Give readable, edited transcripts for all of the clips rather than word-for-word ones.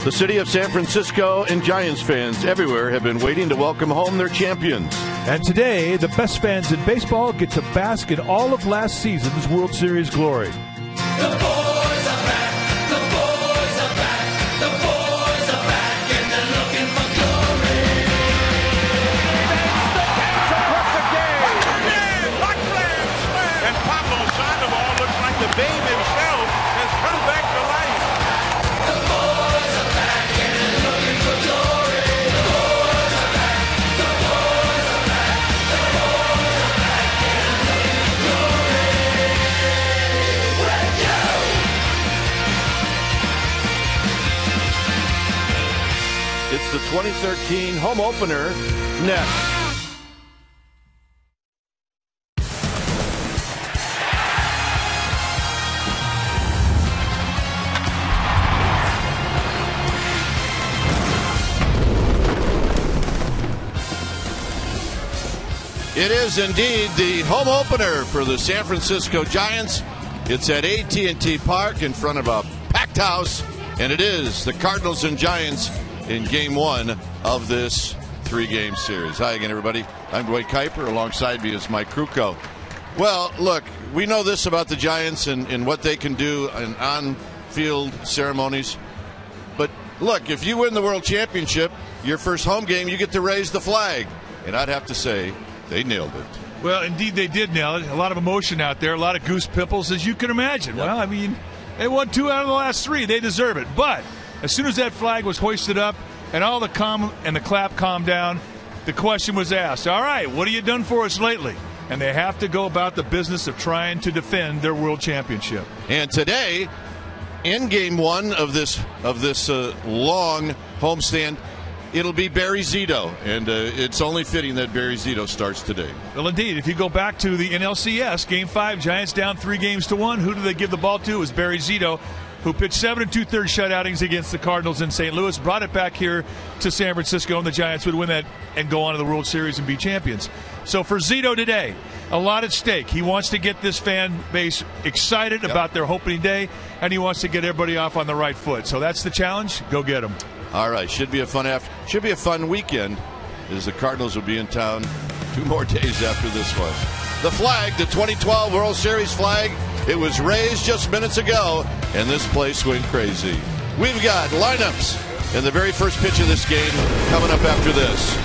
The city of San Francisco and Giants fans everywhere have been waiting to welcome home their champions. And today, the best fans in baseball get to bask in all of last season's World Series glory. The boys are back, the boys are back, the boys are back, and they're looking for glory. That's the catch across the game. And Pablo Sandoval looks like the babe himself has come back to life. The boys are back, and they're looking for glory. The boys are back, the boys are back, the boys are back, and they're looking for glory. Let's go! It's the 2013 home opener next. It is indeed the home opener for the San Francisco Giants. It's at AT&T Park in front of a packed house, and it is the Cardinals and Giants in Game 1 of this three-game series. Hi again, everybody. I'm Dwight Kuiper. Alongside me is Mike Krukow. Well, look, we know this about the Giants and what they can do in on-field ceremonies. But look, if you win the World Championship, your first home game, you get to raise the flag. And I'd have to say, they nailed it. Well, indeed, they did nail it. A lot of emotion out there, a lot of goose pimples, as you can imagine. Yep. Well, I mean, they won 2 out of the last 3. They deserve it. But as soon as that flag was hoisted up and all the calm and the clap calmed down, the question was asked, all right, what have you done for us lately? And they have to go about the business of trying to defend their world championship. And today, in Game 1 of this long homestand, it'll be Barry Zito, and it's only fitting that Barry Zito starts today. Well, indeed, if you go back to the NLCS, Game 5, Giants down 3-1. Who do they give the ball to? It was Barry Zito, who pitched 7 2/3 shutouts against the Cardinals in St. Louis, brought it back here to San Francisco, and the Giants would win that and go on to the World Series and be champions. So for Zito today, a lot at stake. He wants to get this fan base excited about their opening day, and he wants to get everybody off on the right foot. So that's the challenge. Go get them. All right, should be a fun weekend, as the Cardinals will be in town 2 more days after this one. The flag, the 2012 World Series flag, it was raised just minutes ago, and this place went crazy. We've got lineups in the very first pitch of this game coming up after this.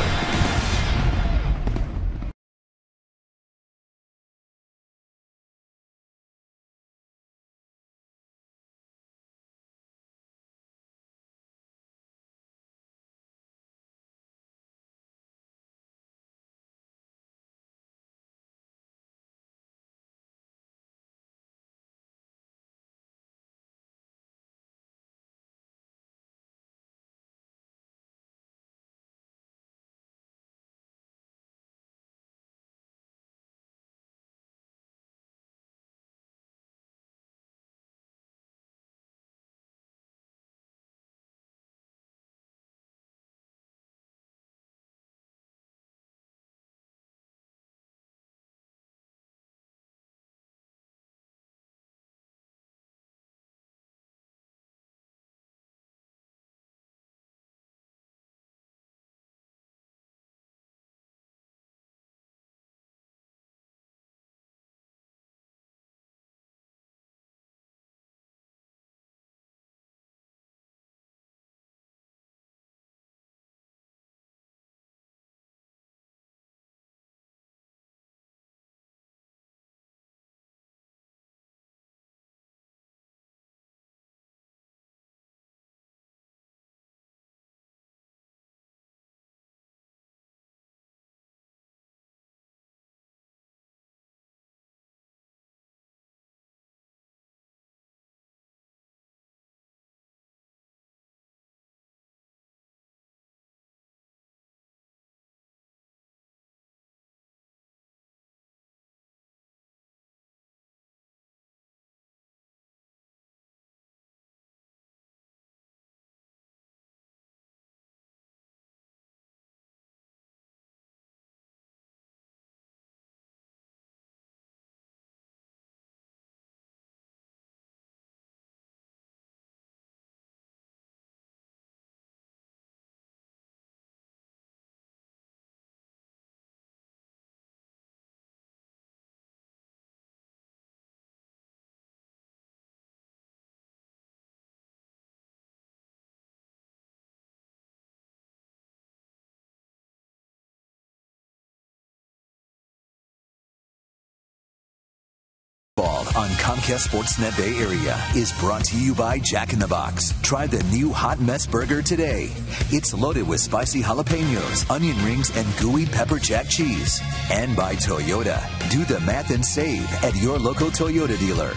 on Comcast Sportsnet Bay Area is brought to you by Jack in the Box. Try the new Hot Mess Burger today. It's loaded with spicy jalapenos, onion rings, and gooey pepper jack cheese. And by Toyota. Do the math and save at your local Toyota dealer.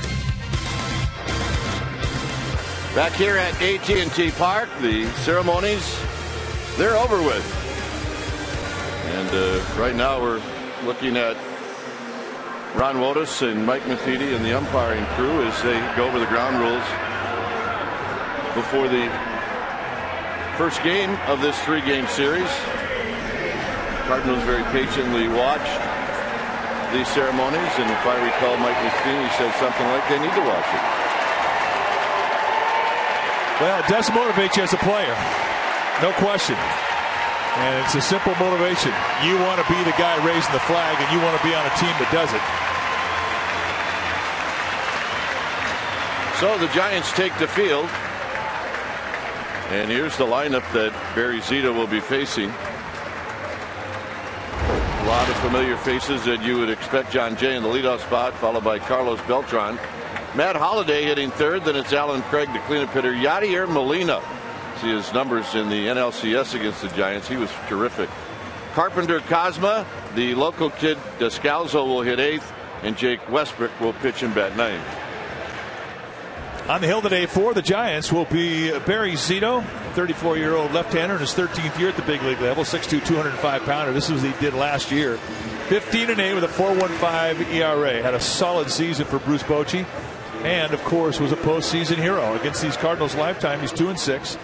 Back here at AT&T Park, the ceremonies, they're over with. And right now we're looking at Ron Wotus and Mike Matheny and the umpiring crew as they go over the ground rules before the first game of this 3-game series. Cardinals very patiently watched these ceremonies, and if I recall, Mike Matheny said something like they need to watch it. Well, it does motivate you as a player, no question. And it's a simple motivation. You want to be the guy raising the flag, and you want to be on a team that does it. So the Giants take the field. And here's the lineup that Barry Zito will be facing. A lot of familiar faces that you would expect. John Jay in the leadoff spot, followed by Carlos Beltran. Matt Holliday hitting third. Then it's Alan Craig, the cleanup hitter. Yadier Molina. See his numbers in the NLCS against the Giants. He was terrific. Carpenter Cosma, the local kid Descalzo, will hit eighth, and Jake Westbrook will pitch and bat ninth. On the hill today for the Giants will be Barry Zito, 34-year-old left-hander in his 13th year at the big league level, 6'2", 205-pounder. This is what he did last year. 15-8 with a 4.15 ERA. Had a solid season for Bruce Bochy, and of course was a postseason hero against these Cardinals lifetime. He's 2-6.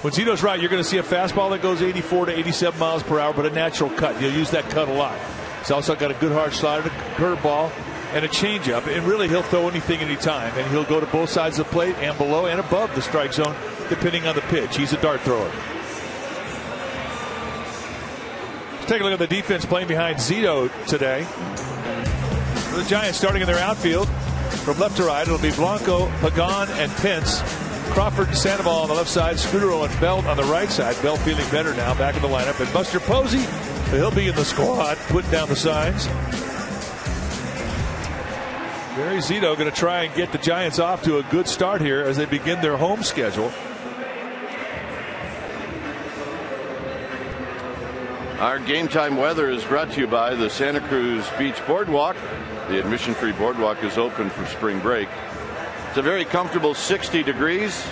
When Zito's right, you're going to see a fastball that goes 84 to 87 miles per hour, but a natural cut. He'll use that cut a lot. He's also got a good hard slider, a curveball, and a changeup. And really, he'll throw anything anytime. And he'll go to both sides of the plate and below and above the strike zone, depending on the pitch. He's a dart thrower. Let's take a look at the defense playing behind Zito today. The Giants starting in their outfield. From left to right, it'll be Blanco, Pagan, and Pence. Crawford and Sandoval on the left side, Scudero and Belt on the right side. Belt feeling better now, back in the lineup. And Buster Posey, he'll be in the squad, putting down the signs. Barry Zito going to try and get the Giants off to a good start here as they begin their home schedule. Our game time weather is brought to you by the Santa Cruz Beach Boardwalk. The admission-free boardwalk is open for spring break. It's a very comfortable 60 degrees.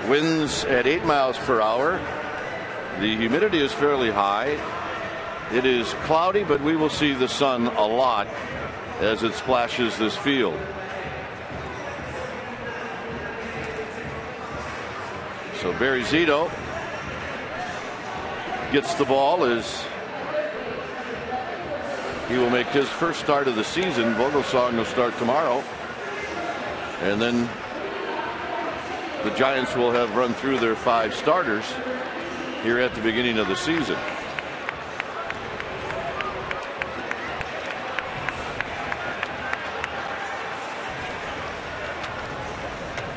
Winds at 8 miles per hour. The humidity is fairly high. It is cloudy, but we will see the sun a lot as it splashes this field. So Barry Zito gets the ball as he will make his first start of the season. Vogelsong will start tomorrow. And then the Giants will have run through their 5 starters here at the beginning of the season.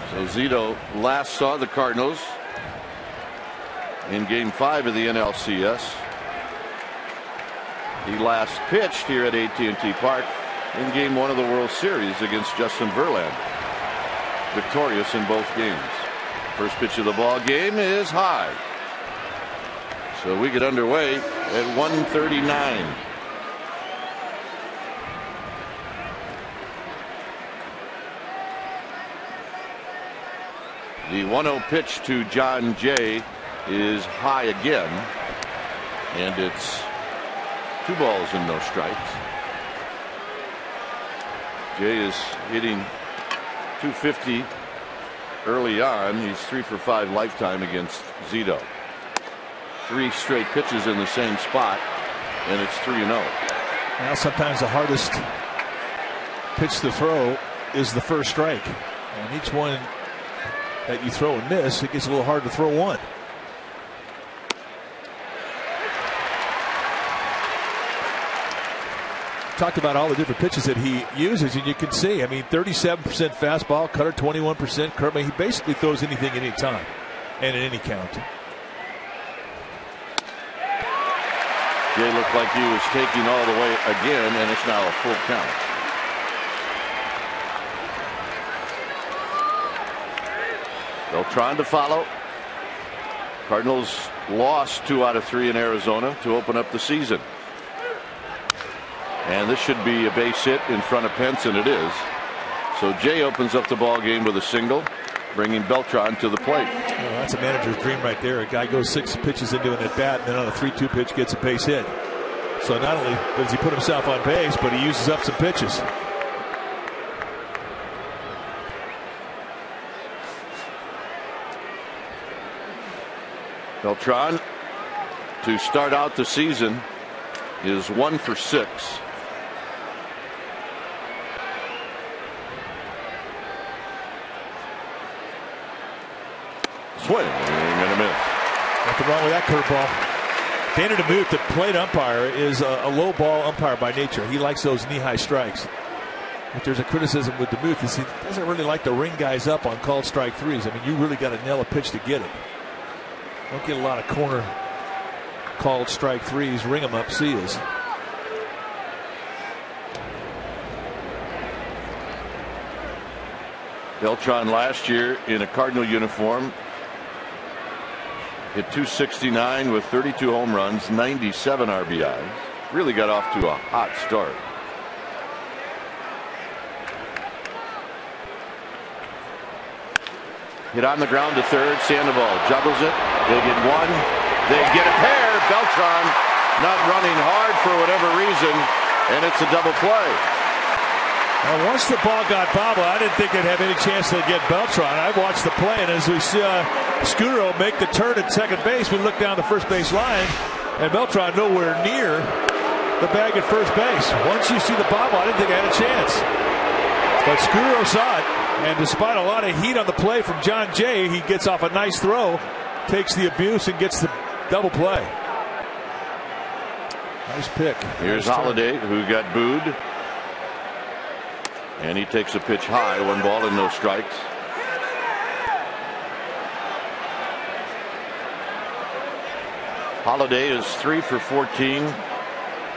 So Zito last saw the Cardinals in Game 5 of the NLCS. He last pitched here at AT&T Park in Game 1 of the World Series against Justin Verlander. Victorious in both games. First pitch of the ball game is high. So we get underway at 1:39. The 1-0 pitch to John Jay is high again, and it's 2 balls and no strikes. Jay is hitting .250 early on. He's 3 for 5 lifetime against Zito. 3 straight pitches in the same spot, and it's 3-0. Now sometimes the hardest pitch to throw is the first strike, and each one that you throw and miss, it gets a little hard to throw one. Talked about all the different pitches that he uses, and you can see, I mean, 37% fastball, cutter 21%, curve. He basically throws anything at any time and at any count. Jay looked like he was taking all the way again, and it's now a full count. Beltran to follow. Cardinals lost 2 out of 3 in Arizona to open up the season. And this should be a base hit in front of Pence, and it is. So Jay opens up the ball game with a single, bringing Beltran to the plate. Well, that's a manager's dream right there. A guy goes 6 pitches into an at bat, and then on a 3-2 pitch gets a base hit. So not only does he put himself on base, but he uses up some pitches. Beltran, to start out the season, is 1 for 6. Swing and a miss. Nothing wrong with that curveball. Dana DeMuth, the plate umpire, is a low ball umpire by nature. He likes those knee-high strikes. If there's a criticism with DeMuth, is he doesn't really like to ring guys up on called strike threes. I mean, you really got to nail a pitch to get it. Don't get a lot of corner called strike threes. Ring them up, see us. Beltran last year in a Cardinal uniform hit .269 with 32 home runs, 97 RBIs. Really got off to a hot start. Hit on the ground to third. Sandoval juggles it. They get 1. They get a pair. Beltran not running hard for whatever reason, and it's a double play. Now, once the ball got bobbled, I didn't think they'd have any chance to get Beltran. I watched the play, and as we see Scutero make the turn at second base, we look down the first base line, and Beltran nowhere near the bag at first base. Once you see the bobble, I didn't think I had a chance. But Scutero saw it, and despite a lot of heat on the play from John Jay, he gets off a nice throw, takes the abuse, and gets the double play. Nice pick. Here's nice Holiday, who got booed. And he takes a pitch high, 1 ball and no strikes. Holiday is 3 for 14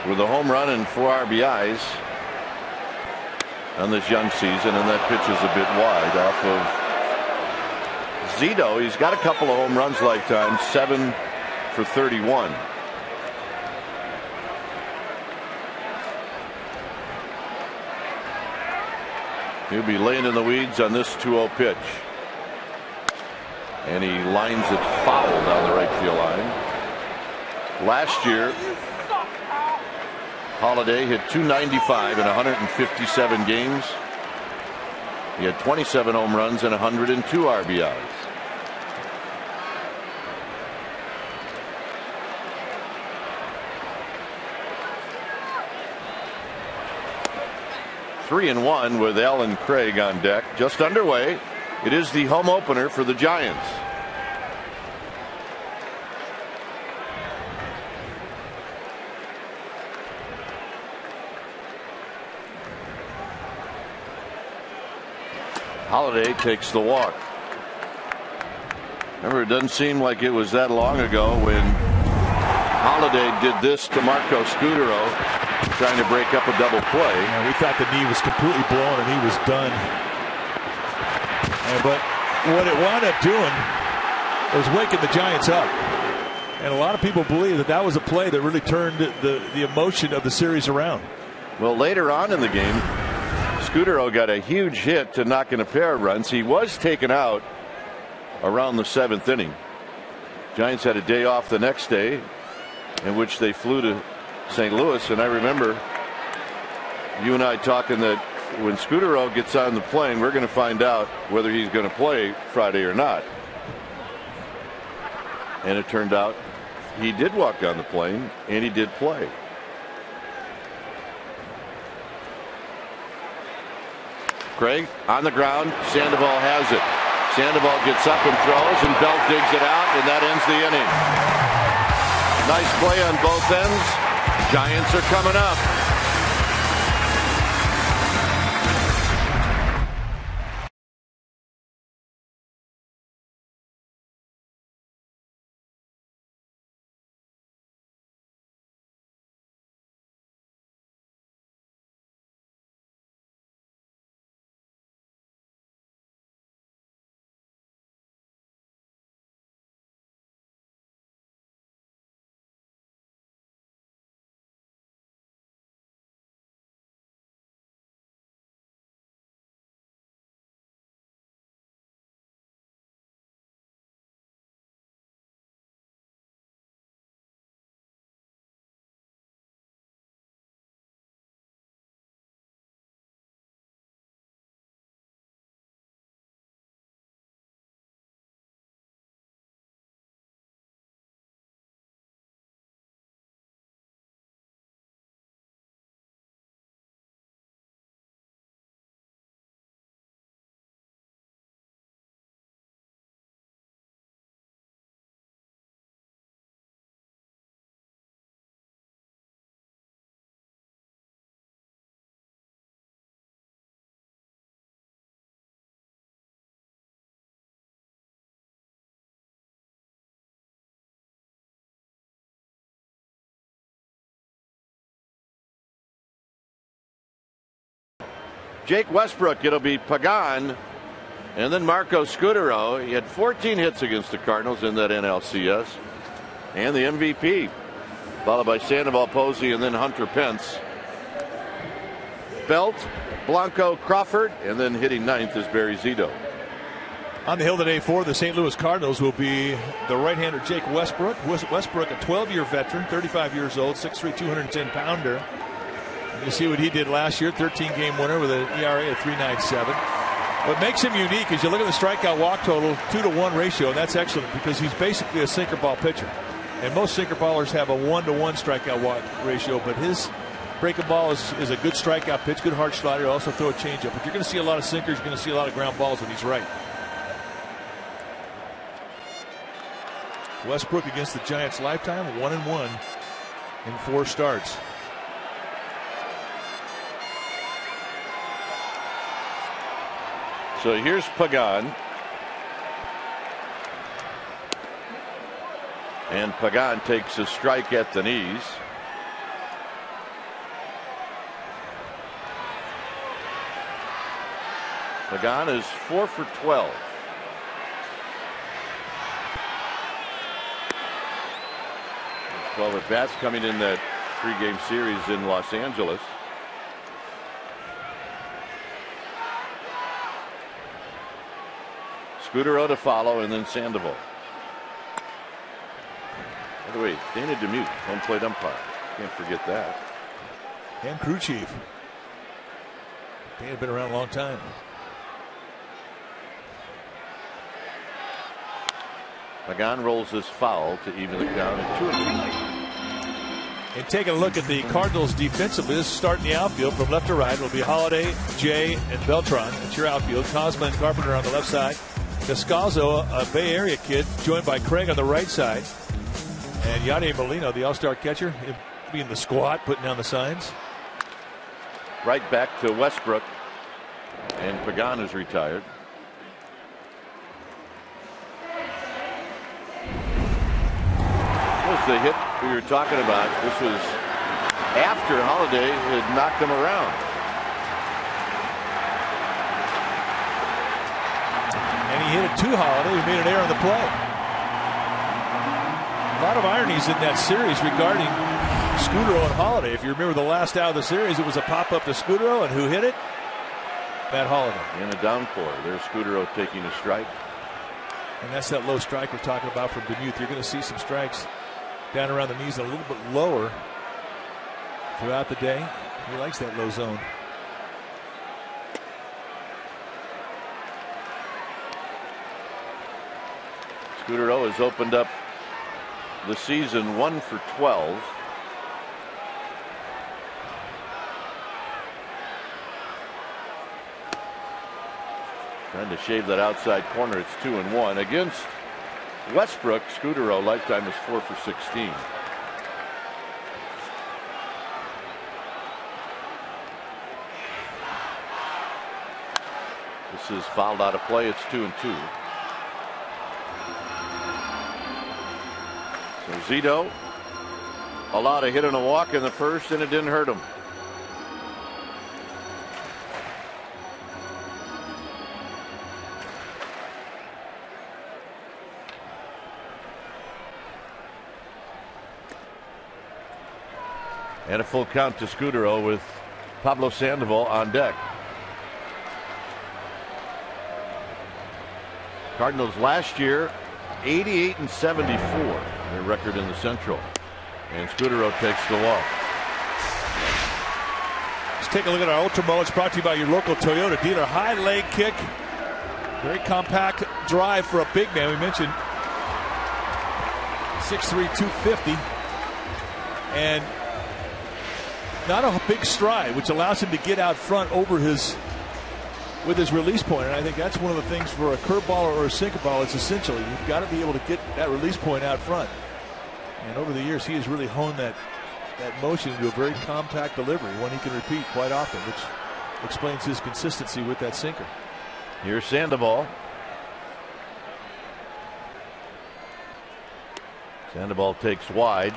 with a home run and 4 RBIs on this young season, and that pitch is a bit wide off of Zito. He's got a couple of home runs lifetime, 7 for 31. He'll be laying in the weeds on this 2-0 pitch. And he lines it foul down the right field line. Last year, Holiday hit .295 in 157 games. He had 27 home runs and 102 RBIs. Three and 1 with Alan Craig on deck. Just underway. It is the home opener for the Giants. Holiday takes the walk. Remember, it doesn't seem like it was that long ago when Holiday did this to Marco Scutero, trying to break up a double play. Yeah, we thought the knee was completely blown and he was done. But what it wound up doing was waking the Giants up. And a lot of people believe that that was a play that really turned the emotion of the series around. Well, later on in the game, Scutero got a huge hit to knock in a pair of runs. He was taken out around the 7th inning. Giants had a day off the next day in which they flew to St. Louis, and I remember you and I talking that when Scutero gets on the plane, we're going to find out whether he's going to play Friday or not. And it turned out he did walk on the plane and he did play. Craig on the ground. Sandoval has it. Sandoval gets up and throws, and Belt digs it out, and that ends the inning. Nice play on both ends. Giants are coming up. Jake Westbrook, it'll be Pagan, and then Marco Scudero. He had 14 hits against the Cardinals in that NLCS, and the MVP, followed by Sandoval, Posey, and then Hunter Pence. Belt, Blanco, Crawford, and then hitting ninth is Barry Zito. On the hill today for the St. Louis Cardinals will be the right-hander Jake Westbrook. Westbrook, a 12-year veteran, 35 years old, 6'3", 210-pounder. You see what he did last year, 13-game winner with an ERA of 3.97. What makes him unique is you look at the strikeout walk total, 2-to-1 ratio, and that's excellent because he's basically a sinker ball pitcher. And most sinker ballers have a 1-to-1 strikeout walk ratio, but his breaking ball is a good strikeout pitch, good hard slider, also throw a changeup. But you're going to see a lot of sinkers, you're going to see a lot of ground balls when he's right. Westbrook against the Giants lifetime, 1-1 in 4 starts. So here's Pagan. And Pagan takes a strike at the knees. Pagan is 4 for 12. There's 12 at bats coming in that 3-game series in Los Angeles. Scudero to follow, and then Sandoval. By the way, Dana DeMute, home plate umpire. Can't forget that. And crew chief. Dana been around a long time. Pagan rolls his foul to even the count at 2-2. And taking a look at the Cardinals defensively, this is starting the outfield from left to right. It'll be Holiday, Jay, and Beltran. That's your outfield. Cosma and Carpenter on the left side. Descalzo, a Bay Area kid, joined by Craig on the right side. And Yadier Molina, the all-star catcher, being the squat, putting down the signs. Right back to Westbrook. And Pagan is retired. This was the hit we were talking about. This was after Holiday had knocked him around. And he hit it to Holiday, who made an error on the play. A lot of ironies in that series regarding Scudero and Holiday. If you remember the last out of the series, it was a pop-up to Scudero, and who hit it? Matt Holiday. In a downpour. There's Scudero taking a strike. And that's that low strike we're talking about from DeMuth. You're going to see some strikes down around the knees and a little bit lower throughout the day. He likes that low zone. Scudero has opened up the season 1 for 12. Trying to shave that outside corner. It's 2-1 against Westbrook. Scudero lifetime is 4 for 16. This is fouled out of play. It's 2-2. So Zito allowed a hit and a walk in the first, and it didn't hurt him. And a full count to Scudero with Pablo Sandoval on deck. Cardinals last year 88-74, their record in the Central. And Scudero takes the walk. Let's take a look at our Ultra Mo. It's brought to you by your local Toyota dealer. High leg kick, very compact drive for a big man. We mentioned 6'3", 250, and not a big stride, which allows him to get out front over his with his release point. And I think that's one of the things for a curveball or a sinker ball. It's essentially you've got to be able to get that release point out front. And over the years, he has really honed that motion into a very compact delivery, one he can repeat quite often, which explains his consistency with that sinker. Here's Sandoval. Sandoval takes wide.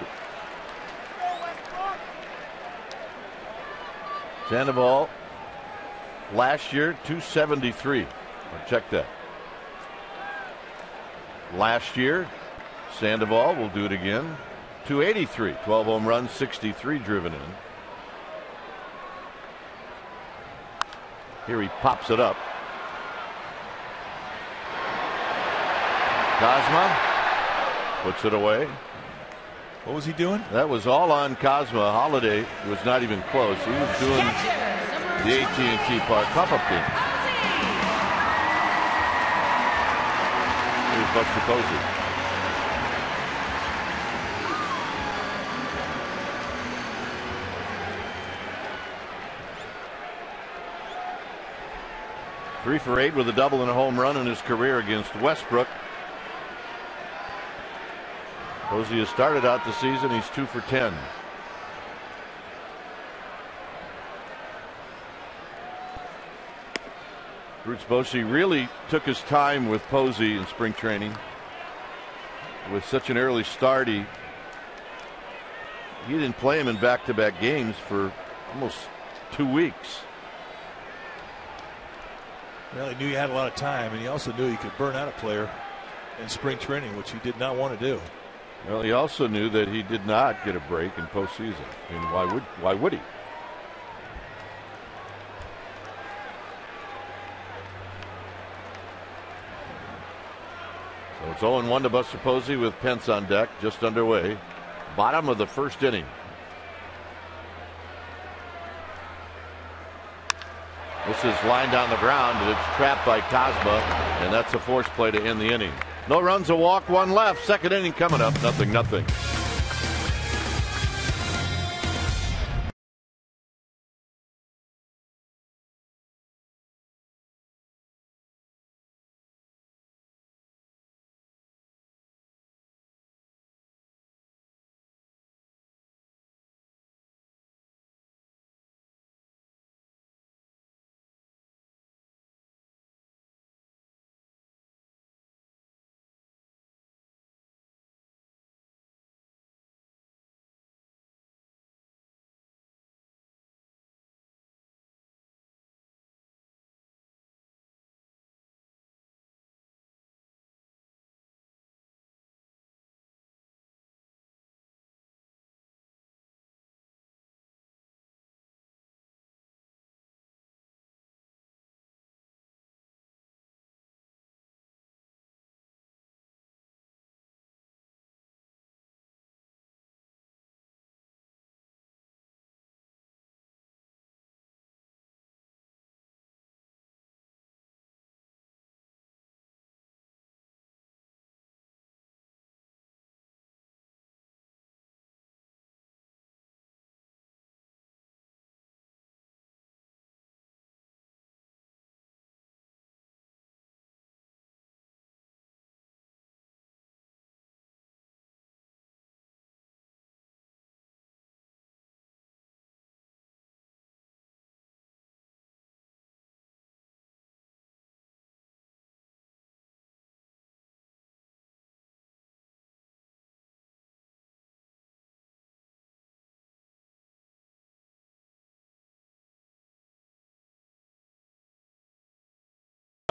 Sandoval Last year, 273. Check that. Last year, Sandoval will do it again. 283. 12 home runs, 63 driven in. Here he pops it up. Cosma puts it away. What was he doing? That was all on Cosma. Holiday was not even close. He was doing the AT&T Park pop-up game. Here's Buster Posey. Three for 8 with a double and a home run in his career against Westbrook. Posey has started out the season. He's 2 for 10. Bruce Bochy really took his time with Posey in spring training. With such an early start, he didn't play him in back-to-back games for almost 2 weeks. Well, he knew he had a lot of time, and he also knew he could burn out a player in spring training, which he did not want to do. Well, he also knew that he did not get a break in postseason. And why would he? So it's 0-1 to Buster Posey with Pence on deck, just underway. Bottom of the first inning. This is lined down the ground, and it's trapped by Cosma, and that's a force play to end the inning. No runs, a walk, 1 left. Second inning coming up, 0-0.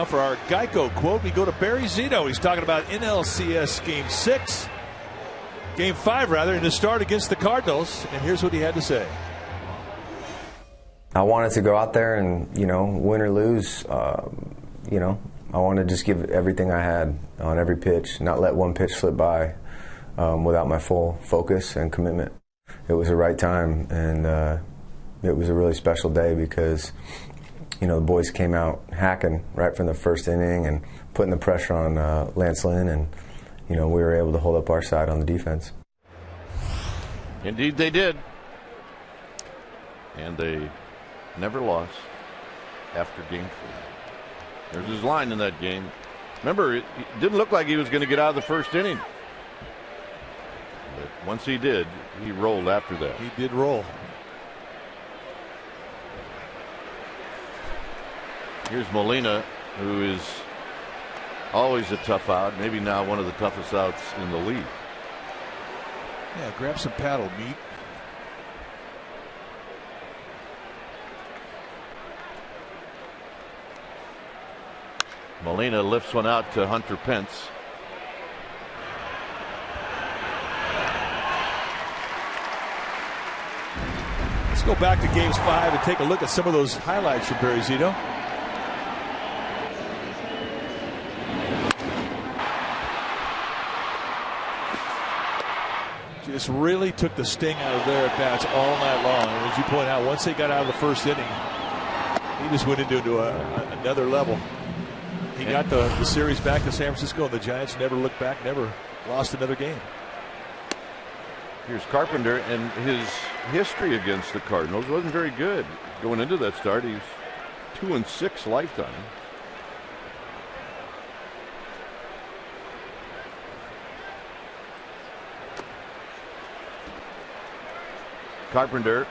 For our Geico quote, we go to Barry Zito. He's talking about NLCS Game 6, Game 5 rather, in his start against the Cardinals. And here's what he had to say. I wanted to go out there and, win or lose, I wanted to just give everything I had on every pitch, not let one pitch slip by without my full focus and commitment. It was the right time, and it was a really special day because the boys came out hacking right from the first inning and putting the pressure on Lance Lynn, and, we were able to hold up our side on the defense. Indeed they did. And they never lost after Game 4. There's his line in that game. Remember, it didn't look like he was going to get out of the first inning. But once he did, he rolled after that. He did roll. Here's Molina, who is always a tough out, maybe now one of the toughest outs in the league. Yeah, grab some paddle meat. Molina lifts one out to Hunter Pence. Let's go back to games 5 and take a look at some of those highlights from Barry Zito. Just really took the sting out of their at-bats all night long. And as you point out, once they got out of the first inning, he just went into another level. He got the series back to San Francisco, and the Giants never looked back, never lost another game. Here's Carpenter, and his history against the Cardinals wasn't very good. Going into that start, he's 2-6 lifetime. Carpenter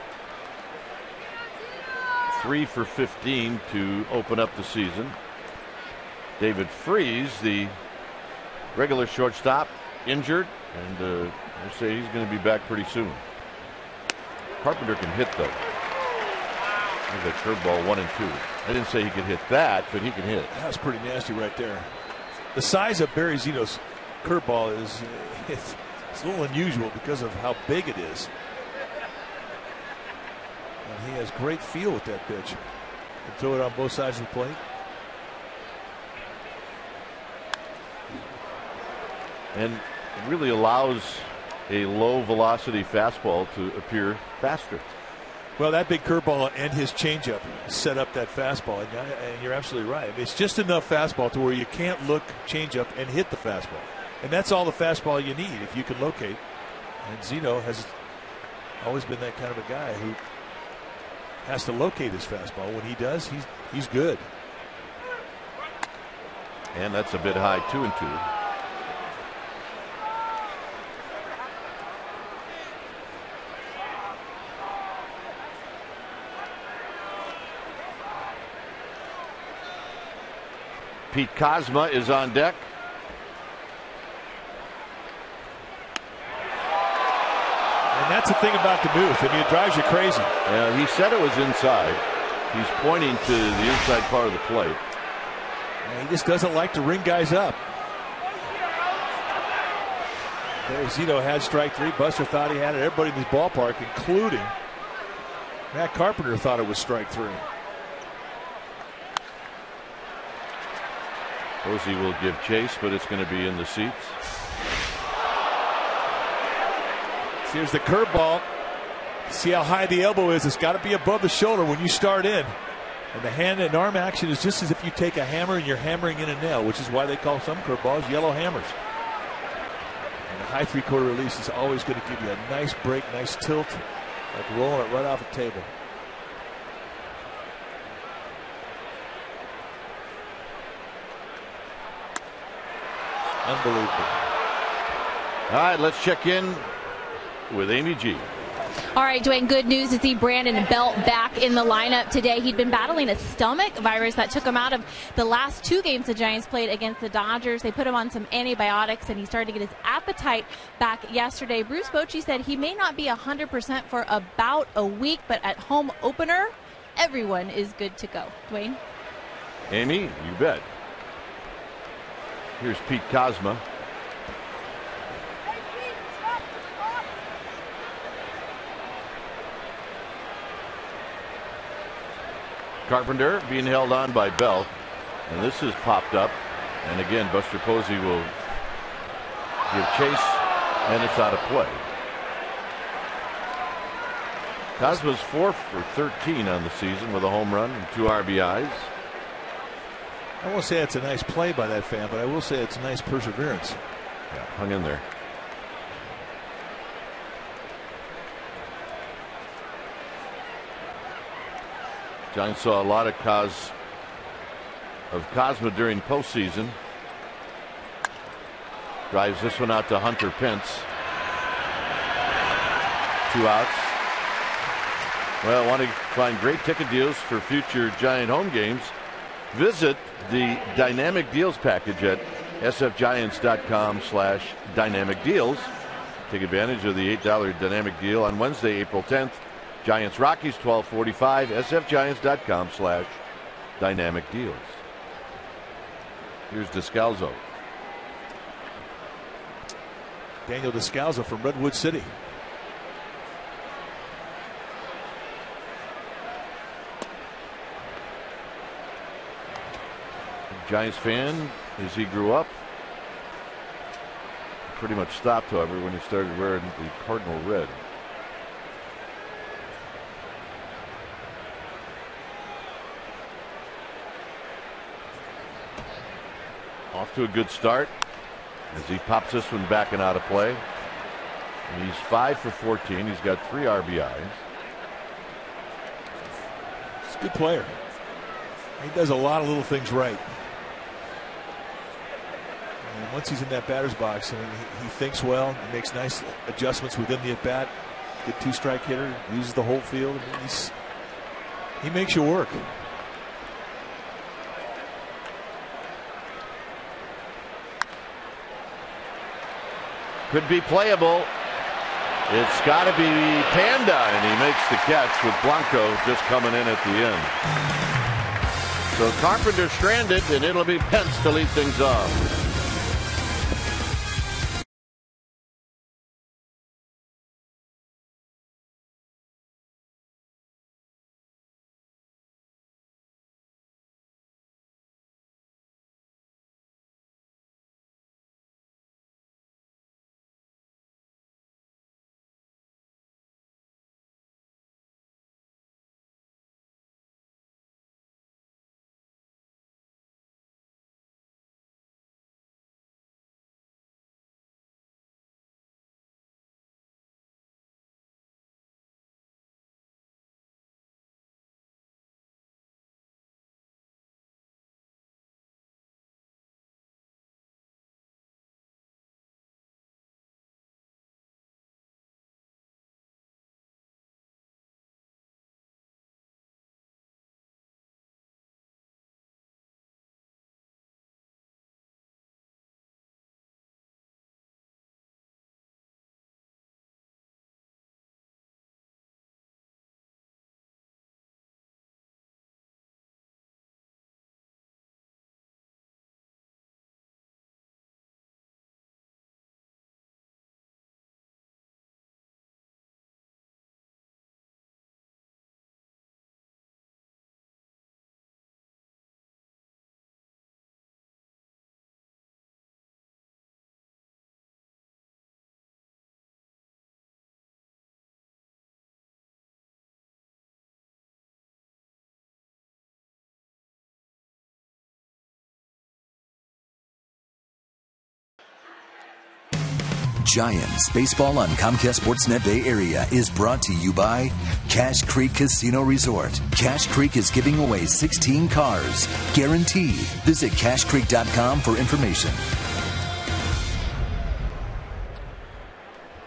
3 for 15 to open up the season. David Freese, the regular shortstop, injured, and they say he's going to be back pretty soon. Carpenter can hit, though. There's a curveball 1-2. I didn't say he could hit that, but he can hit. That's pretty nasty right there. The size of Barry Zito's curveball is it's a little unusual because of how big it is. And he has great feel with that pitch. Can throw it on both sides of the plate. And really allows a low velocity fastball to appear faster. Well, that big curveball and his changeup set up that fastball, and you're absolutely right. It's just enough fastball to where you can't look changeup and hit the fastball, and that's all the fastball you need if you can locate. And Zito has always been that kind of a guy who has to locate his fastball. When he does, he's good. And that's a bit high, 2-2. Pete Kozma is on deck. And that's the thing about the booth. I mean, it drives you crazy. Yeah, he said it was inside. He's pointing to the inside part of the plate. And he just doesn't like to ring guys up. There, Zito had strike 3. Buster thought he had it. Everybody in this ballpark, including Matt Carpenter, thought it was strike 3. Posey will give chase, but it's going to be in the seats. Here's the curveball. See how high the elbow is. It's got to be above the shoulder when you start in. And the hand and arm action is just as if you take a hammer and you're hammering in a nail, which is why they call some curveballs yellow hammers. And the high 3/4 release is always going to give you a nice break, nice tilt, like rolling it right off the table. Unbelievable. All right, let's check in with Amy G. All right, Dwayne, good news to see Brandon Belt back in the lineup today. He'd been battling a stomach virus that took him out of the last 2 games the Giants played against the Dodgers. They put him on some antibiotics, and he started to get his appetite back yesterday. Bruce Bochy said he may not be 100% for about a week, but at home opener, everyone is good to go. Dwayne? Amy, you bet. Here's Pete Kozma. Carpenter being held on by Belt, and this has popped up, and again Buster Posey will give chase, and it's out of play. Kozma's 4 for 13 on the season with a home run and 2 RBIs. I won't say it's a nice play by that fan, but I will say it's a nice perseverance. Yeah, hung in there. Giants saw a lot of Kozma during postseason. Drives this one out to Hunter Pence. 2 outs. Well, want to find great ticket deals for future Giant home games? Visit the Dynamic Deals package at sfgiants.com/dynamic deals. Take advantage of the $8 dynamic deal on Wednesday, April 10th. Giants Rockies 12:45. sfgiants.com/dynamic deals. Here's Descalzo. Daniel Descalzo from Redwood City. Giants fan as he grew up. Pretty much stopped, however, when he started wearing the Cardinal red. Off to a good start as he pops this one back and out of play. And he's 5 for 14. He's got 3 RBIs. He's a good player. He does a lot of little things right. And once he's in that batter's box, I mean, he thinks well. He makes nice adjustments within the at-bat. Good 2-strike hitter. Uses the whole field. I mean, he makes you work. Could be playable. It's got to be Panda, and he makes the catch with Blanco just coming in at the end. So Carpenter stranded, and it'll be Pence to lead things off. Giants baseball on Comcast Sportsnet Bay Area is brought to you by Cache Creek Casino Resort. Cache Creek is giving away 16 cars. Guaranteed. Visit cachecreek.com for information.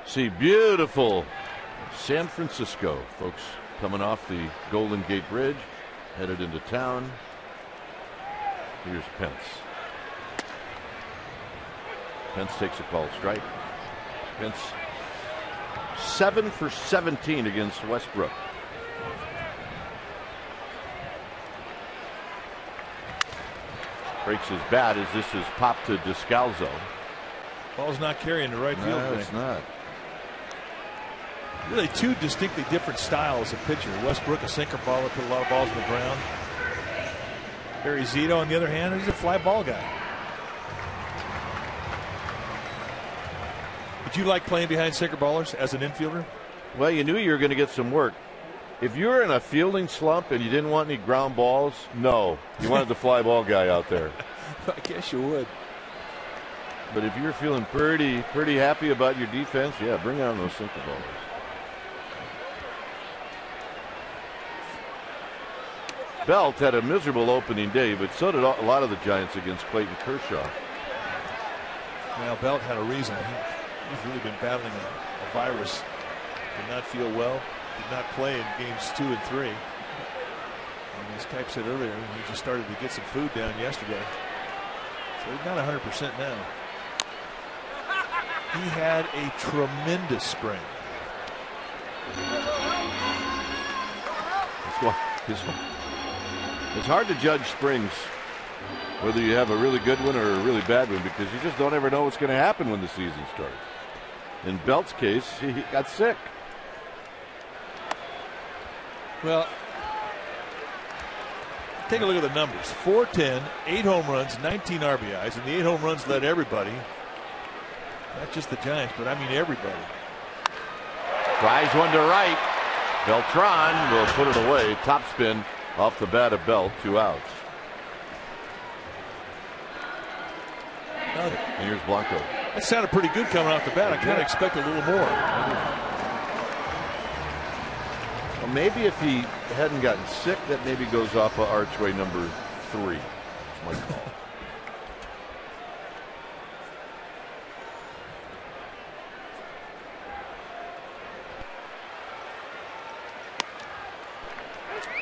See, beautiful San Francisco, folks, coming off the Golden Gate Bridge, headed into town. Here's Pence. Pence takes a called strike. Pence 7 for 17 against Westbrook. Breaks his bat as this is popped to Descalzo. Ball's not carrying the right field. No, it's not. Really two distinctly different styles of pitcher. Westbrook, a sinker baller, put a lot of balls in the ground. Barry Zito, on the other hand, he's a fly ball guy. Did you like playing behind sinker ballers as an infielder? Well, you knew you were going to get some work. If you were in a fielding slump and you didn't want any ground balls, no. You wanted the fly ball guy out there. I guess you would. But if you're feeling pretty happy about your defense, yeah, bring on those sinker ballers. Belt had a miserable opening day, but so did a lot of the Giants against Clayton Kershaw. Well, Belt had a reason. He's really been battling a virus. Did not feel well. Did not play in games 2 and 3. And as Kipe said earlier, he just started to get some food down yesterday. So he's not 100% now. He had a tremendous spring. It's hard to judge springs whether you have a really good one or a really bad one, because you just don't ever know what's going to happen when the season starts. In Belt's case, he got sick. Well, take a look at the numbers. 410, 8 home runs, 19 RBIs, and the 8 home runs led everybody. Not just the Giants, but I mean everybody. Tries one to right. Beltran will put it away. Top spin off the bat of Belt. 2 outs. And here's Blanco. That sounded pretty good coming off the bat. I kind of expect a little more. Well, maybe if he hadn't gotten sick, that maybe goes off of archway number 3. That's my call.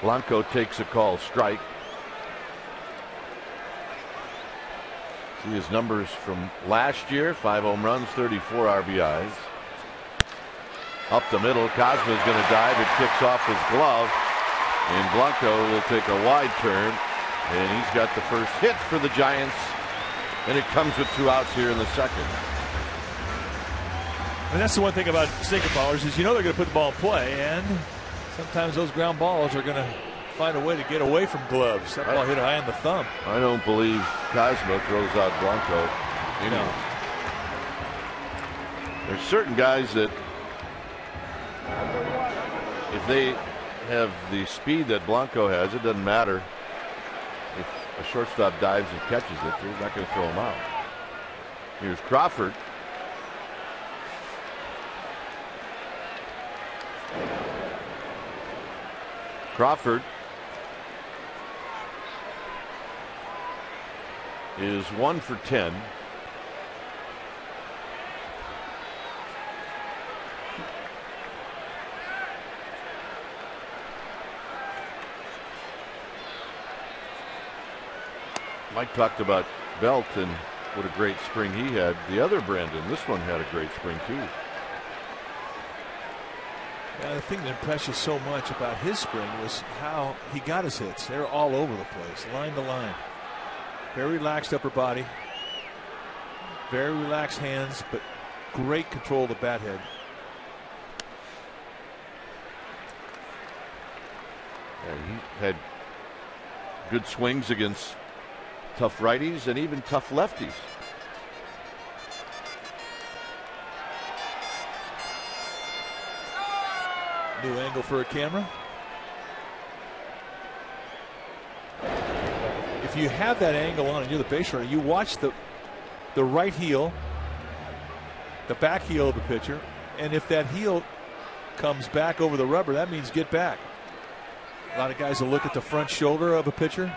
Blanco takes a call strike. See his numbers from last year: 5 home runs, 34 RBIs. Up the middle, Cosma's going to dive. It kicks off his glove, and Blanco will take a wide turn, and he's got the first hit for the Giants, and it comes with 2 outs here in the second. And that's the one thing about sinker ballers is you know they're going to put the ball in play, and sometimes those ground balls are going to find a way to get away from gloves. That ball hit high on the thumb. I don't believe Cosma throws out Blanco. No. There's certain guys that if they have the speed that Blanco has, it doesn't matter if a shortstop dives and catches it. They're not going to throw him out. Here's Crawford. Crawford is 1 for 10. Mike talked about Belt and what a great spring he had. The other Brandon, this one had a great spring too. Yeah, the thing that impressed you so much about his spring was how he got his hits. They're all over the place, line to line. Very relaxed upper body, very relaxed hands, but great control of the bat head. Yeah, he had good swings against tough righties and even tough lefties. New angle for a camera. If you have that angle on and you're the base runner, you watch the right heel, the back heel of the pitcher, and if that heel comes back over the rubber, that means get back. A lot of guys will look at the front shoulder of a pitcher.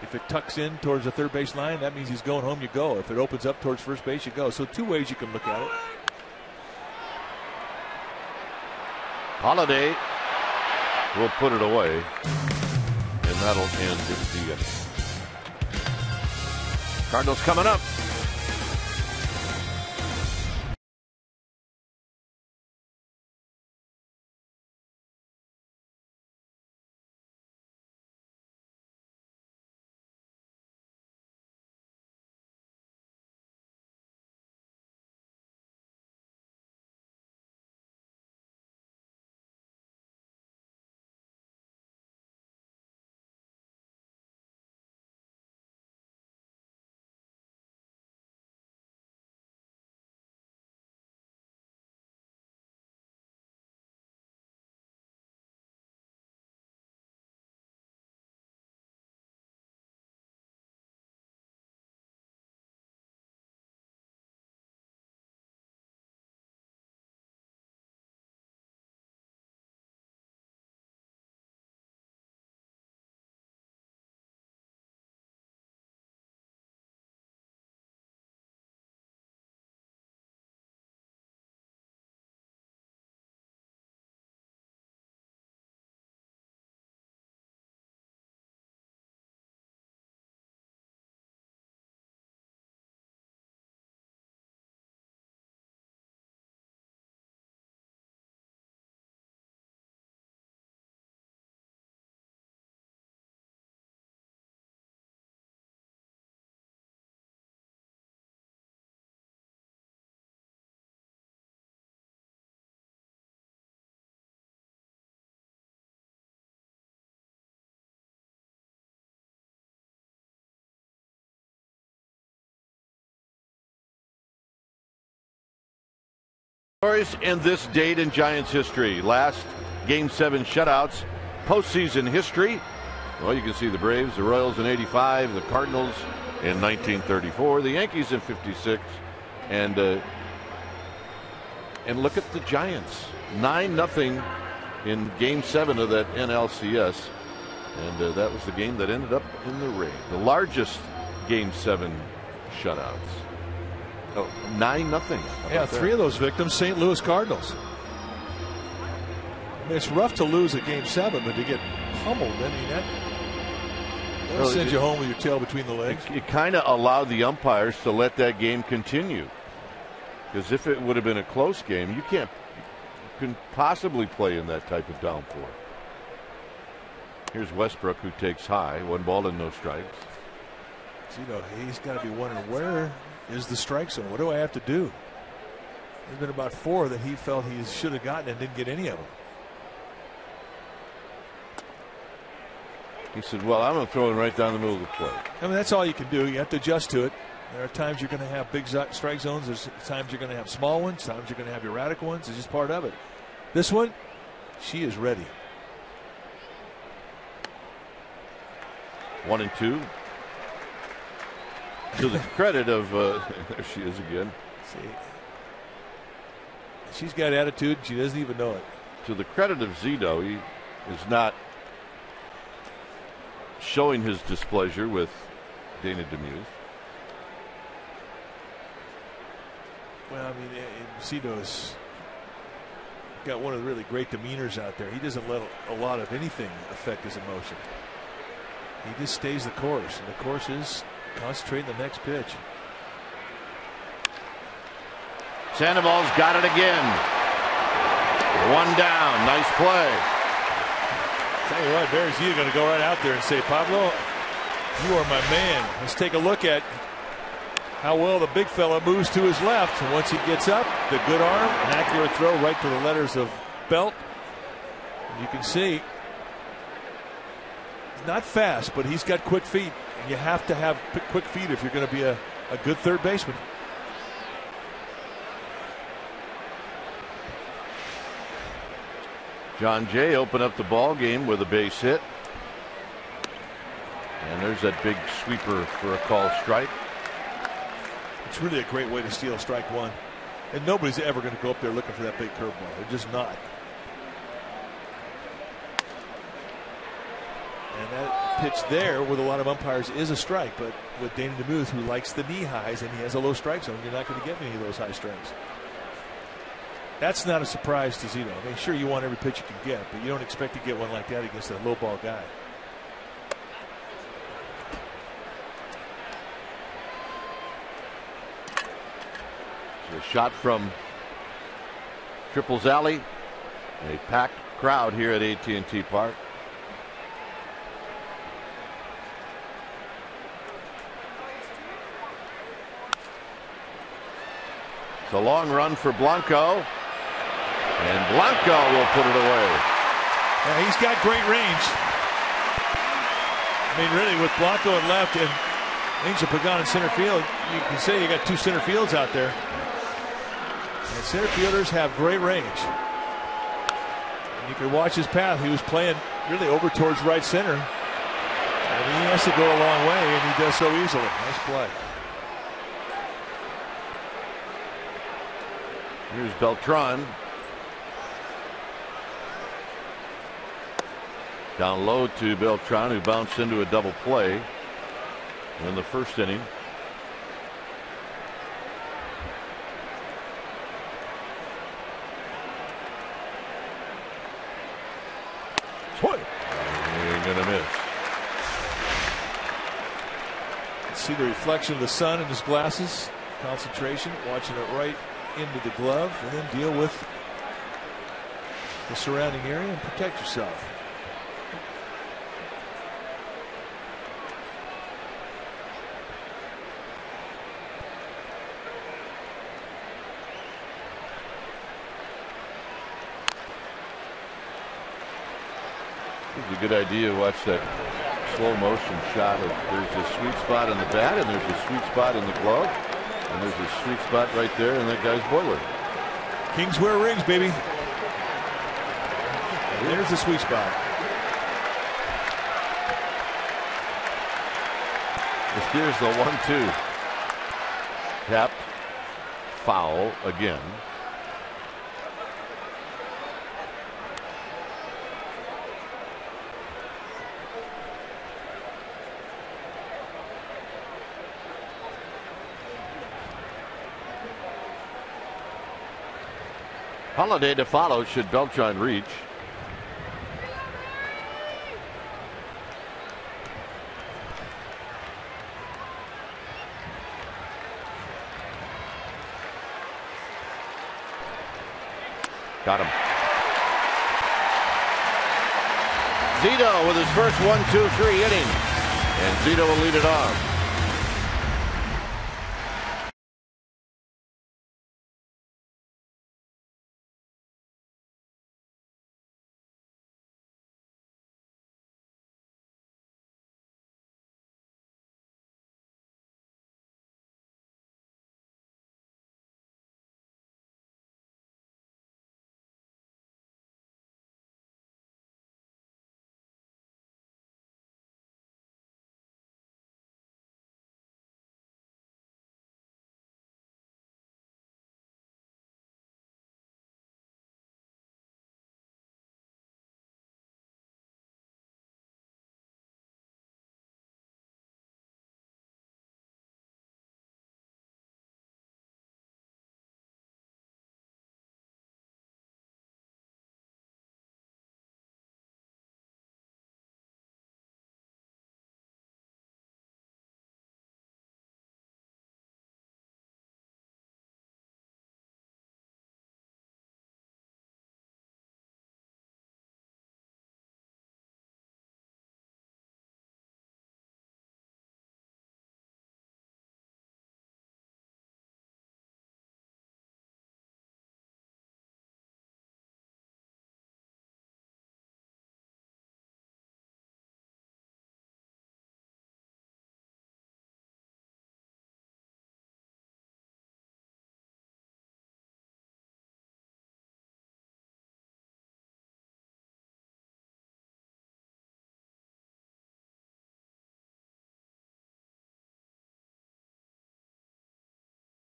If it tucks in towards the third base line, that means he's going home, you go. If it opens up towards first base, you go. So 2 ways you can look at it. Holiday will put it away, and that'll end the inning. Cardinals coming up. Stories in this date in Giants history. Last Game 7 shutouts, postseason history. Well, you can see the Braves, the Royals in '85, the Cardinals in 1934, the Yankees in '56, and look at the Giants, 9-0 in Game 7 of that NLCS, and that was the game that ended up in the ring. The largest Game 7 shutouts. Oh, 9-0. Yeah, 3 of those victims, St. Louis Cardinals. I mean, it's rough to lose a Game 7, but to get pummeled, I mean, that'll send you home with your tail between the legs. It kind of allowed the umpires to let that game continue. Because if it would have been a close game, you couldn't possibly play in that type of downpour. Here's Westbrook, who takes high, 1 ball and no strikes. So, he's got to be wondering, where is the strike zone? What do I have to do? There's been about 4 that he felt he should have gotten and didn't get any of them. He said, well, I'm going to throw it right down the middle of the plate. I mean, that's all you can do. You have to adjust to it. There are times you're going to have big strike zones. There's times you're going to have small ones. Times you're going to have erratic ones. It's just part of it. This one, she is ready. 1-2. To the credit of, there she is again. See, she's got attitude. She doesn't even know it. To the credit of Zito, he is not showing his displeasure with Dana Demuth. Well, I mean, Zito's got one of the really great demeanors out there. He doesn't let a lot of anything affect his emotion. He just stays the course, and the course is concentrate on the next pitch. Sandoval's got it again. 1 down. Nice play. Tell you what, Barry Zito going to go right out there and say, Pablo, you are my man. Let's take a look at how well the big fella moves to his left. And once he gets up, the good arm, an accurate throw right to the letters of Belt. You can see he's not fast, but he's got quick feet. And you have to have quick feet if you're going to be a good third baseman. John Jay opened up the ball game with a base hit. And there's that big sweeper for a called strike. It's really a great way to steal strike 1. And nobody's ever going to go up there looking for that big curveball. They're just not. And that pitch there with a lot of umpires is a strike. But with Dana Demuth, who likes the knee highs and he has a low strike zone, you're not going to get any of those high strikes. That's not a surprise to Zito. I mean, sure, you want every pitch you can get, but you don't expect to get one like that against a low ball guy. A shot from Triples Alley. A packed crowd here at AT&T Park. It's a long run for Blanco. And Blanco will put it away. Yeah, he's got great range. I mean, really, with Blanco at left and Angel Pagan in center field, you can say you got 2 center fields out there. And center fielders have great range. And you can watch his path. He was playing really over towards right center. And he has to go a long way, and he does so easily. Nice play. Here's Beltran. Down low to Beltran, who bounced into a double play in the first inning. Swing. You're going to miss. See the reflection of the sun in his glasses. Concentration, watching it right into the glove, and then deal with the surrounding area and protect yourself. It's a good idea to watch that slow motion shot of there's a sweet spot in the bat and there's a sweet spot in the glove and there's a sweet spot right there in that guy's boiler. Kings wear rings, baby. There's the sweet spot. Here's the 1-2. Tapped. Foul again. Holiday to follow should Beltran reach. Got him. Zito with his first 1-2-3 inning. And Zito will lead it off.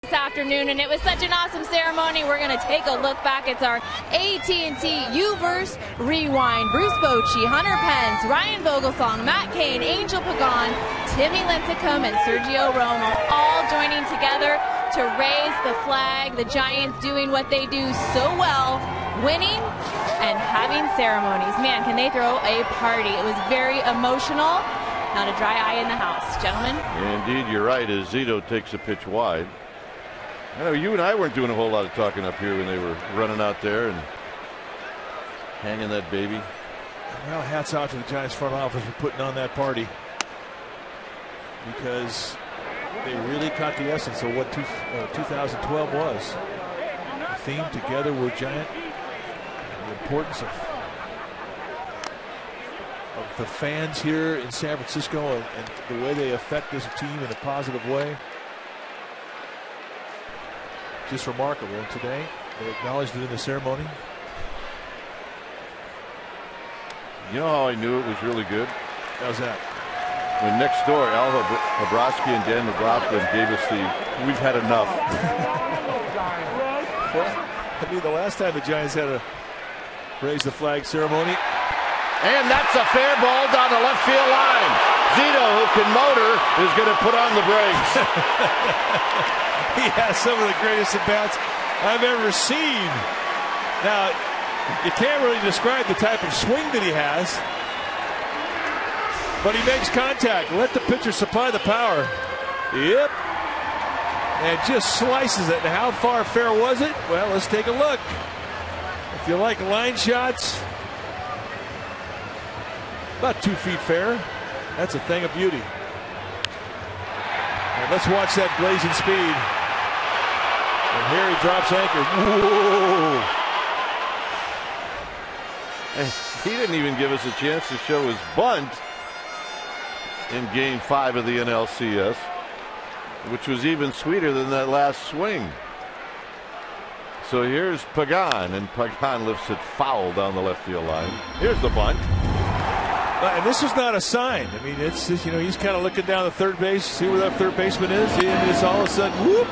This afternoon, and it was such an awesome ceremony. We're going to take a look back. It's our AT&T U-verse Rewind. Bruce Bochy, Hunter Pence, Ryan Vogelsong, Matt Cain, Angel Pagan, Timmy Lincecum, and Sergio Romo all joining together to raise the flag. The Giants doing what they do so well, winning and having ceremonies. Man, can they throw a party. It was very emotional. Not a dry eye in the house. Gentlemen? Indeed, you're right, as Zito takes a pitch wide. I know you and I weren't doing a whole lot of talking up here when they were running out there and hanging that baby. Well, hats off to the Giants front office for putting on that party, because they really caught the essence of what 2012 was. The theme, Together We're Giant, and the importance of the fans here in San Francisco and the way they affect this team in a positive way. Just remarkable. And today, they acknowledged it in the ceremony. You know how I knew it was really good? How's that? When next door, Al Habrowski and Dan McLaughlin gave us the "we've had enough." Well, I mean, the last time the Giants had a raise the flag ceremony. And that's a fair ball down the left field line. Zito, who can motor, is going to put on the brakes. He has some of the greatest at-bats I've ever seen. Now, you can't really describe the type of swing that he has, but he makes contact. Let the pitcher supply the power. Yep. And just slices it. And how far fair was it? Well, let's take a look. If you like line shots, about 2 feet fair. That's a thing of beauty. And let's watch that blazing speed. And here he drops anchor. Whoa! And he didn't even give us a chance to show his bunt in Game 5 of the NLCS, which was even sweeter than that last swing. So here's Pagan, and Pagan lifts it foul down the left field line. Here's the bunt. And this is not a sign. I mean, it's just, he's kind of looking down the third base, see where that third baseman is, and it's all of a sudden, whoop!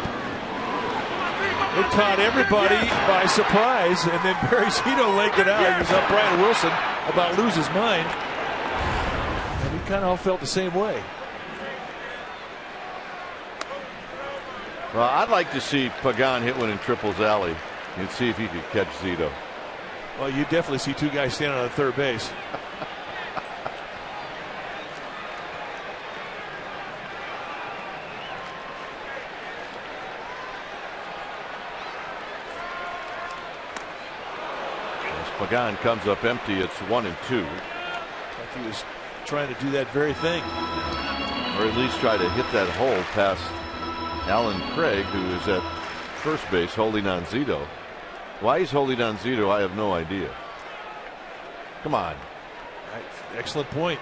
It caught everybody by surprise, and then Barry Zito legged it out. He was up Brian Wilson about lose his mind, and we kind of all felt the same way. Well, I'd like to see Pagan hit one in Triple's alley and see if he could catch Zito. Well, you definitely see two guys standing on third base. Pagan comes up empty. It's 1-2. Like he was trying to do that very thing, or at least try to hit that hole past Alan Craig, who is at first base holding on Zito. Why he's holding on Zito, I have no idea. Come on. Excellent point.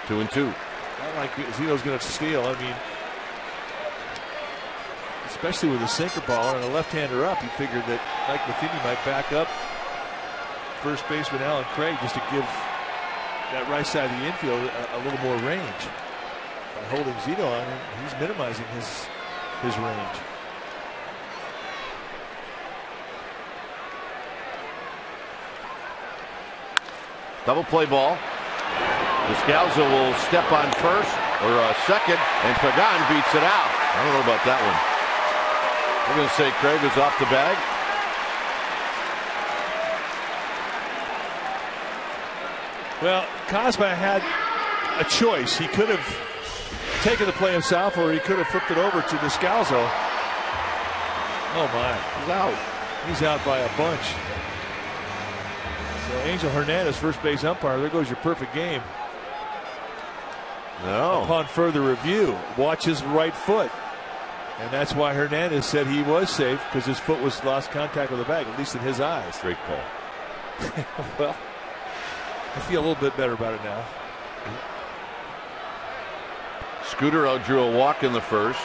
Two and two. I like Zito's going to steal. I mean, especially with a sinker ball and a left-hander up, he figured that Mike Matheny might back up first baseman Alan Craig just to give that right side of the infield a little more range. By holding Zito on him, he's minimizing his range. Double play ball. Descalzo will step on first or second, and Pagan beats it out. I don't know about that one. We're going to say Craig was off the bag. Well, Cosma had a choice. He could have taken the play himself, or he could have flipped it over to Descalzo. Oh my, he's out. He's out by a bunch. So Angel Hernandez, first base umpire, there goes your perfect game. No. Upon further review, watch his right foot. And that's why Hernandez said he was safe, because his foot was lost contact with the bag, at least in his eyes. Great call. Well, I feel a little bit better about it now. Scudero drew a walk in the first.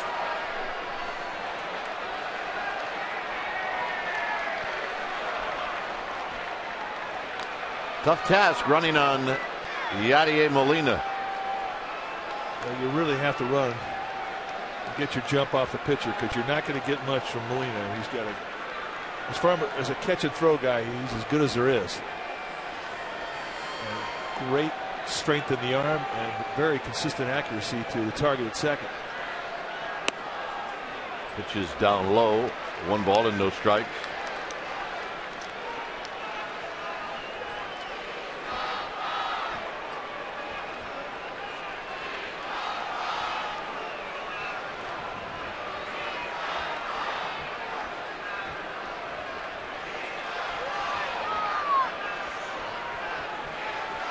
Tough task running on Yadier Molina. Well, you really have to run and get your jump off the pitcher, because you're not going to get much from Molina. He's got as far as a catch and throw guy, he's as good as there is. And great strength in the arm and very consistent accuracy to the target at second. Pitch is down low. 1 ball and no strikes.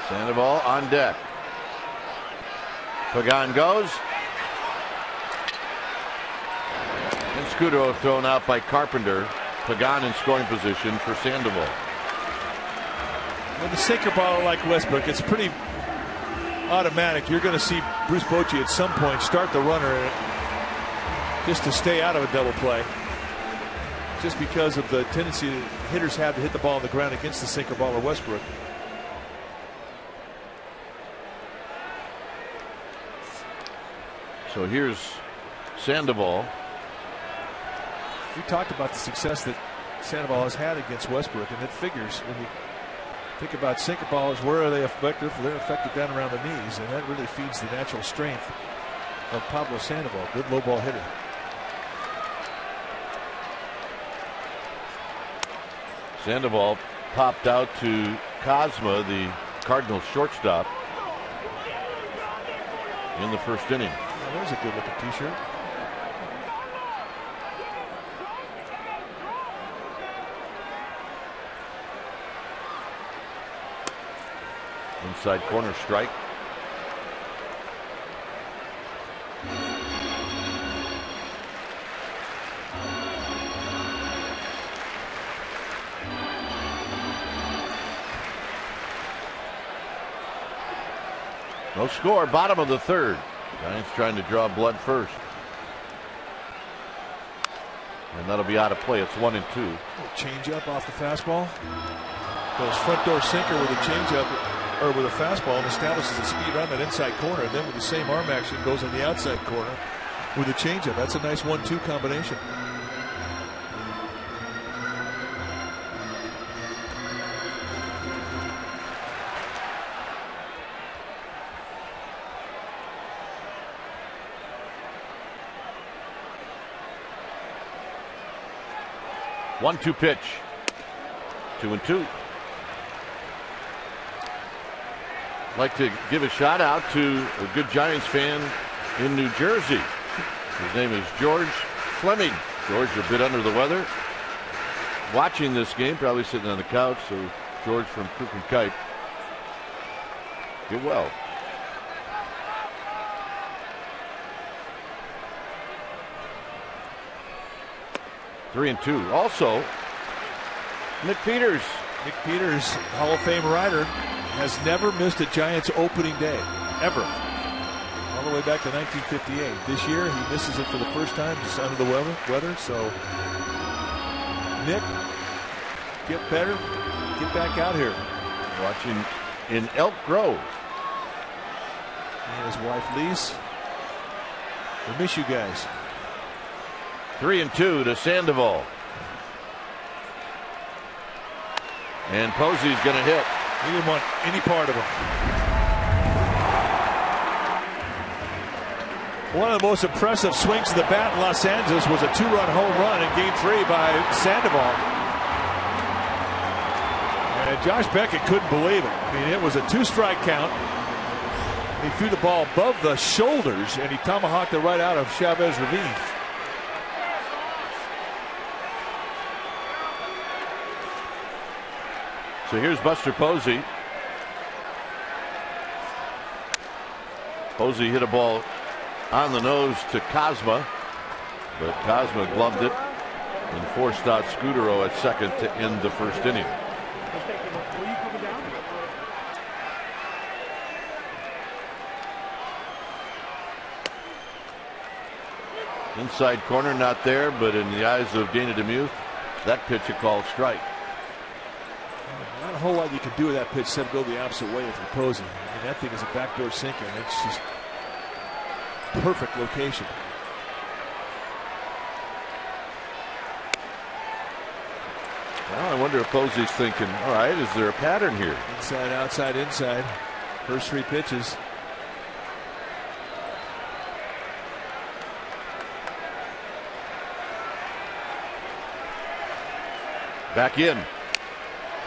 Sandoval on deck. Pagan goes. And Scudero thrown out by Carpenter. Pagan in scoring position for Sandoval. With the sinker ball like Westbrook, it's pretty automatic. You're going to see Bruce Bochy at some point start the runner just to stay out of a double play, just because of the tendency that hitters have to hit the ball on the ground against the sinker ball of Westbrook. So here's Sandoval. We talked about the success that Sandoval has had against Westbrook, and it figures when you think about sinker balls. Where are they effective? They're effective down around the knees, and that really feeds the natural strength of Pablo Sandoval. Good low ball hitter. Sandoval popped out to Cosma, the Cardinals shortstop, in the first inning. Oh, there's a good looking t-shirt. Inside corner strike. No score, bottom of the third. Giants trying to draw blood first. And that'll be out of play. It's 1-2. Change up off the fastball. Goes front door sinker with a change up or with a fastball and establishes a speed on that inside corner. And then with the same arm action goes on the outside corner with a change up. That's a nice 1-2 combination. One-two pitch. 2-2. I'd like to give a shout out to a good Giants fan in New Jersey. His name is George Fleming. George, a bit under the weather. Watching this game, probably sitting on the couch. So George from Crook and Kite. Get well. Three and two. Also, Nick Peters. Nick Peters, Hall of Fame rider, has never missed a Giants opening day, ever. All the way back to 1958. This year, he misses it for the first time, just under the weather. So, Nick, get better, get back out here. Watching in Elk Grove. He and his wife, Lise. We miss you guys. 3-2 to Sandoval. And Posey's going to hit. He didn't want any part of him. One of the most impressive swings of the bat in Los Angeles was a 2-run home run in Game 3 by Sandoval. And Josh Beckett couldn't believe it. I mean, it was a 2-strike count. He threw the ball above the shoulders, and he tomahawked it right out of Chavez Ravine. So here's Buster Posey. Posey hit a ball on the nose to Cosma, but Cosma gloved it and forced out Scudero at second to end the first inning. Inside corner, not there, but in the eyes of Dana DeMuth, that pitch a called strike. Not a whole lot you can do with that pitch except go the opposite way if you're Posey. I mean, that thing is a backdoor sinker, and it's just perfect location. Well, I wonder if Posey's thinking, all right, is there a pattern here? Inside, outside, inside. First 3 pitches. Back in.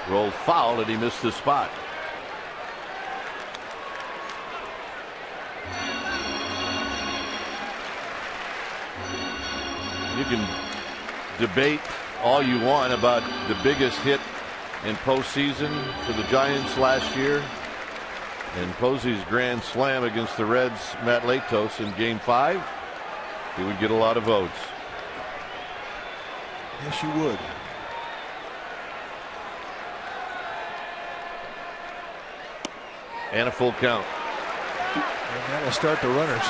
Rolled foul, and he missed the spot. You can debate all you want about the biggest hit in postseason for the Giants last year, and Posey's grand slam against the Reds, Matt Latos, in Game 5. He would get a lot of votes. Yes, you would. And a full count. And that'll start the runners.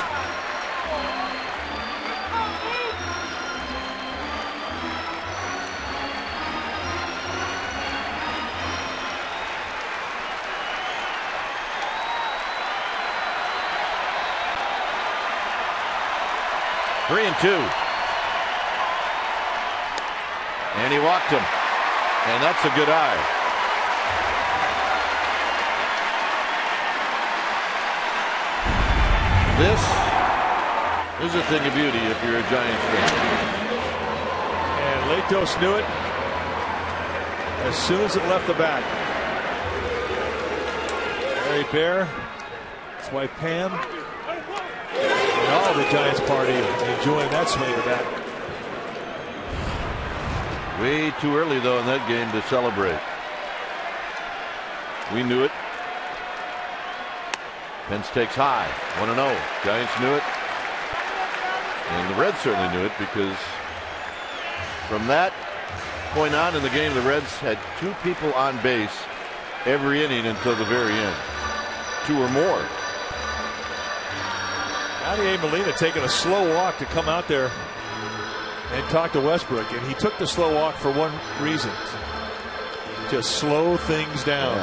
Three and two. And he walked him. And that's a good eye. This is a thing of beauty if you're a Giants fan. And Latos knew it as soon as it left the bat. Larry Bear, his wife Pam, and all the Giants party enjoying that swing of that. Way too early, though, in that game to celebrate. We knew it. Pence takes high, 1-0. Giants knew it. And the Reds certainly knew it, because from that point on in the game, the Reds had 2 people on base every inning until the very end. 2 or more. Yadier Molina taking a slow walk to come out there and talked to Westbrook, and he took the slow walk for one reason: to slow things down.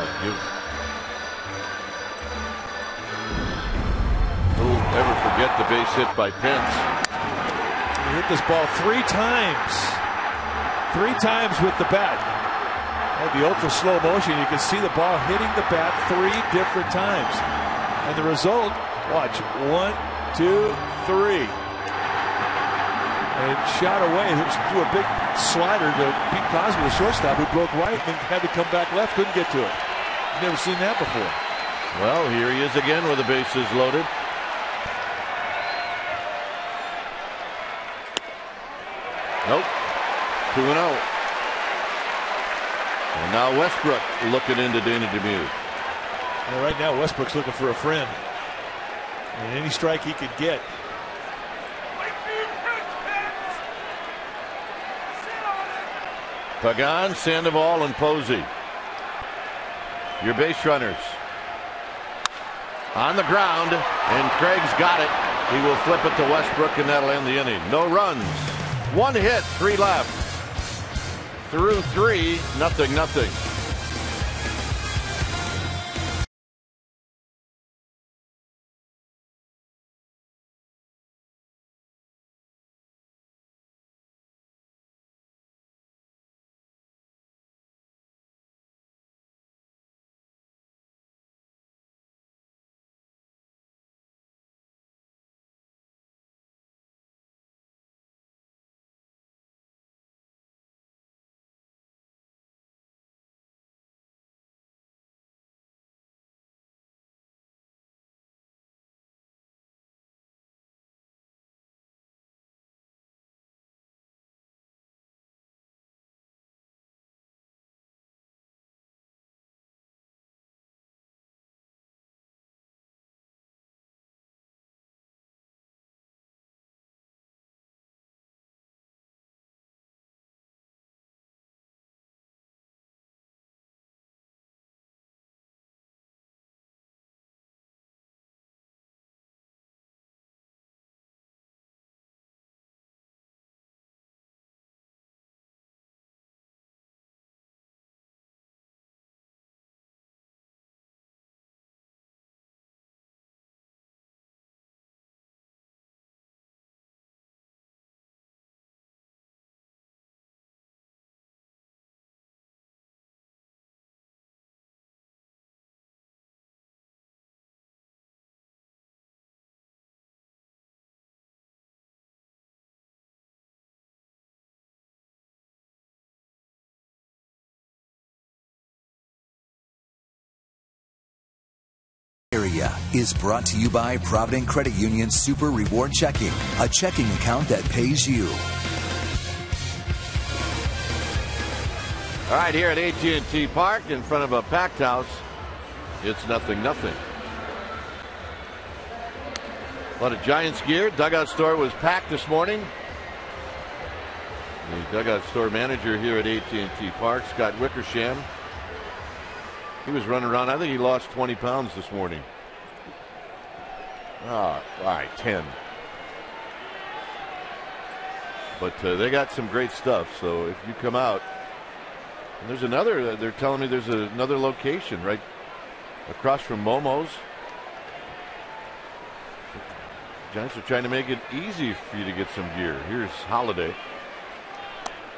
Who'll ever forget the base hit by Pence? He hit this ball 3 times. 3 times with the bat. At the ultra slow motion, you can see the ball hitting the bat 3 different times. And the result, watch, 1, 2, 3. And shot away. It was threw a big slider to Pete Cosby, the shortstop, who broke right and had to come back left. Couldn't get to it. Never seen that before. Well, here he is again with the bases loaded. Nope. 2-0. And now Westbrook looking into Dana DeMuth. Well, right now, Westbrook's looking for a friend. And any strike he could get. Pagan, Sandoval, and Posey. Your base runners. On the ground, and Craig's got it. He will flip it to Westbrook, and that'll end the inning. No runs. 1 hit, 3 left. Through 3, 0-0. Area is brought to you by Provident Credit Union Super Reward Checking, a checking account that pays you. All right, here at AT&T Park in front of a packed house, it's 0-0. A lot of Giants gear. Dugout store was packed this morning. The dugout store manager here at AT&T Park, Scott Wickersham, he was running around. I think he lost 20 pounds this morning. All right, 10. But they got some great stuff. So if you come out, and there's another, they're telling me there's another location right across from Momo's. Giants are trying to make it easy for you to get some gear. Here's Holiday.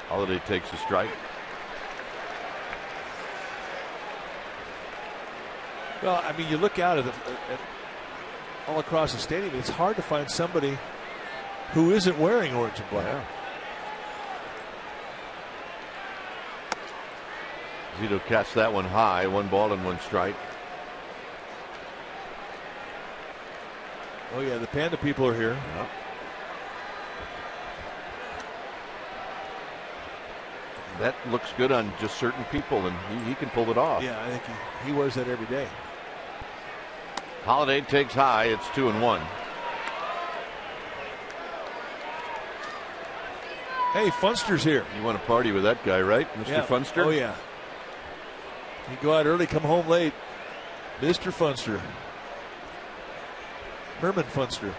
Holiday takes a strike. Well, I mean, you look out at all across the stadium, it's hard to find somebody who isn't wearing orange and black. Yeah. Zito cast that one high, 1 ball and 1 strike. Oh, yeah, the Panda people are here. Yep. That looks good on just certain people, and he can pull it off. Yeah, I think he wears that every day. Holiday takes high. It's 2-1. Hey, Funster's here. You want to party with that guy, right, Mr. Yeah. Funster? Oh, yeah. You go out early, come home late. Mr. Funster. Merman Funster.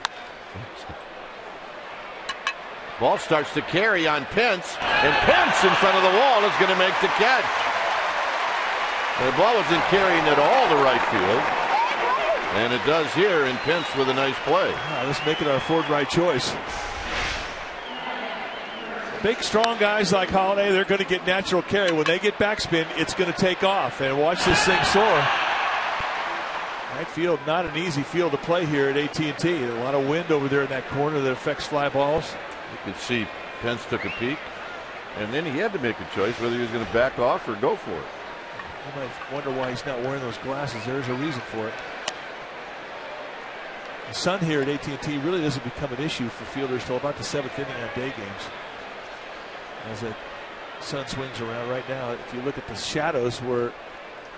Ball starts to carry on Pence, and Pence in front of the wall is going to make the catch. The ball wasn't carrying at all to right field, and it does here, and Pence with a nice play. Let's make it our Ford right choice. Big, strong guys like Holiday, they're going to get natural carry. When they get backspin, it's going to take off. And watch this thing soar. Right field, not an easy field to play here at AT&T. A lot of wind over there in that corner that affects fly balls. You could see Pence took a peek, and then he had to make a choice whether he was going to back off or go for it. You might wonder why he's not wearing those glasses. There's a reason for it. The sun here at AT&T really doesn't become an issue for fielders till about the 7th inning on day games. As the sun swings around right now, if you look at the shadows where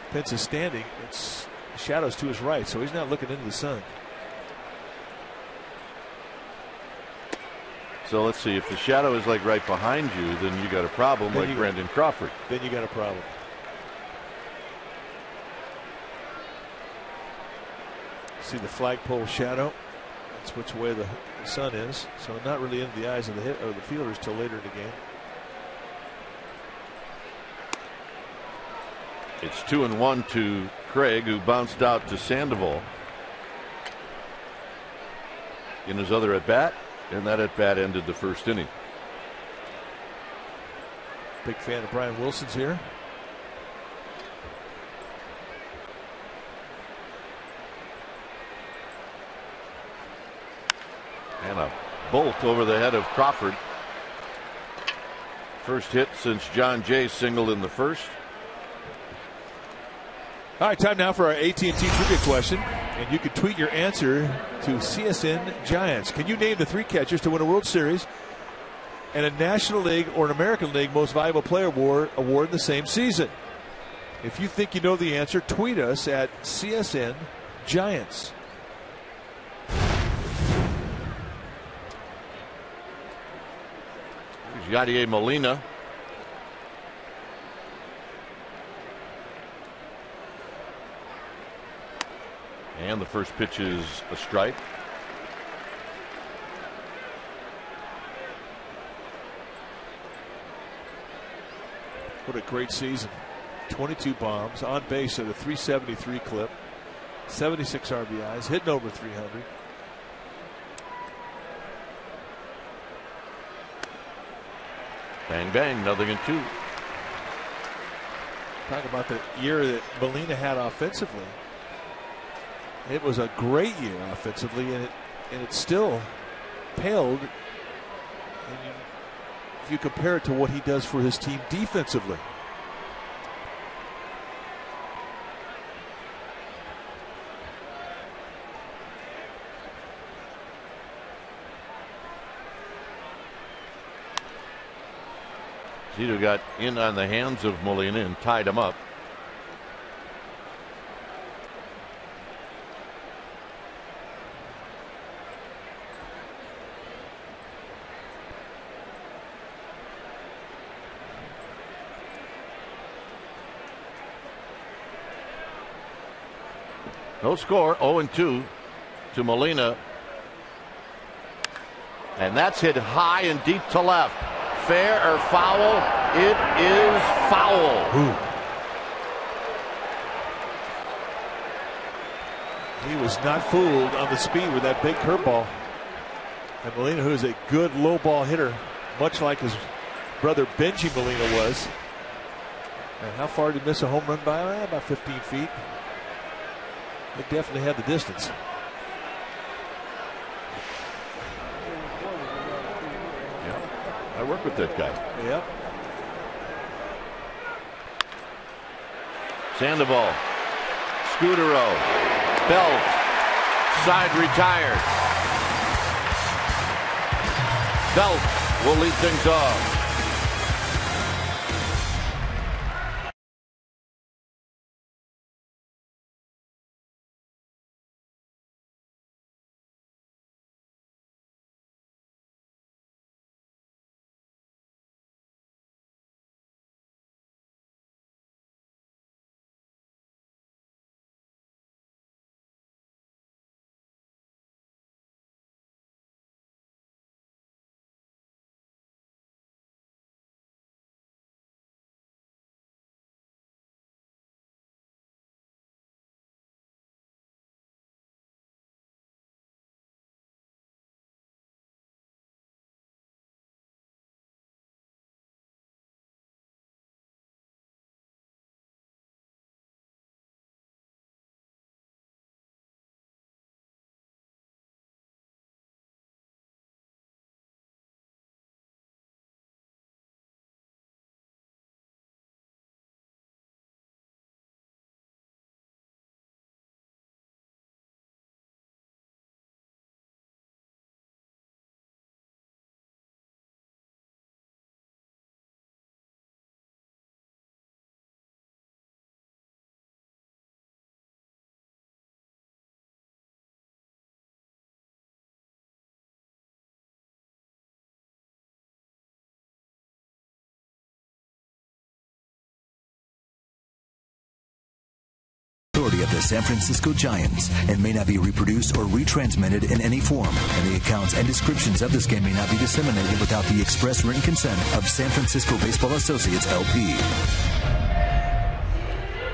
Pence is standing, it's shadows to his right, so he's not looking into the sun. So let's see, if the shadow is like right behind you, then you got a problem, like Brandon Crawford. Then you got a problem. See the flagpole shadow? That's which way the sun is. So not really into the eyes of the fielders till later in the game. It's 2-1 to Craig, who bounced out to Sandoval in his other at bat, and that at bat ended the first inning. Big fan of Brian Wilson's here. And a bolt over the head of Crawford. First hit since John Jay singled in the first. All right, time now for our AT&T trivia question, and you can tweet your answer to CSN Giants. Can you name the 3 catchers to win a World Series and a National League or an American League Most Valuable Player award in the same season? If you think you know the answer, tweet us at CSN Giants. Yadier Molina. And the first pitch is a strike. What a great season. 22 bombs, on base at a 373 clip, 76 RBIs, hitting over 300. Bang, bang, 0-2. Talk about the year that Molina had offensively. It was a great year offensively, and it still paled if you compare it to what he does for his team defensively. Zito got in on the hands of Molina and tied him up. No score, 0-2 to Molina. And that's hit high and deep to left. Fair or foul? It is foul. Ooh. He was not fooled on the speed with that big curveball. And Molina, who is a good low ball hitter, much like his brother Benji Molina was. And how far did he miss a home run by? About 15 feet. They definitely had the distance. Yeah, I work with that guy. Yep. Sandoval, Scudero, Belt, side retired. Belt will lead things off. property of the San Francisco Giants and may not be reproduced or retransmitted in any form, and the accounts and descriptions of this game may not be disseminated without the express written consent of San Francisco Baseball Associates, LP.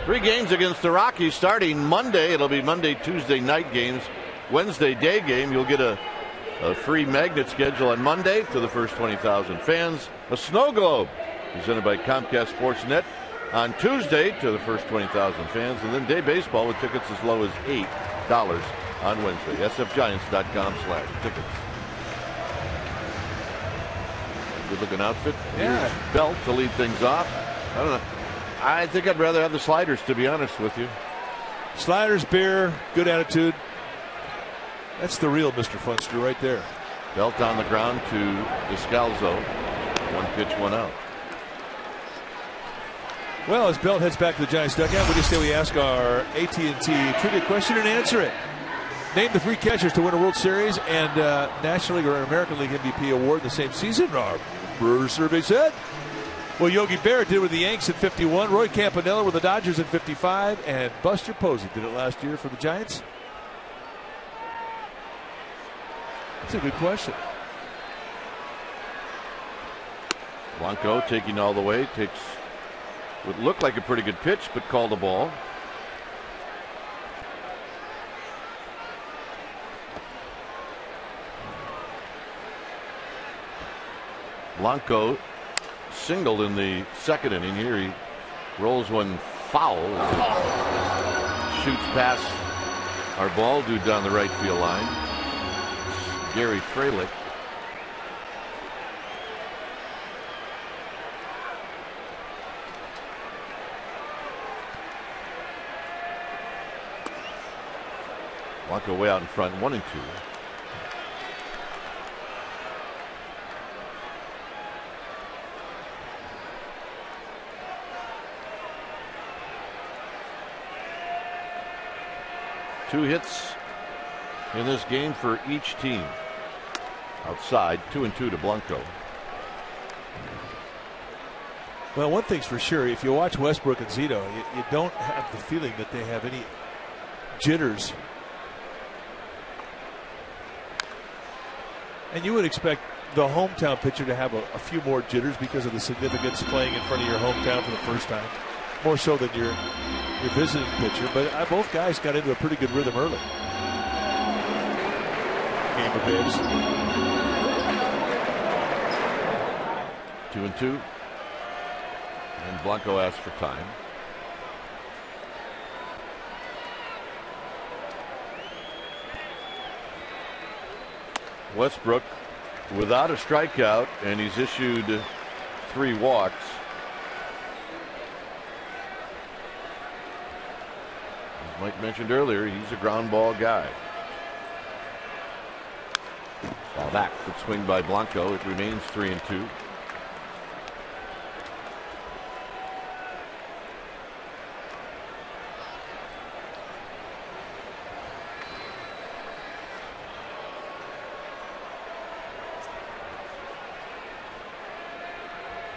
3 games against the Rockies starting Monday. It'll be Monday, Tuesday night games. Wednesday day game. You'll get a free magnet schedule on Monday to the first 20,000 fans. A snow globe presented by Comcast Sportsnet on Tuesday to the first 20,000 fans. And then day baseball with tickets as low as $8 on Wednesday. sfgiants.com/tickets. Good looking outfit. Yeah. Here's Belt to lead things off. I don't know. I think I'd rather have the sliders, to be honest with you. Sliders, beer, good attitude. That's the real Mr. Funster right there. Belt on the ground to Descalzo. 1 pitch, 1 out. Well, as Belt heads back to the Giants dugout, we just say we ask our AT&T trivia question and answer it. Name the 3 catchers to win a World Series and National League or American League MVP award in the same season. Our Brewers survey said. Well, Yogi Berra did with the Yanks in 51, Roy Campanella with the Dodgers in 55, and Buster Posey did it last year for the Giants. That's a good question. Blanco taking all the way, takes what looked like a pretty good pitch, but called the ball. Blanco singled in the second inning. Here he rolls one foul. Shoots past our ball dude down the right field line. It's Gary Fralick. Blanco way out in front, 1-2. Two hits in this game for each team. Outside, 2-2 to Blanco. Well, one thing's for sure, if you watch Westbrook and Zito, you don't have the feeling that they have any jitters. And you would expect the hometown pitcher to have a few more jitters because of the significance playing in front of your hometown for the first time. More so than your visiting pitcher. But both guys got into a pretty good rhythm early. Game of Bibbs. 2-2. And Blanco asks for time. Westbrook without a strikeout, and he's issued 3 walks. As Mike mentioned earlier, he's a ground ball guy. Ball back. Good swing by Blanco. It remains 3-2.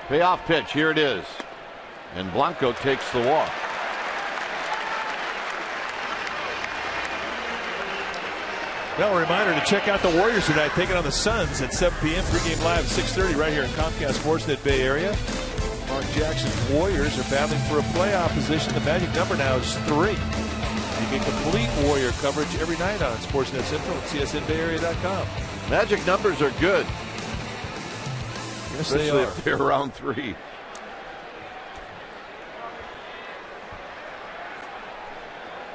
Payoff pitch, here it is. And Blanco takes the walk. Well, a reminder to check out the Warriors tonight, taking on the Suns at 7 p.m. Pregame live at 6:30 right here in Comcast Sportsnet Bay Area. Mark Jackson's Warriors are battling for a playoff position. The magic number now is 3. You get complete Warrior coverage every night on Sportsnet Central at csnbayarea.com. Magic numbers are good. Yes, especially they are. if they're around 3.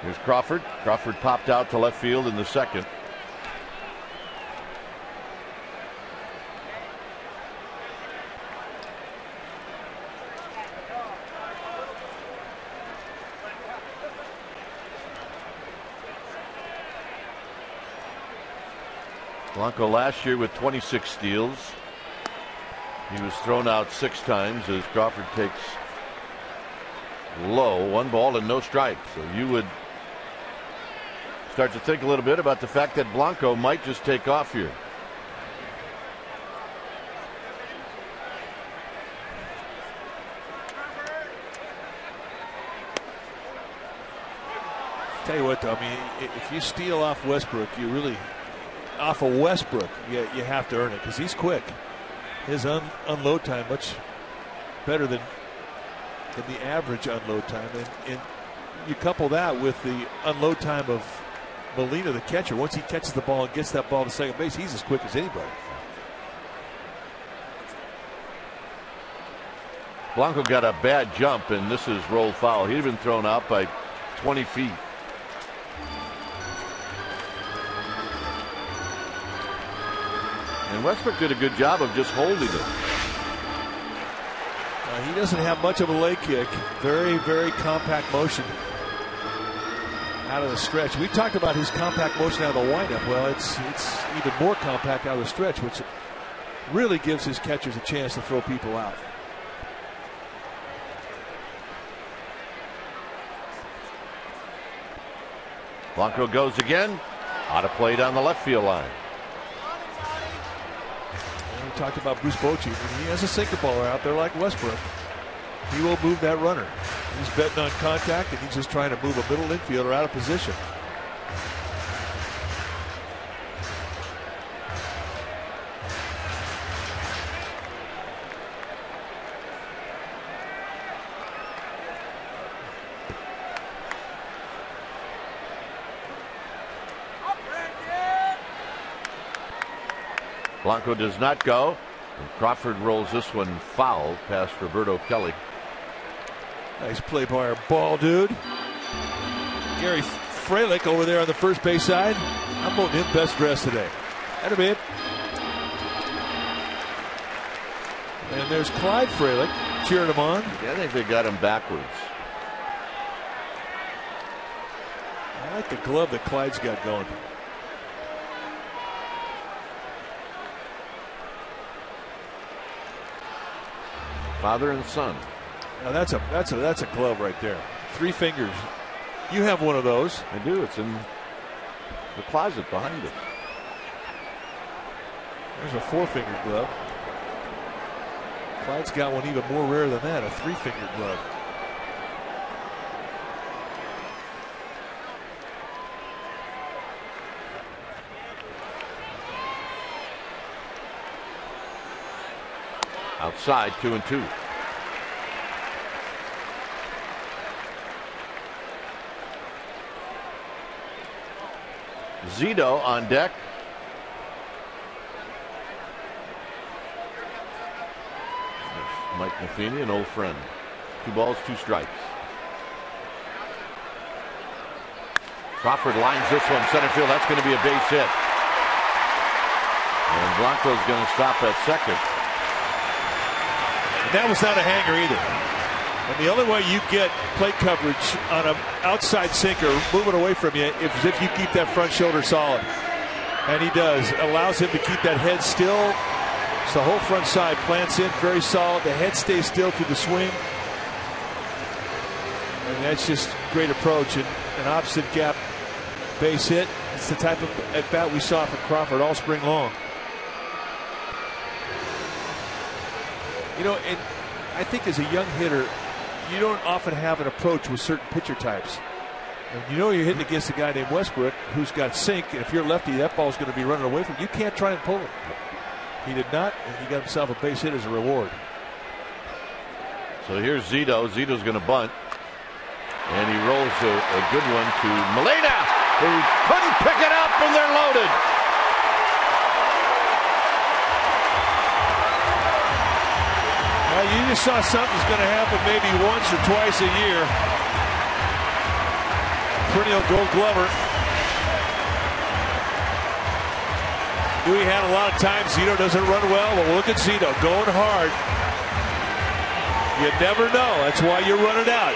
Here's Crawford. Crawford popped out to left field in the second. Blanco last year with 26 steals. He was thrown out 6 times as Crawford takes low, 1 ball and no strikes. So you would start to think a little bit about the fact that Blanco might just take off here. Tell you what, though, I mean, if you steal off Westbrook, you really off of Westbrook, you have to earn it because he's quick. His unload time much better than the average unload time, and you couple that with the unload time of Molina, the catcher. Once he catches the ball and gets that ball to second base, he's as quick as anybody. Blanco got a bad jump, and this is rolled foul. He'd been thrown out by 20 feet. And Westbrook did a good job of just holding it. He doesn't have much of a leg kick. Very, very compact motion out of the stretch. We talked about his compact motion out of the windup. Well, it's even more compact out of the stretch, which really gives his catchers a chance to throw people out. Blanco goes again. Out of play down the left field line. And we talked about Bruce Bochy. He has a sinker baller out there like Westbrook. He will move that runner. He's betting on contact, and he's just trying to move a middle infielder out of position. Blanco does not go. And Crawford rolls this one foul past Roberto Kelly. Nice play by our ball dude. Gary Fralick over there on the first base side. I'm voting him best dressed today. That'll be it. And there's Clyde Fralick cheering him on. Yeah, I think they got him backwards. I like the glove that Clyde's got going. Father and son. Now that's a glove right there. 3 fingers. You have one of those. I do. It's in the closet behind it. There's a 4-finger glove. Clyde's got one even more rare than that, a 3-finger glove. Outside, 2-2. Zito on deck. There's Mike Matheny, an old friend. 2 balls, 2 strikes. Crawford lines this one center field. That's going to be a base hit. And Blanco's going to stop at second. And that was not a hanger either. And the only way you get plate coverage on an outside sinker moving away from you is if you keep that front shoulder solid. And he does. Allows him to keep that head still. So the whole front side plants in very solid. The head stays still through the swing. And that's just great approach. And an opposite gap base hit. It's the type of at bat we saw from Crawford all spring long. You know, and I think as a young hitter, you don't often have an approach with certain pitcher types. And you know you're hitting against a guy named Westbrook who's got sink, and if you're lefty, that ball's going to be running away from you. You can't try and pull it. He did not, and he got himself a base hit as a reward. So here's Zito. Zito's going to bunt. And he rolls a good one to Molina, who couldn't pick it up, and they're loaded. You just saw something's going to happen maybe once or twice a year. Perennial Gold Glover. Dewey had a lot of times. Zito doesn't run well, but look at Zito going hard. You never know. That's why you run it out.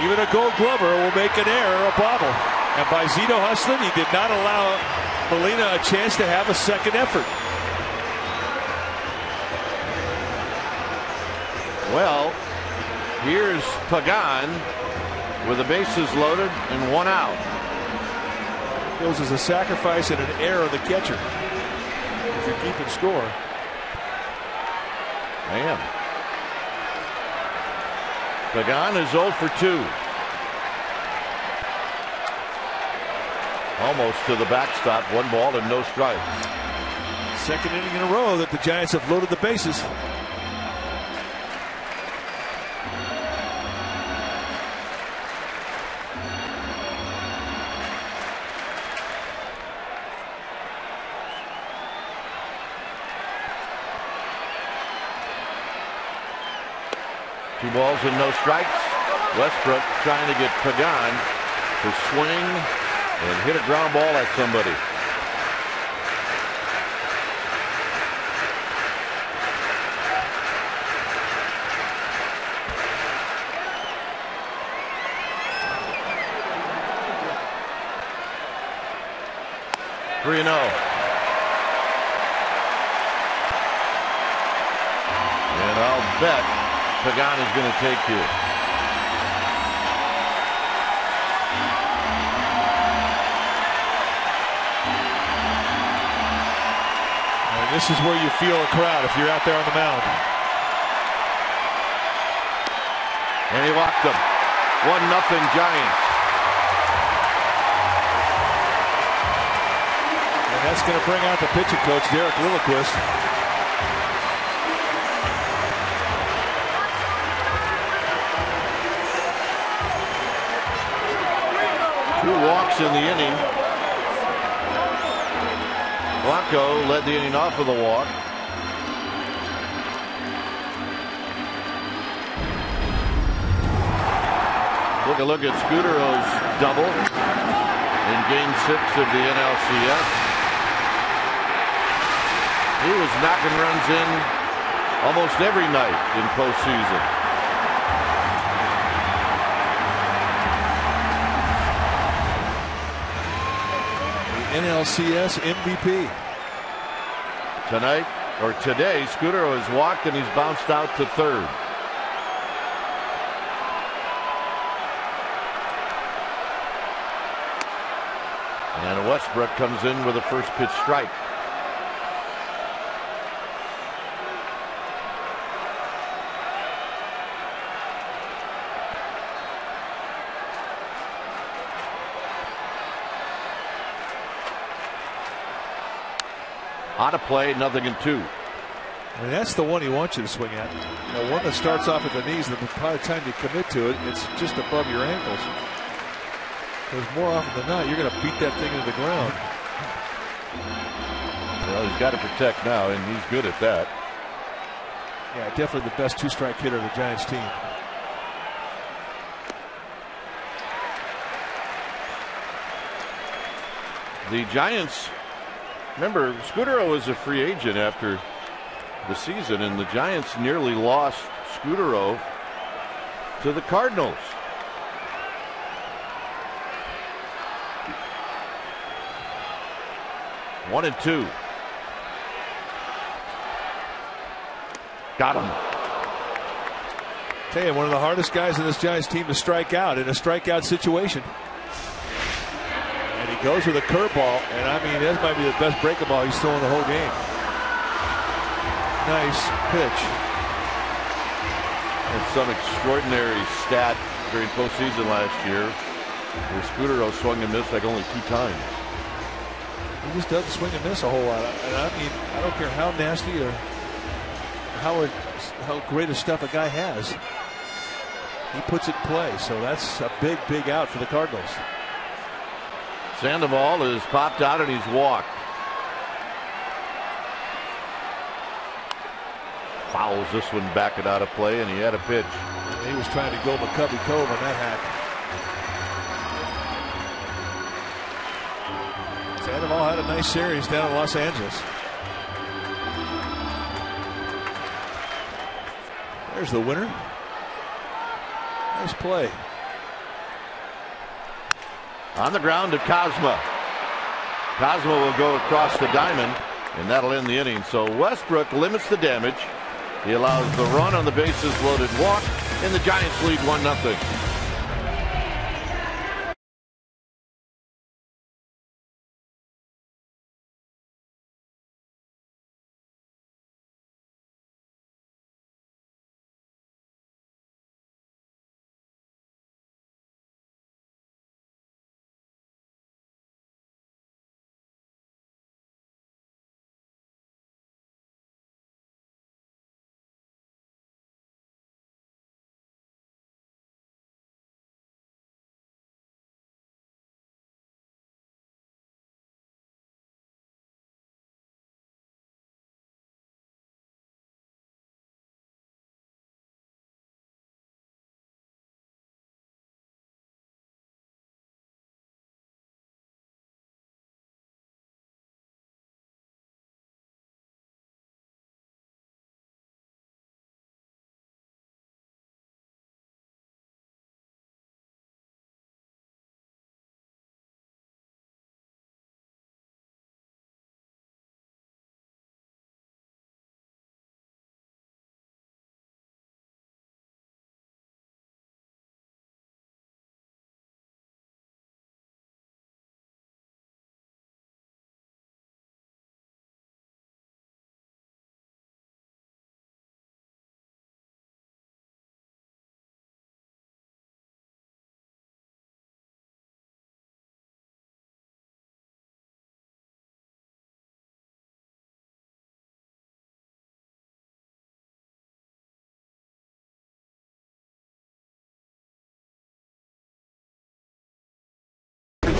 Even a Gold Glover will make an error or a bobble. And by Zito hustling, he did not allow Molina a chance to have a second effort. Well, here's Pagan with the bases loaded and 1 out. Goes as a sacrifice and an error of the catcher. If you're keeping score. I am. Pagan is 0 for 2. Almost to the backstop. 1 ball and no strikes. Second inning in a row that the Giants have loaded the bases. Two balls and no strikes. Westbrook trying to get Pagan to swing and hit a ground ball at somebody. Three and 0. And I'll bet Pagan is going to take here. And this is where you feel a crowd if you're out there on the mound. And he walked them. 1-0 Giants. And that's going to bring out the pitching coach, Derek Lilliquist. Two walks in the inning. Blanco led the inning off with a walk. Take a look at Scudero's double in Game 6 of the NLCS. He was knocking runs in almost every night in postseason. NLCS MVP. Tonight, or today, Scudero has walked and he's bounced out to third. And Westbrook comes in with a first pitch strike. Out of play, 0-2. I mean, that's the one he wants you to swing at. You know, one that starts off at the knees, and by the time you commit to it, it's just above your ankles. Because more often than not, you're going to beat that thing into the ground. Well, he's got to protect now, and he's good at that. Yeah, definitely the best two-strike hitter of the Giants team. The Giants, remember, Scudero was a free agent after the season, and the Giants nearly lost Scudero to the Cardinals. One and two. Got him. Tell you, one of the hardest guys in this Giants team to strike out in a strikeout situation. And he goes with a curveball, and I mean, that might be the best breaking ball he's thrown the whole game. Nice pitch. And some extraordinary stat during postseason last year where Scudero swung and missed like only 2 times. He just doesn't swing and miss a whole lot. And I mean, I don't care how nasty or how great a stuff a guy has. He puts it in play, so that's a big, big out for the Cardinals. Sandoval is popped out and he's walked. Fouls this one back and out of play, and he had a pitch. He was trying to go McCovey Cove on that hack. Sandoval had a nice series down in Los Angeles. There's the winner. Nice play. On the ground to Kozma. Kozma will go across the diamond, and that'll end the inning. So Westbrook limits the damage. He allows the run on the bases loaded walk, and the Giants lead 1-0.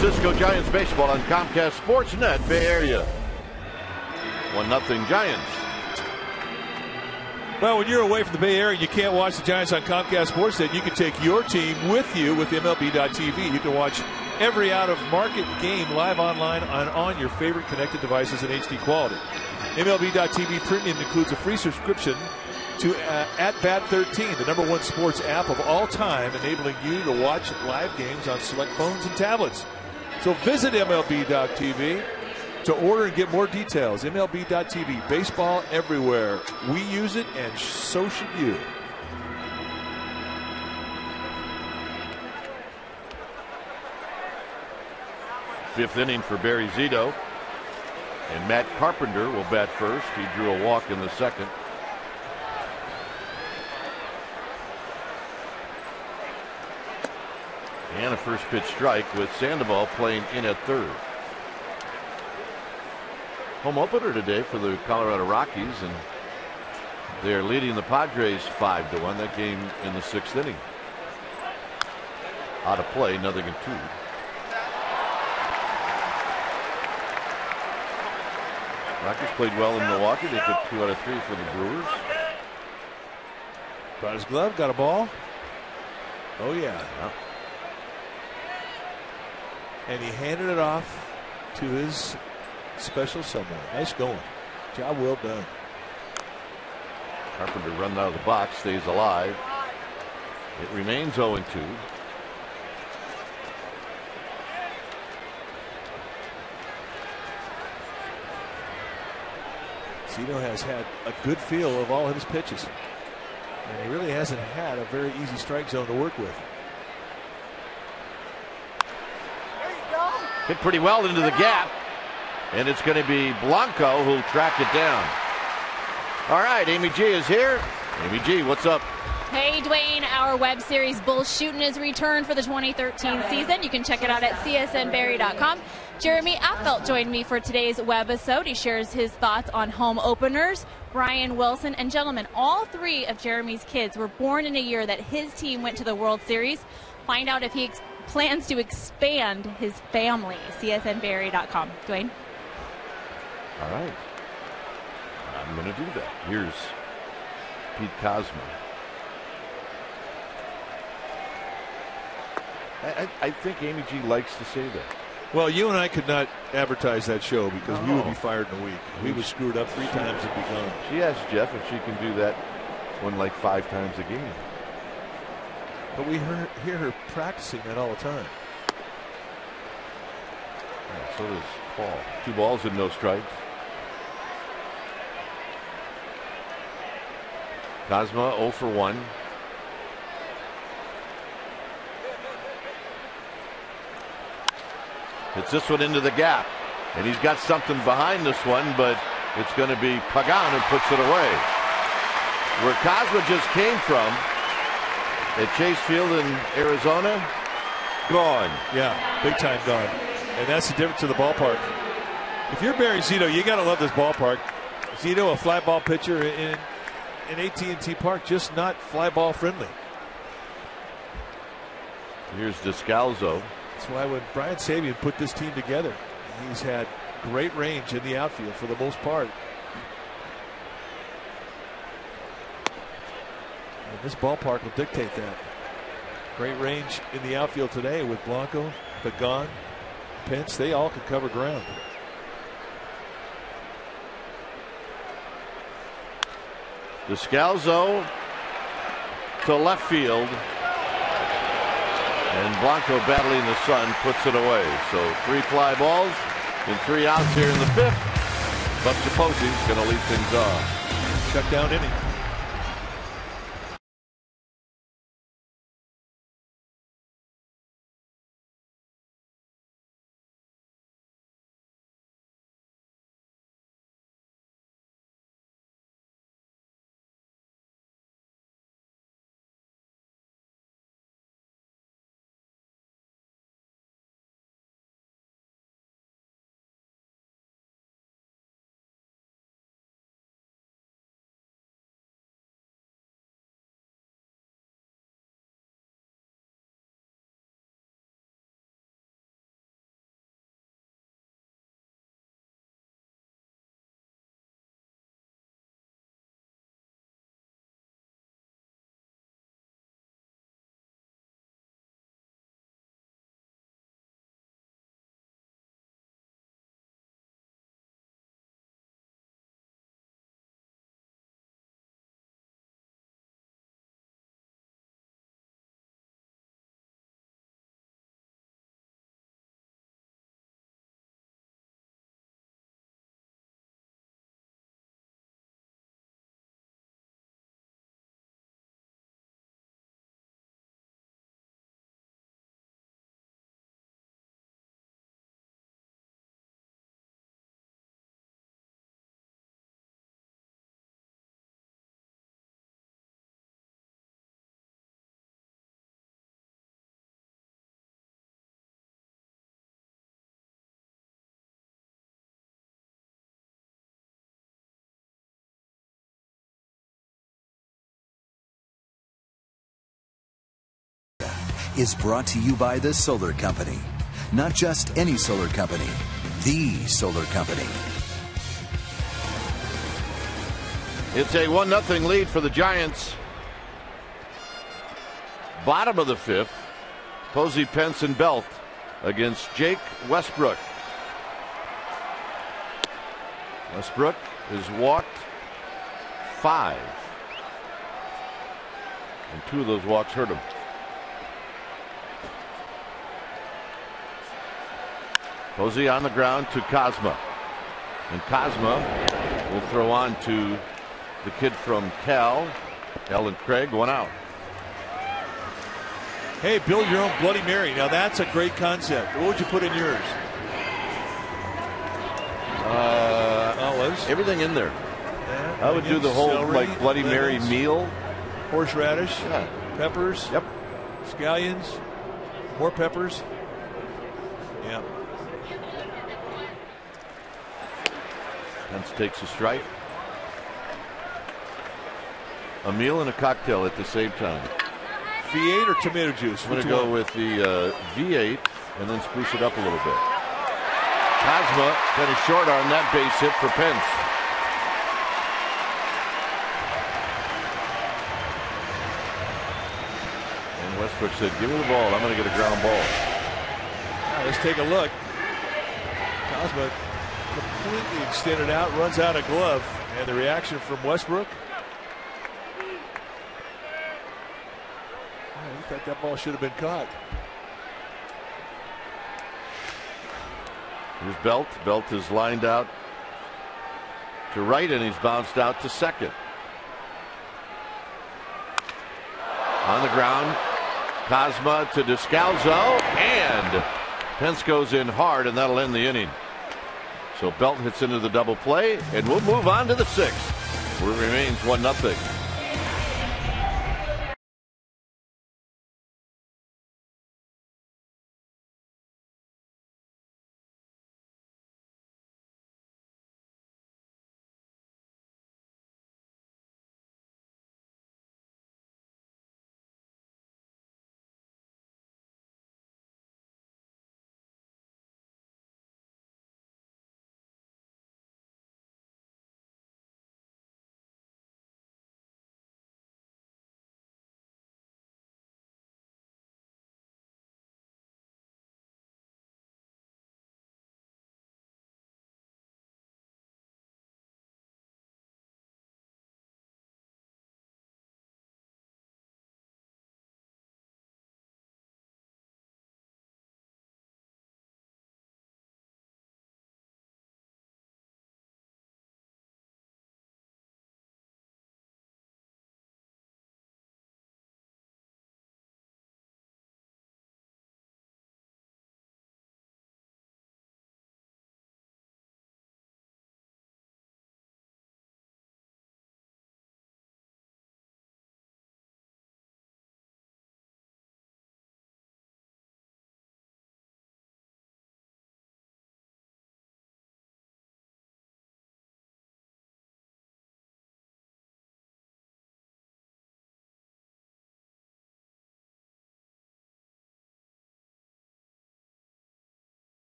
Francisco Giants baseball on Comcast Sportsnet Bay Area. 1-0 Giants. Well, when you're away from the Bay Area, you can't watch the Giants on Comcast Sportsnet. You can take your team with you with MLB.tv. You can watch every out-of-market game live online on your favorite connected devices in HD quality. MLB.tv Premium includes a free subscription to @Bat13, the #1 sports app of all time, enabling you to watch live games on select phones and tablets. So visit MLB.tv to order and get more details. MLB.tv, baseball everywhere. We use it, and so should you. Fifth inning for Barry Zito. And Matt Carpenter will bat first. He drew a walk in the second. And a first pitch strike with Sandoval playing in at third. Home opener today for the Colorado Rockies, and they're leading the Padres 5-1. That game in the sixth inning. Out of play, 0-2. Rockies played well in Milwaukee. They took 2 out of 3 for the Brewers. Brought his glove, got a ball. Oh, yeah. And he handed it off to his special someone. Nice going. Job well done. Carpenter run out of the box, stays alive. It remains 0-2. Zito has had a good feel of all of his pitches. And he really hasn't had a very easy strike zone to work with. Hit pretty well into the gap. And it's going to be Blanco who'll track it down. All right, Amy G is here. Amy G, what's up? Hey, Dwayne, our web series Bull Shootin' is returned for the 2013 season. You can check it out at csnberry.com. Jeremy Affelt joined me for today's webisode. He shares his thoughts on home openers. Brian Wilson, and gentlemen, all 3 of Jeremy's kids were born in a year that his team went to the World Series. Find out if he plans to expand his family. csnberry.com. Dwayne? All right. I'm going to do that. Here's Pete Kozma. I think Amy G likes to say that. Well, you and I could not advertise that show because we would be fired in a week. We would screw it up 3 times and be gone. She asked Jeff if she can do that like 5 times a game. But we hear her practicing that all the time. Yeah, so does Paul. 2 balls and no strikes. Kozma 0 for 1. Hits this one into the gap. And he's got something behind this one, but it's going to be Pagan who puts it away. Where Kozma just came from at Chase Field in Arizona, gone. Yeah, big time gone. And that's the difference of the ballpark. If you're Barry Zito, you got to love this ballpark. Zito, a fly ball pitcher in AT&T Park, just not fly ball friendly. Here's Descalzo. That's why when Brian Sabian put this team together, he's had great range in the outfield for the most part. And this ballpark will dictate that. Great range in the outfield today with Blanco, Pagan, Pence. They all can cover ground. Descalzo to left field. And Blanco battling the sun puts it away. So 3 fly balls and 3 outs here in the 5th. Buster Posey's going to lead things off. Shut down inning. is brought to you by the Solar Company. Not just any solar company, the solar company. It's a 1-0 lead for the Giants. Bottom of the fifth. Posey, Pence, and Belt against Jake Westbrook. Westbrook has walked 5. And 2 of those walks hurt him. Posey on the ground to Kozma. And Kozma will throw on to the kid from Cal. Ellen Craig, 1 out. Hey, build your own Bloody Mary. Now that's a great concept. What would you put in yours? Olives. Everything in there. Yeah, I would do the whole celery, like Bloody Mary lemons, meal. Horseradish, Yeah. peppers, Yep. scallions, more peppers. Yeah. Pence takes a strike. A meal and a cocktail at the same time. V8 or tomato juice? I'm going to go with the V8 and then spruce it up a little bit. Kozma kind of short on that base hit for Pence. And Westbrook said, give me the ball. I'm going to get a ground ball. Now, let's take a look. Kozma completely extended out, runs out of glove. And the reaction from Westbrook. I thought that ball should have been caught. Here's Belt. Belt is lined out to right, and he's bounced out to second. On the ground, Kozma to Descalzo, and Pence goes in hard, and that'll end the inning. So Belt hits into the double play, and we'll move on to the 6th, where it remains 1-0.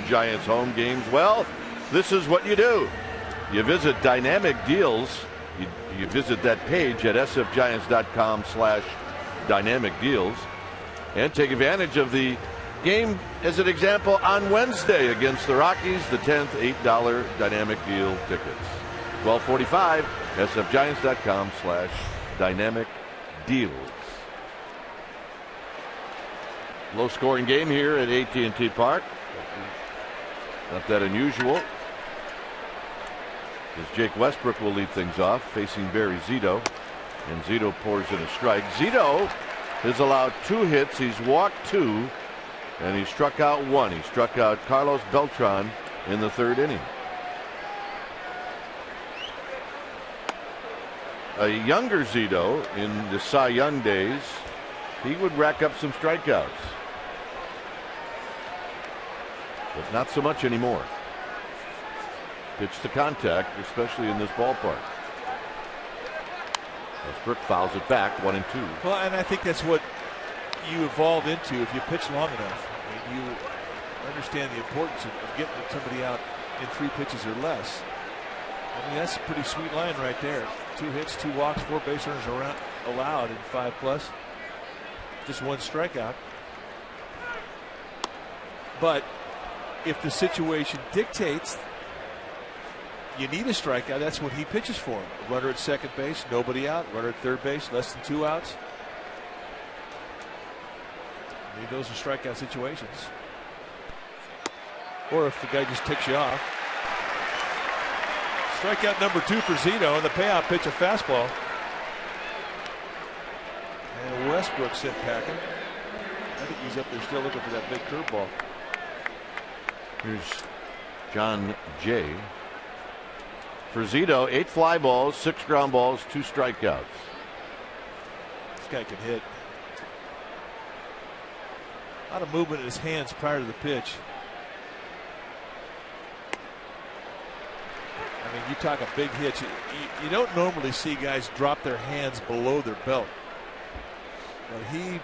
Giants home games. Well, this is what you do. You visit Dynamic Deals. You visit that page at sfgiants.com/dynamic deals and take advantage of the game as an example on Wednesday against the Rockies. The 10th $8 Dynamic Deal tickets. 12:45 sfgiants.com/dynamic deals. Low scoring game here at AT&T Park. Not that unusual, as Jake Westbrook will lead things off, facing Barry Zito, and Zito pours in a strike. Zito has allowed 2 hits. He's walked 2, and he struck out 1. He struck out Carlos Beltran in the 3rd inning. A younger Zito in the Cy Young days, he would rack up some strikeouts. but not so much anymore. Pitch to contact, especially in this ballpark. Westbrook fouls it back, 1-2. Well, and I think that's what you evolve into if you pitch long enough. I mean, you understand the importance of getting somebody out in 3 pitches or less. I mean, that's a pretty sweet line right there. 2 hits, 2 walks, 4 base runners around allowed in 5+. Just 1 strikeout. But if the situation dictates you need a strikeout, that's what he pitches for. Runner at second base, nobody out. Runner at third base, less than 2 outs. I mean, those are strikeout situations. Or if the guy just ticks you off. Strikeout number 2 for Zito, and the payout pitch, a fastball. And Westbrook sent packing. I think he's up there still looking for that big curveball. Here's John Jay. For Zito, 8 fly balls, 6 ground balls, 2 strikeouts. This guy can hit. A lot of movement in his hands prior to the pitch. I mean, you talk a big hit. You don't normally see guys drop their hands below their belt. But he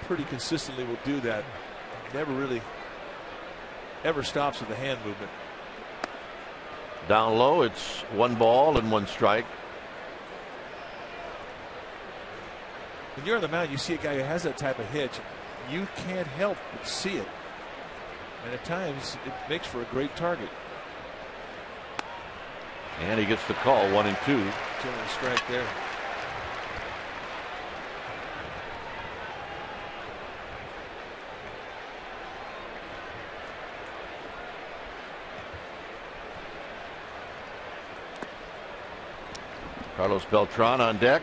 pretty consistently will do that. Never really ever stops with the hand movement. Down low, it's 1 ball and 1 strike. When you're on the mound, you see a guy who has that type of hitch. You can't help but see it. And at times, it makes for a great target. And he gets the call, 1-2. General strike there. Carlos Beltran on deck.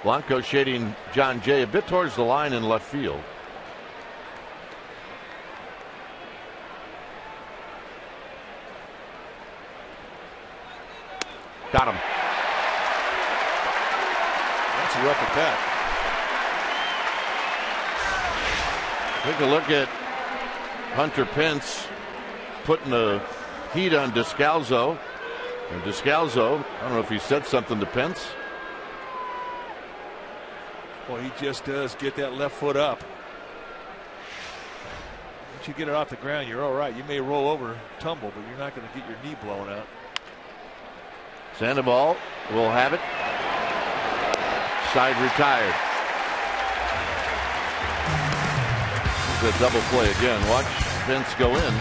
Blanco shading John Jay a bit towards the line in left field. Got him. That's a rough attack. Take a look at Hunter Pence putting the heat on Descalzo. And Descalzo, I don't know if he said something to Pence. Well, he just does get that left foot up. Once you get it off the ground, you're all right. You may roll over, tumble, but you're not going to get your knee blown out. Sandoval will have it. Side retired. The double play again. Watch Pence go in.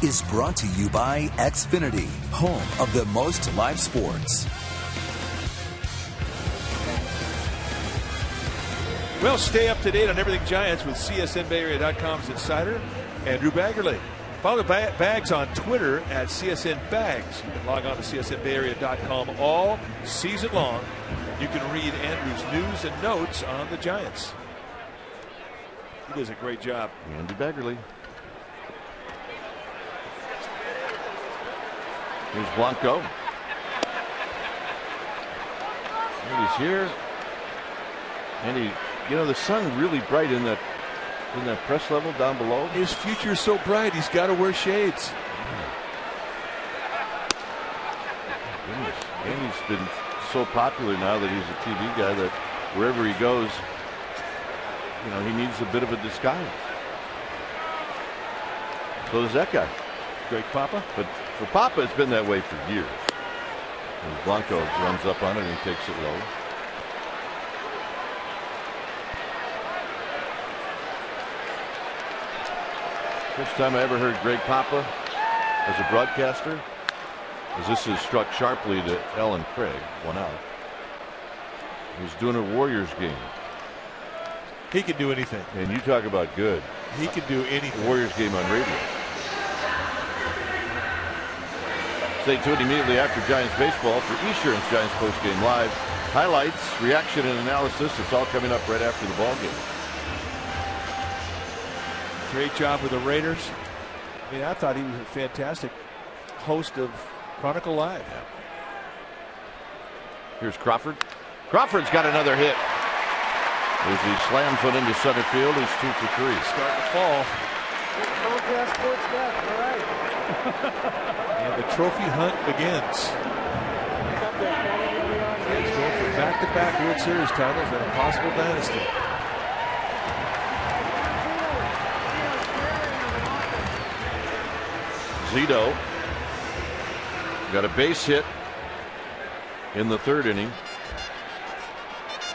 Is brought to you by Xfinity, home of the most live sports. Well, stay up to date on everything Giants with CSNBayArea.com's Insider. Andrew Baggerly. Follow Bags on Twitter at CSN Bags. You can log on to csnbayarea.com all season long. You can read Andrew's news and notes on the Giants. He does a great job. Andy Baggerly. Here's Blanco. And he's here. And the sun really bright in that press level down below. His future's so bright, he's got to wear shades. Goodness. And he's been so popular now that he's a TV guy that wherever he goes, he needs a bit of a disguise. So does that guy. Greg Papa? But for Papa, it's been that way for years. And Blanco runs up on it and takes it low. First time I ever heard Greg Papa as a broadcaster, as this is struck sharply to Ellen Craig, 1 out. He was doing a Warriors game. He can do anything. And you talk about good. He can do anything. Warriors game on radio. Stay tuned immediately after Giants baseball for Esurance Giants postgame live. Highlights, reaction, and analysis. It's all coming up right after the ball game. Great job with the Raiders. I mean, I thought he was a fantastic host of Chronicle Live. Yeah. Here's Crawford. Crawford's got another hit. As he slams one into center field, he's 2 for 3. Starting to fall. And the trophy hunt begins. He's going for back-to-back World Series titles and a possible dynasty. Zito got a base hit in the 3rd inning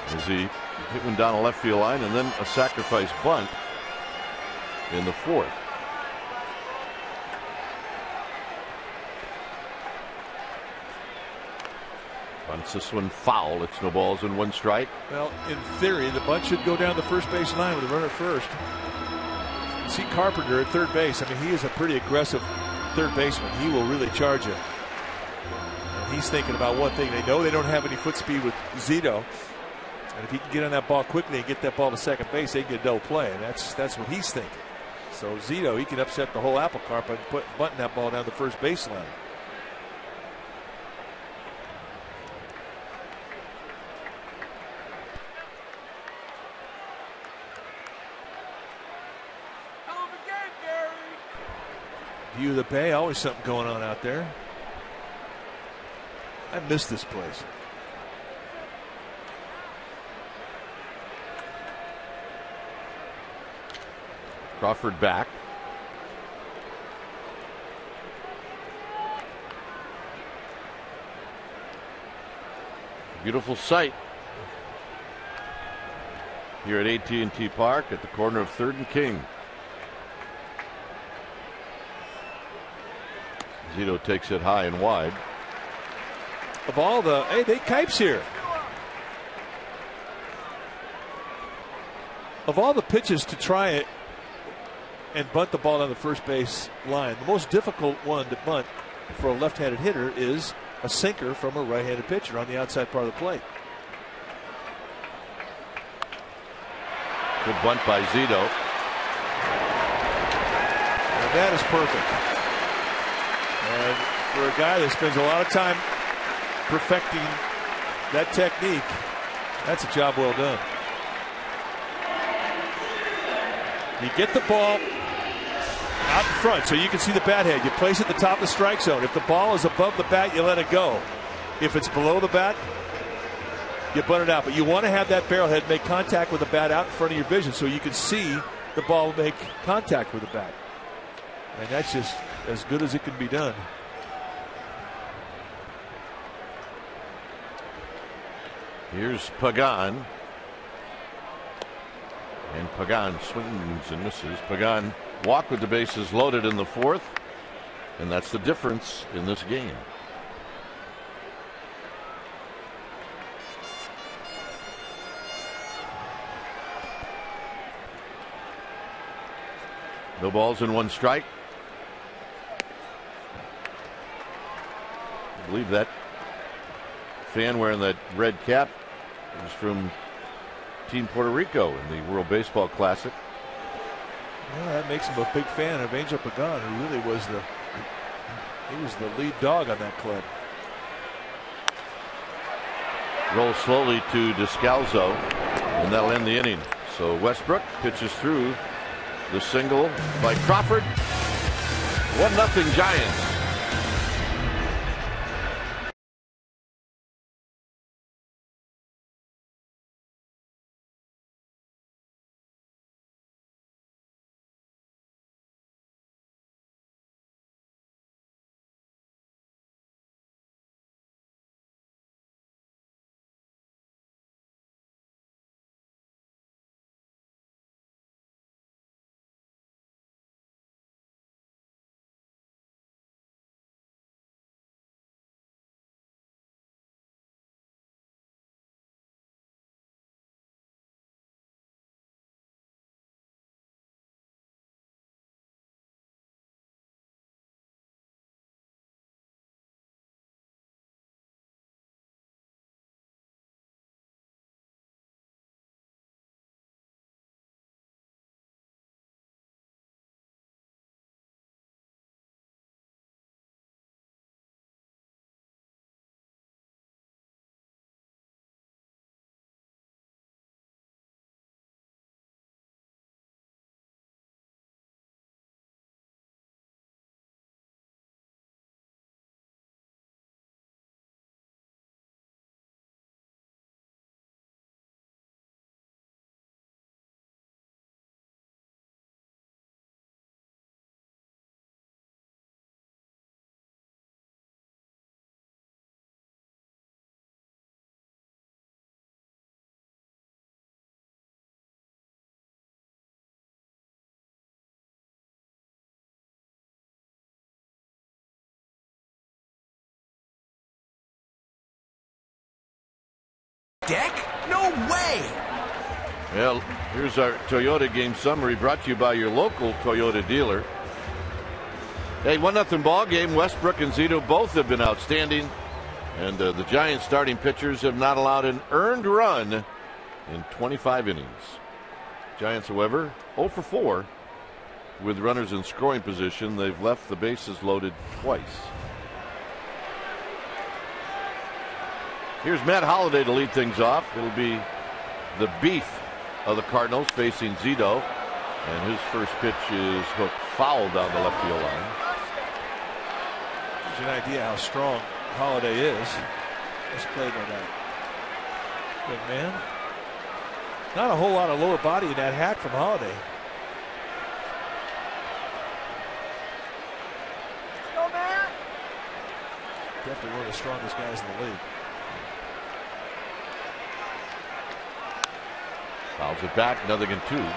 as he hit one down a left field line, and then a sacrifice bunt in the 4th. Bunts this one foul. It's no balls and 1 strike. Well, in theory, the bunt should go down the first base line with a runner at first. See Carpenter at third base. I mean, he is a pretty aggressive third baseman. He will really charge you. And he's thinking about one thing. They know they don't have any foot speed with Zito. And if he can get on that ball quickly and get that ball to second base, they can get a double play. And that's what he's thinking. So Zito, he can upset the whole apple cart by butting that ball down the first baseline. View of the bay, always something going on out there. I miss this place. Crawford back. Beautiful sight here at AT&T Park at the corner of 3rd and King. Zito takes it high and wide. Of all the, hey, they Kipes here. Of all the pitches to try it and bunt the ball down the first base line, the most difficult one to bunt for a left-handed hitter is a sinker from a right-handed pitcher on the outside part of the plate. Good bunt by Zito. And that is perfect. And for a guy that spends a lot of time perfecting that technique, that's a job well done. You get the ball out in front so you can see the bat head. You place it at the top of the strike zone. If the ball is above the bat, you let it go. If it's below the bat, you bunt it out. But you want to have that barrel head make contact with the bat out in front of your vision so you can see the ball make contact with the bat. And that's just as good as it can be done. Here's Pagan. And Pagan swings and misses. Pagan walked with the bases loaded in the 4th. And that's the difference in this game. No balls and 1 strike. I believe that fan wearing that red cap is from Team Puerto Rico in the World Baseball Classic. Well, that makes him a big fan of Angel Pagan, who really was the lead dog on that club. Roll slowly to Descalzo, and that'll end the inning. So Westbrook pitches through the single by Crawford. 1-0 Giants. Deck? No way! Well, here's our Toyota game summary brought to you by your local Toyota dealer. Hey, 1-0 ball game. Westbrook and Zito both have been outstanding. And the Giants starting pitchers have not allowed an earned run in 25 innings. Giants, however, 0 for 4 with runners in scoring position. They've left the bases loaded twice. Here's Matt Holliday to lead things off. It'll be the beef of the Cardinals facing Zito. And his first pitch is hooked foul down the left field line. Gives you an idea how strong Holliday is. Just played by that big man. Not a whole lot of lower body in that hat from Holliday. Go, man. Definitely one of the strongest guys in the league. Fouls it back, 0-2.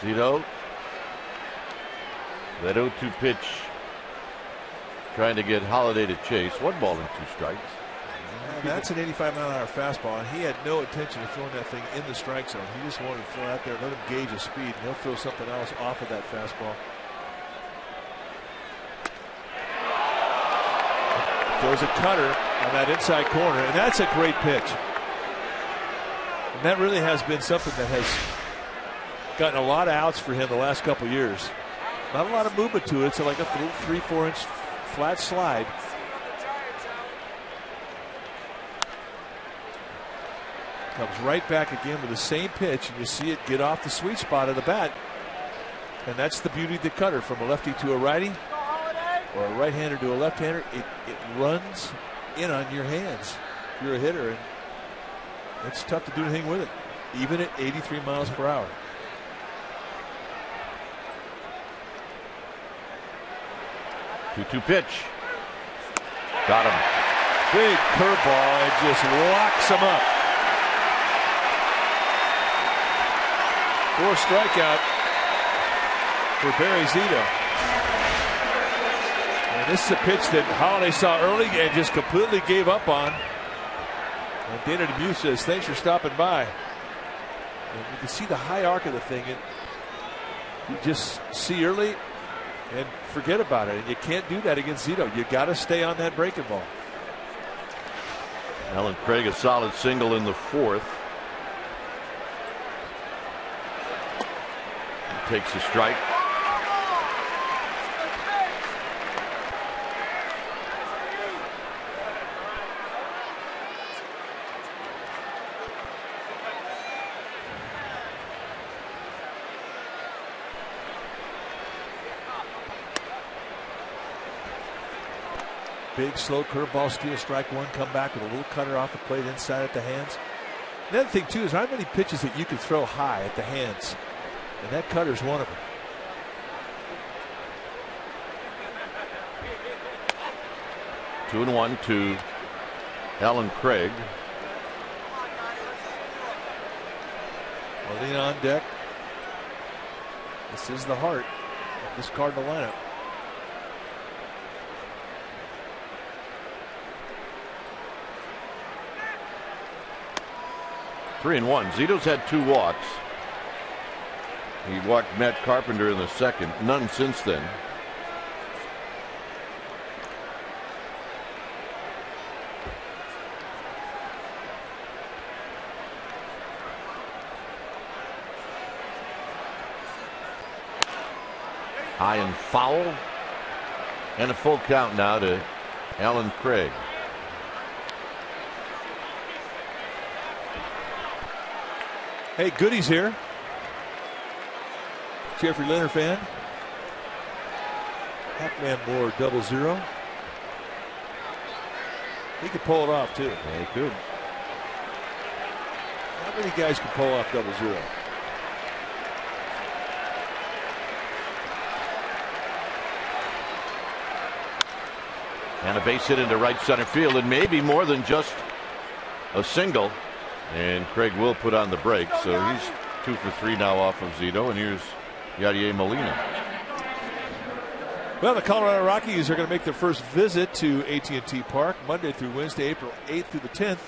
Zito. That 0-2 pitch. Trying to get Holliday to chase. 1 ball and 2 strikes. And that's an 85-mile-an-hour fastball, and he had no intention of throwing that thing in the strike zone. He just wanted to throw out there, let him gauge his speed, and he'll throw something else off of that fastball. Throws a cutter on that inside corner, and that's a great pitch. And that really has been something that has gotten a lot of outs for him the last couple years. Not a lot of movement to it. It's like a 3-4 inch flat slide. Comes right back again with the same pitch, and you see it get off the sweet spot of the bat. And that's the beauty of the cutter. From a lefty to a righty, or a right-hander to a left-hander, it runs in on your hands. If you're a hitter, and it's tough to do anything with it, even at 83 miles per hour. Two pitch. Got him. Big curveball and just locks him up. 4 strikeout for Barry Zito. And this is a pitch that Holiday saw early and just completely gave up on. And Dana Demuth says, thanks for stopping by. And you can see the high arc of the thing. You just see early and forget about it. And you can't do that against Zito. You got to stay on that breaking ball. Alan Craig, a solid single in the 4th. He takes a strike. Big slow curveball, steal strike 1, come back with a little cutter off the plate inside at the hands. The other thing too is how many pitches that you can throw high at the hands, and that cutter's one of them. Two and one to Alan Craig. Molina on deck. This is the heart of this Cardinal lineup. 3-1. Zito's had 2 walks. He walked Matt Carpenter in the 2nd. None since then. High and foul. And a full count now to Alan Craig. Hey, Goody's here. Jeffrey Leonard fan. Pac-Man Moore 0-0. He could pull it off too. Yeah, he could. How many guys can pull off 0-0? And a base hit into right center field, and maybe more than just a single. And Craig will put on the brake, so he's 2 for 3 now off of Zito. And here's Yadier Molina. Well, the Colorado Rockies are going to make their first visit to AT&T Park Monday through Wednesday, April 8th through the 10th.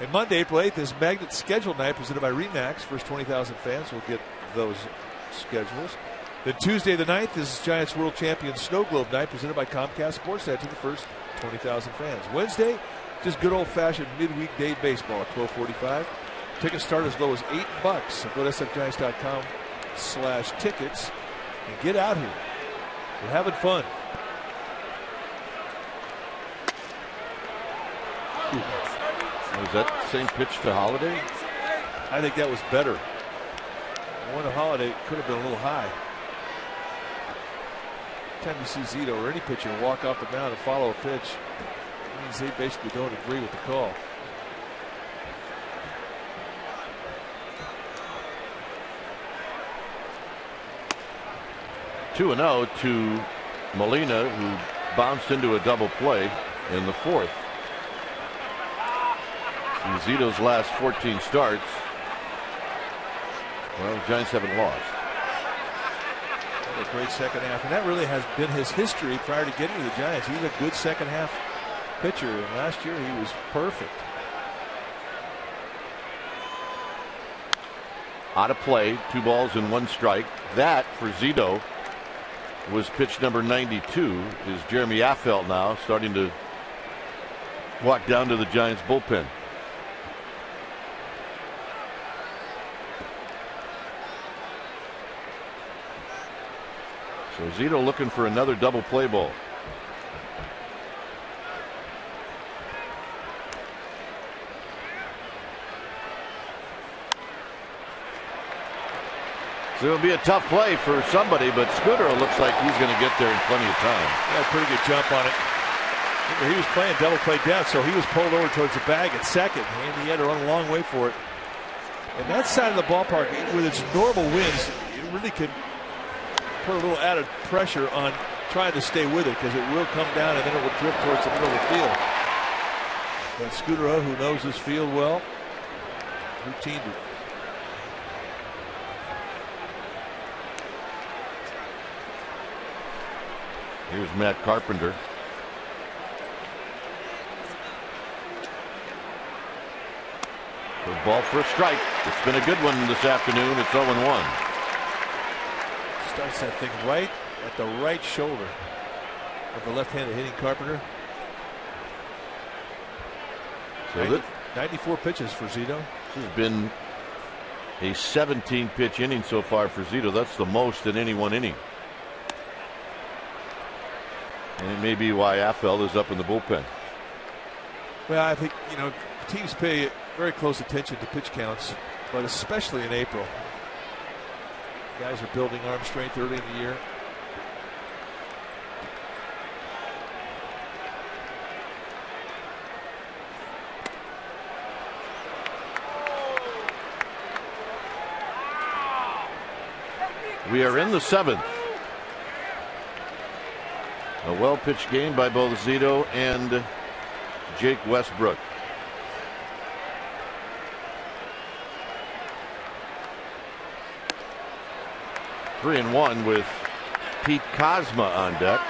And Monday, April 8th is Magnet Schedule Night presented by RE/MAX. First 20,000 fans will get those schedules. Then Tuesday the 9th is Giants World Champion Snow Globe Night presented by Comcast Sportsnet to the first 20,000 fans. Wednesday, just good old-fashioned midweek day baseball at 12:45. Tickets start as low as $8. So go to sfgiants.com/tickets and get out here. We're having fun. Was that the same pitch to Holiday? I think that was better. One to Holiday could have been a little high. Anytime you see Zito or any pitcher walk off the mound and follow a pitch, it means they basically don't agree with the call. Two and 0 to Molina, who bounced into a double play in the 4th. In Zito's last 14 starts, well, the Giants haven't lost. What a great second half, and that really has been his history prior to getting to the Giants. He's a good second half pitcher, and last year he was perfect. Out of play, 2 balls and 1 strike. That for Zito was pitch number 92. Is Jeremy Affeldt now starting to walk down to the Giants bullpen. So Zito looking for another double play ball. So it'll be a tough play for somebody, but Scooter looks like he's going to get there in plenty of time. Yeah, pretty good jump on it. Remember, he was playing double play down, so he was pulled over towards the bag at second, and he had to run a long way for it. And that side of the ballpark, with its normal winds, it really could put a little added pressure on trying to stay with it, because it will come down and then it will drift towards the middle of the field. But Scudero, who knows this field well, routined it. Here's Matt Carpenter. Good ball for a strike. It's been a good one this afternoon. It's 0-1. Starts that thing right at the right shoulder of the left-handed hitting Carpenter. So 94 pitches for Zito. This has been a 17-pitch inning so far for Zito. That's the most in any one inning. And it may be why Affeld is up in the bullpen. Well, I think, teams pay very close attention to pitch counts, but especially in April. Guys are building arm strength early in the year. We are in the 7th. A well-pitched game by both Zito and Jake Westbrook. Three and one with Pete Kozma on deck.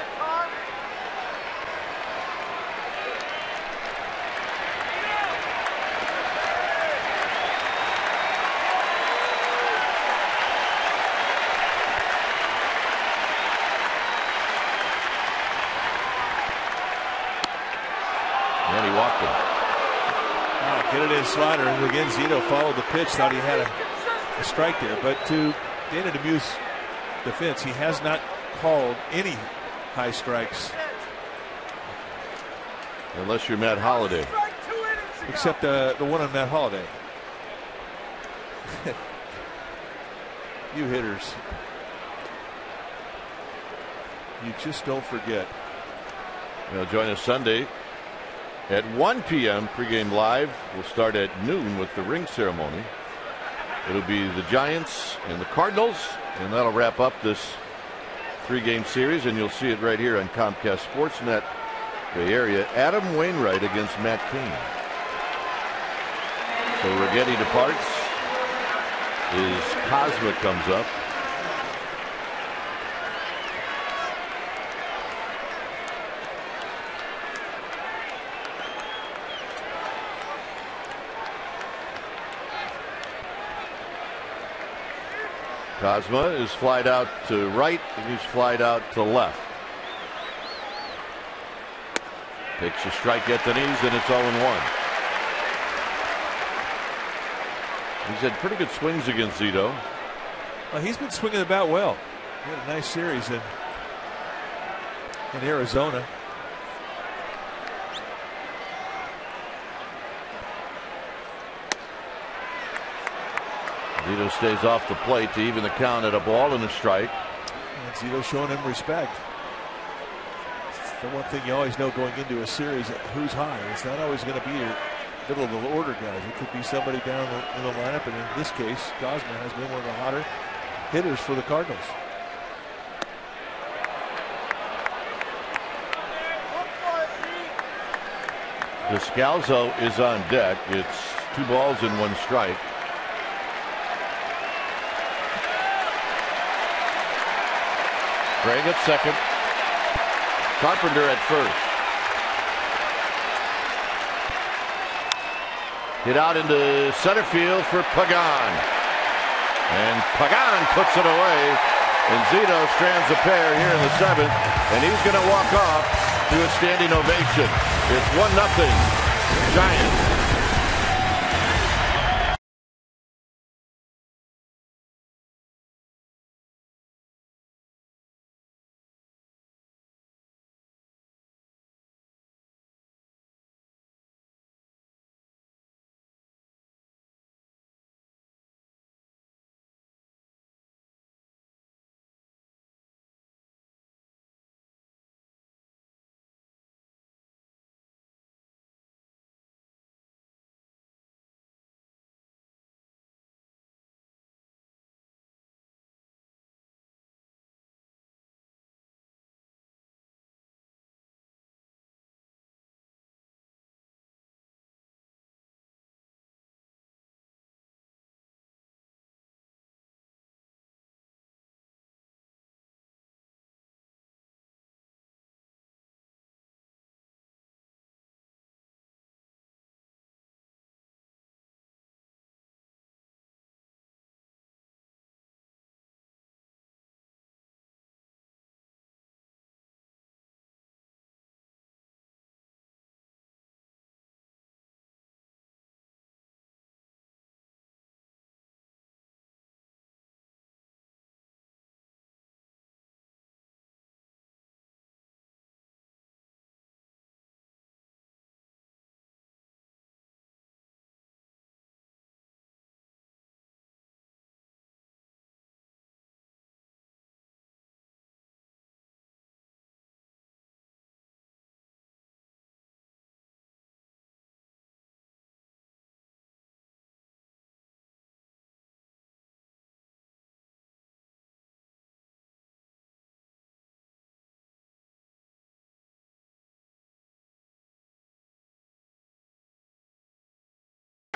And he walked him. Oh, get it in slider. And again, Zito followed the pitch, thought he had a strike there. But to Dana Demuth's defense, he has not called any high strikes. Unless you're Matt Holliday. Except the one on Matt Holliday. You hitters. You just don't forget. They'll join us Sunday at 1 p.m. pregame live. We'll start at noon with the ring ceremony. It'll be the Giants and the Cardinals, and that'll wrap up this 3-game series, and you'll see it right here on Comcast Sportsnet Bay Area. Adam Wainwright against Matt Cain. So Righetti departs. Kozma comes up. Kozma is flied out to right, and he's flied out to left. Takes a strike at the knees, and it's 0-1. He's had pretty good swings against Zito. Well, he's been swinging the bat well. He had a nice series in Arizona. Zito stays off the plate to even the count at a ball and a strike. And Zito showing him respect. It's the one thing you always know going into a series, who's high. It's not always going to be your middle of the order guys. It could be somebody down in the lineup, and in this case, Kozma has been one of the hotter hitters for the Cardinals. Descalzo is on deck. It's 2 balls and 1 strike. Gregg at second. Carpenter at first. Hit out into center field for Pagan. And Pagan puts it away. And Zito strands a pair here in the 7th. And he's going to walk off to a standing ovation. It's 1-0 Giants.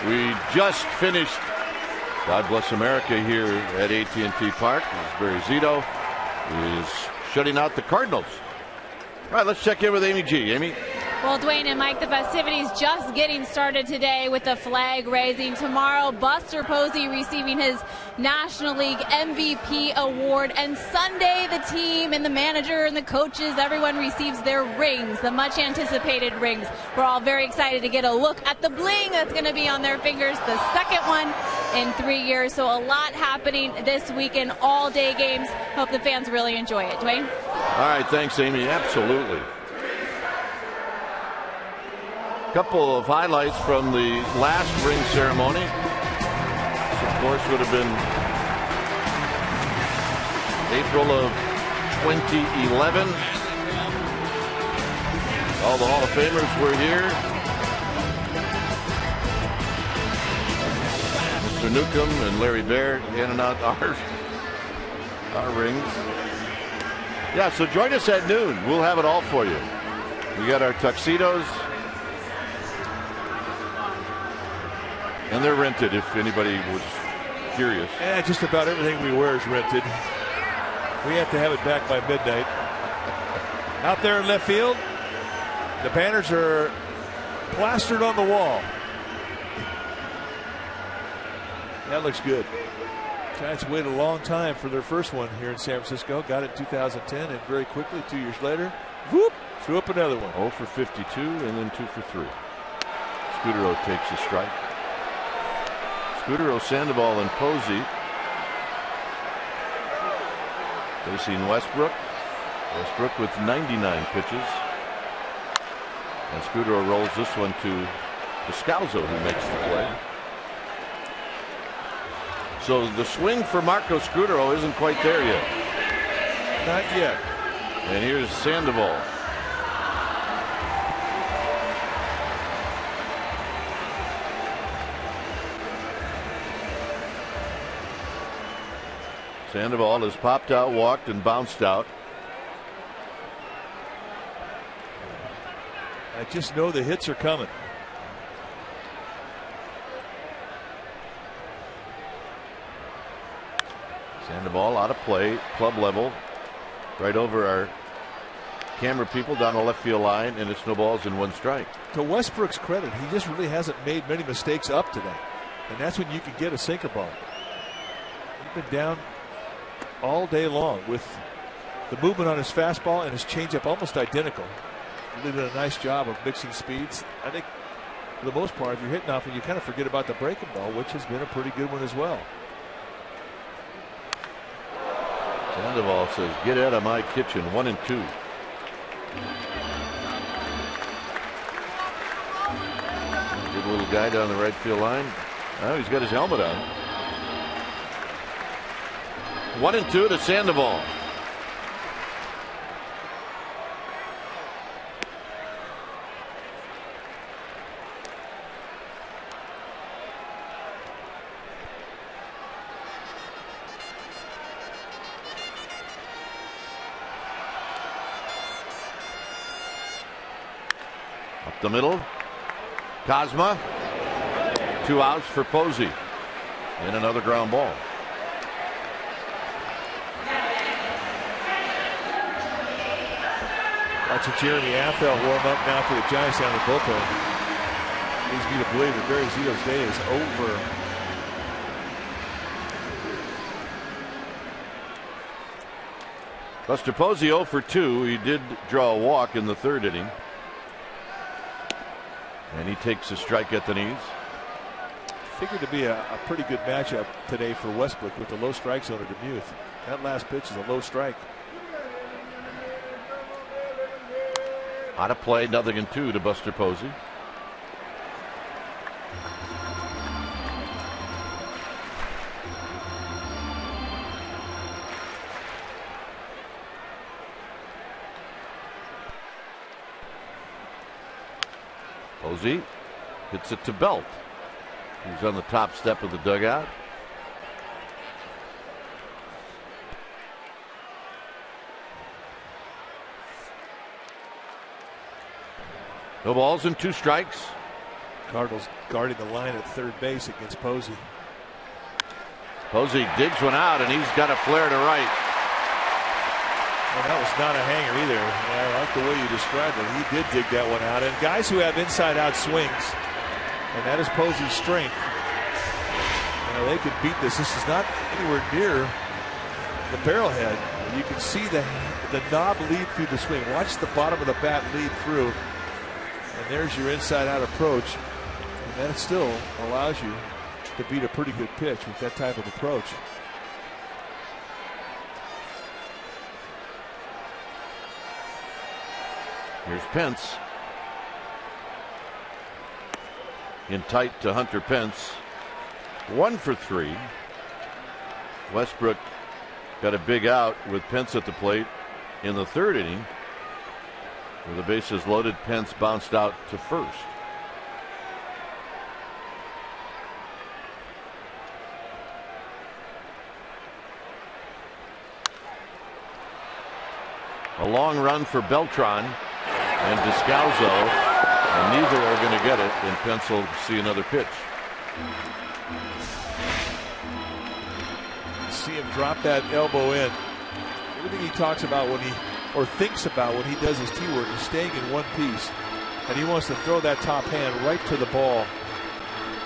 We just finished God Bless America here at AT&T Park. As Barry Zito is shutting out the Cardinals. All right, let's check in with Amy G. Amy? Well, Dwayne and Mike, the festivities just getting started today with the flag raising. Tomorrow, Buster Posey receiving his National League MVP award. And Sunday, the team and the manager and the coaches, everyone receives their rings, the much anticipated rings. We're all very excited to get a look at the bling that's going to be on their fingers, the second one in 3 years. So a lot happening this weekend, all-day games. Hope the fans really enjoy it. Dwayne? All right, thanks, Amy. Absolutely. Couple of highlights from the last ring ceremony. This, of course, would have been April of 2011. All the Hall of Famers were here. Mr. Newcomb and Larry Baird handing out our rings. Yeah, so join us at noon. We'll have it all for you. We got our tuxedos. And they're rented if anybody was curious. Yeah, just about everything we wear is rented. We have to have it back by midnight. Out there in left field, the banners are plastered on the wall. That looks good. Giants waited a long time for their first one here in San Francisco. Got it in 2010, and very quickly, 2 years later, whoop, threw up another one. 0 for 52 and then 2 for 3. Scudero takes a strike. Scudero, Sandoval, and Posey facing Westbrook. Westbrook with 99 pitches. And Scudero rolls this one to Descalzo, who makes the play. So the swing for Marco Scudero isn't quite there yet. Not yet. And here's Sandoval. Sandoval has popped out, walked, and bounced out. I just know the hits are coming. Sandoval out of play, club level, right over our camera people down the left field line, and it's no balls and 1 strike. To Westbrook's credit, he just really hasn't made many mistakes up today. And that's when you can get a sinker ball. He's been down all day long with the movement on his fastball and his changeup almost identical. He did a nice job of mixing speeds. I think for the most part, if you're hitting off and you kind of forget about the breaking ball, which has been a pretty good one as well. Sandoval says, "Get out of my kitchen." 1 and 2. Good little guy down the right field line. Oh, he's got his helmet on. 1 and 2 to Sandoval. Up the middle. Cosma. 2 outs for Posey. And another ground ball. Watching Jeremy Affel warm up now for the Giants down the bullpen. Leads me to believe that Barry Zito's day is over. Buster Posey 0 for 2. He did draw a walk in the 3rd inning. And he takes a strike at the knees. Figured to be a pretty good matchup today for Westbrook with the low strike zone at Demuth. That last pitch is a low strike. Out of play, 0-2 to Buster Posey. Posey hits it to Belt. He's on the top step of the dugout. No balls and 2 strikes. Cardinals guarding the line at third base against Posey. Posey digs one out, and he's got a flare to right. Well, that was not a hanger either. Yeah, I like the way you described it. He did dig that one out. And guys who have inside-out swings, and that is Posey's strength, they could beat this. This is not anywhere near the barrelhead. You can see the knob lead through the swing. Watch the bottom of the bat lead through. And there's your inside-out approach. And that still allows you to beat a pretty good pitch with that type of approach. Here's Pence. In tight to Hunter Pence. 1 for 3. Westbrook got a big out with Pence at the plate in the third inning. With the bases loaded, Pence bounced out to first. A long run for Beltran and Descalzo, and neither are going to get it, and Pence will see another pitch. See him drop that elbow in. Everything he talks about when he, or thinks about when he does his T-work, is staying in one piece. And he wants to throw that top hand right to the ball.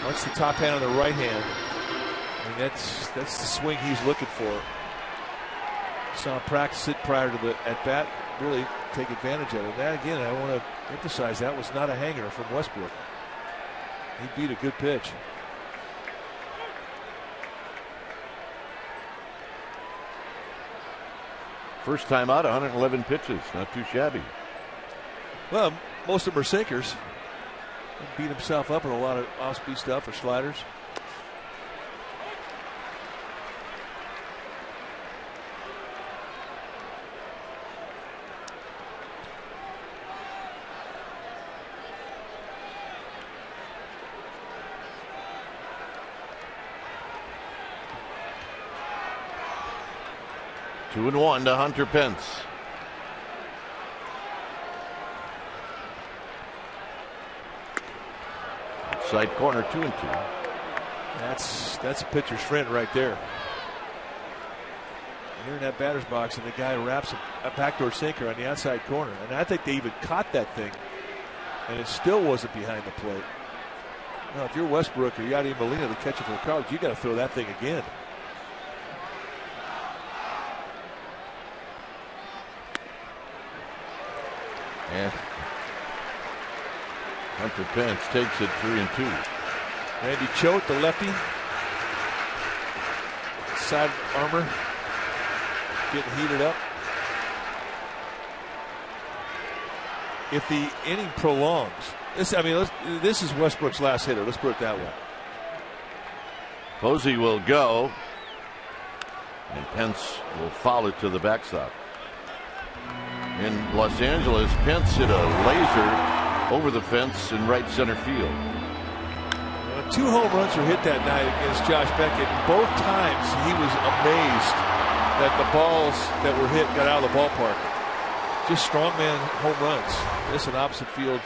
Watch the top hand on the right hand. I mean, that's the swing he's looking for. Saw him practice it prior to the at-bat. Really take advantage of it. That, again, I want to emphasize, that was not a hanger from Westbrook. He beat a good pitch. First time out, 111 pitches. Not too shabby. Well, most of them are sinkers. He beat himself up with a lot of off-speed stuff or sliders. Two and one to Hunter Pence. Outside corner, 2-2. That's a pitcher's friend right there. You're in that batter's box, and the guy wraps a backdoor sinker on the outside corner. And I think they even caught that thing, and it still wasn't behind the plate. Now, if you're Westbrook or Yadier Molina, the catcher for the Cardinals, you got to throw that thing again. Yeah. Hunter Pence takes it 3-2. Randy Choate, the lefty. Side armor getting heated up. If the inning prolongs, this is Westbrook's last hitter. Let's put it that way. Posey will go, and Pence will foul it to the backstop. In Los Angeles, Pence hit a laser over the fence in right center field. 2 home runs were hit that night against Josh Beckett. Both times he was amazed that the balls that were hit got out of the ballpark. Just strongman home runs. This an opposite field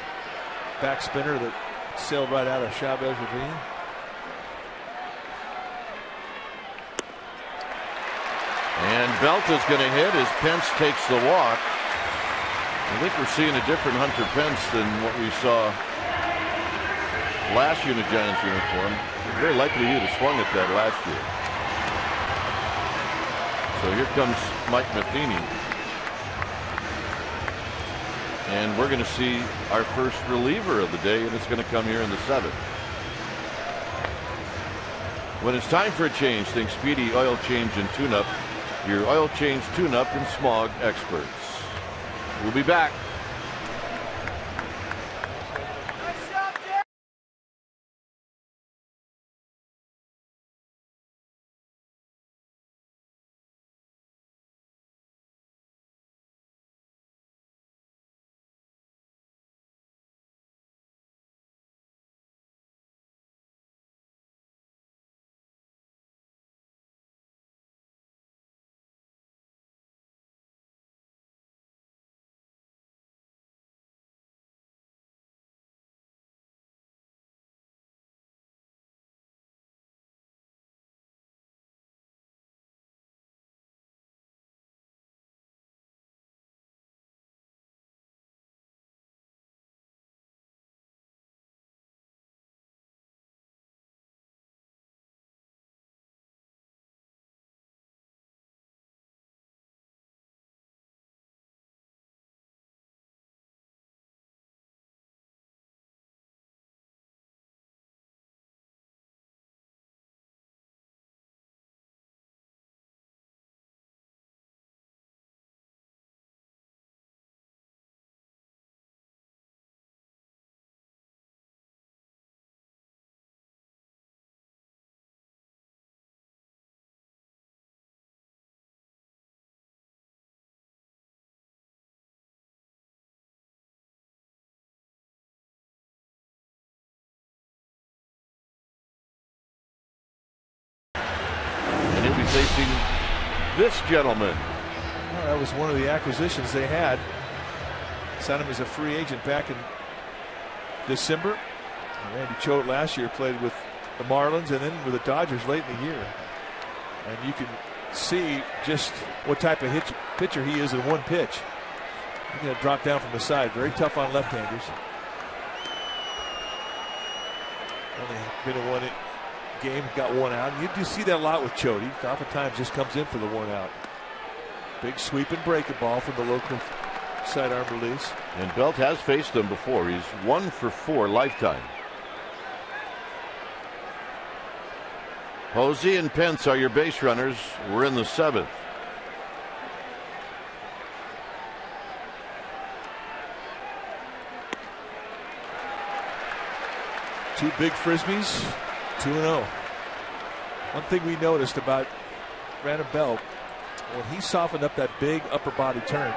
back spinner that sailed right out of Chavez Ravine. And Belt is going to hit as Pence takes the walk. I think we're seeing a different Hunter Pence than what we saw last year in the Giants uniform. It's very likely he'd have swung at that last year. So here comes Mike Matheny. And we're going to see our first reliever of the day, and it's going to come here in the 7th. When it's time for a change, think Speedy Oil Change and Tune-Up, your oil change, tune-up, and smog experts. We'll be back. this gentleman. Well, that was one of the acquisitions they had. Signed him as a free agent back in December. Randy Choate last year played with the Marlins and then with the Dodgers late in the year. And you can see just what type of pitcher he is in one pitch. He's going to drop down from the side. Very tough on left-handers. Only been in one game, got one out. And you do see that a lot with Choate. He oftentimes just comes in for the one out. Big sweep and breaking ball from the local sidearm release. And Belt has faced him before. He's 1 for 4 lifetime. Posey and Pence are your base runners. We're in the 7th. Two big frisbees, 2-0. One thing we noticed about Brandon Belt, when he softened up that big upper body turn,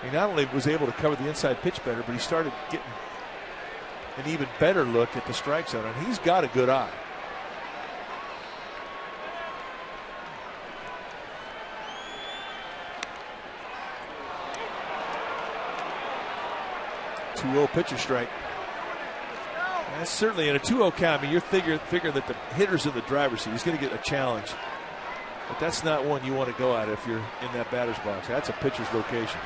he not only was able to cover the inside pitch better, but he started getting an even better look at the strike zone, and he's got a good eye. .2-0 pitcher strike. That's certainly in a 2-0 count. I mean, you're figuring that the hitter's in the driver's seat. He's going to get a challenge. But that's not one you want to go at if you're in that batter's box. That's a pitcher's location.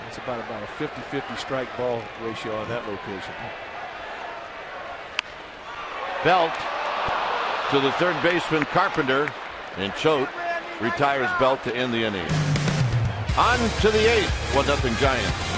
It's about a 50-50 strike ball ratio on that location. Belt to the third baseman Carpenter, and Choate retires Belt to end the inning. On to the 8th, 1-0 Giants.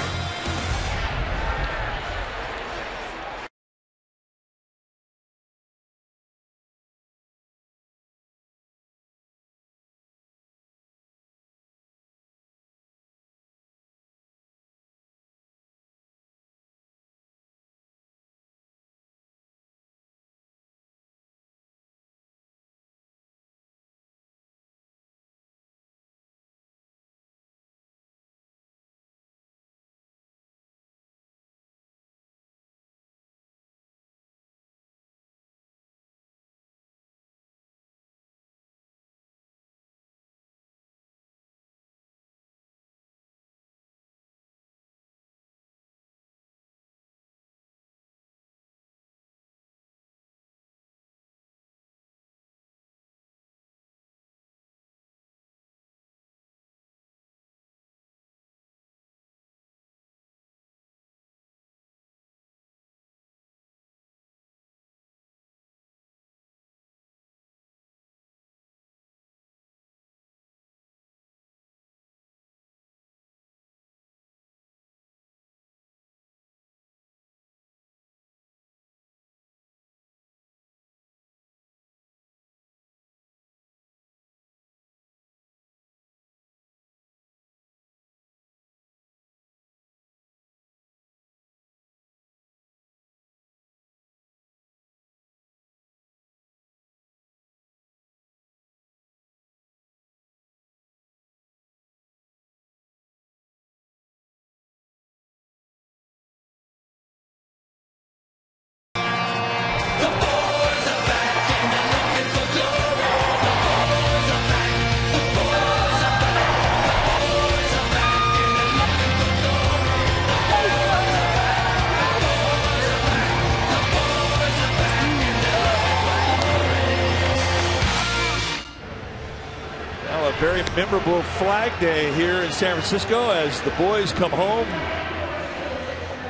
Very memorable Flag Day here in San Francisco as the boys come home,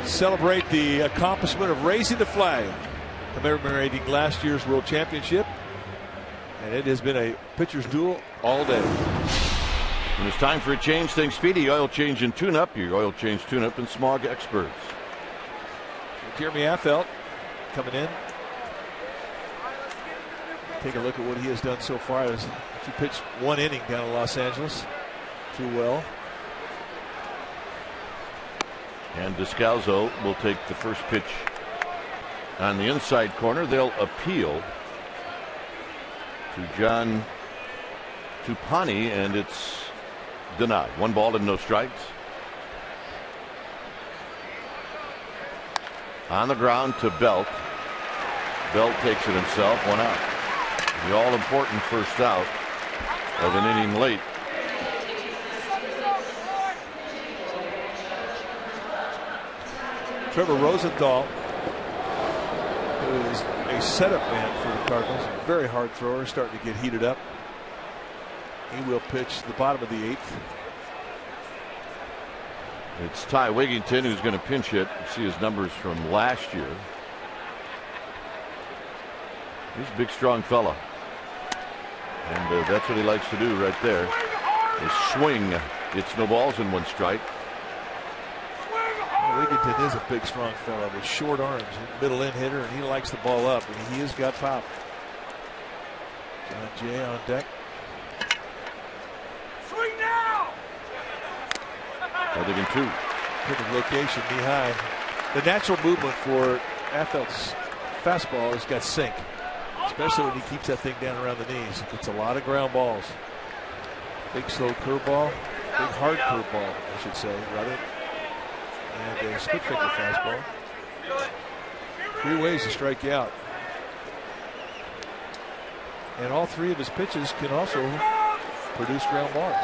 celebrate the accomplishment of raising the flag, commemorating last year's World Championship. And it has been a pitcher's duel all day. When it's time for a change, think Speedy Oil Change and Tune-Up, your oil change tune-up and smog experts. Jeremy Affeldt coming in. Take a look at what he has done so far. He pitched one inning down in Los Angeles. Too well. And Descalzo will take the first pitch on the inside corner. They'll appeal to John Tupani, and it's denied. 1 ball and no strikes. On the ground to Belt. Belt takes it himself. 1 out. The all-important first out of an inning late. Trevor Rosenthal, who is a setup man for the Cardinals, a very hard thrower, starting to get heated up. He will pitch the bottom of the 8th. It's Ty Wigington who's going to pinch hit. You see his numbers from last year. He's a big, strong fella. And that's what he likes to do right there. Is swing. Gets no balls in 1 strike. Wigington is a big, strong fella with short arms. Middle in hitter, and he likes the ball up, and he has got pop. John Jay on deck. Swing now! I think in 2. Hit the location knee high. The natural movement for Affeld's fastball has got sink, especially when he keeps that thing down around the knees. It's a lot of ground balls. Big slow curveball, big hard curveball, I should say, rather. And a split finger fastball. 3 ways to strike you out. And all 3 of his pitches can also produce ground balls.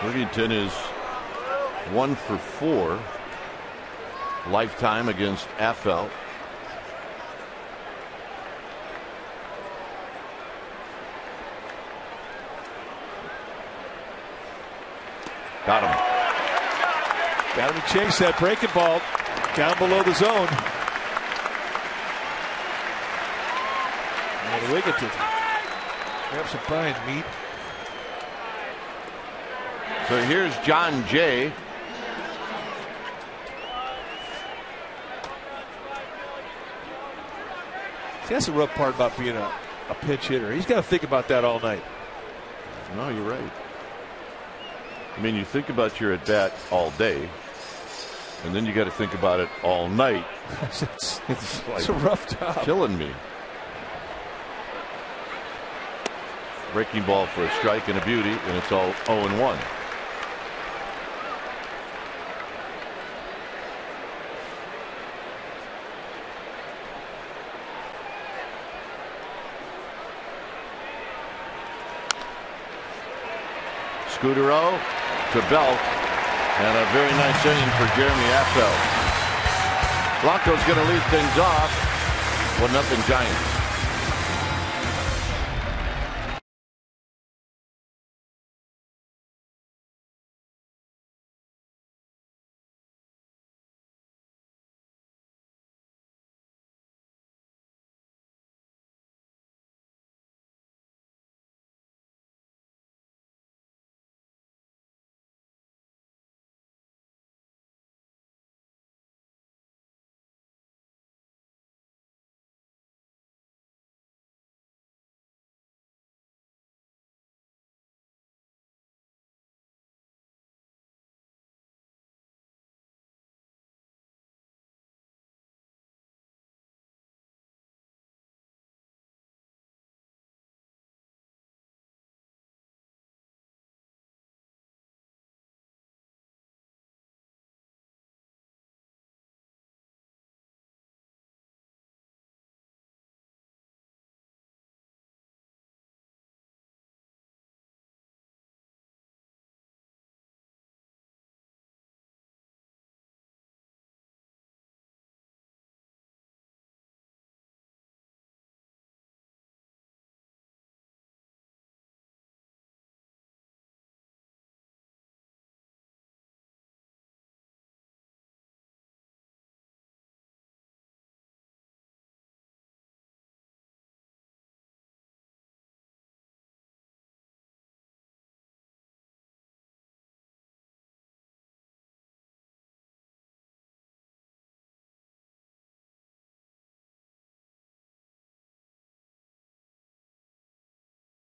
Wigington is 1 for 4 lifetime against Affeld. Got him. Got him to chase that breaking ball down below the zone. And Wigington grab some fine meat. So here's John Jay. See, that's the rough part about being a pinch hitter. He's got to think about that all night. No, you're right. I mean, you think about your at bat all day, and then you got to think about it all night. It's like a rough job. Killing me. Breaking ball for a strike and a beauty, and it's all 0-1. Scudero to Belt, and a very nice inning for Jeremy Affeld. Blanco's going to lead things off. 1-0 Giants.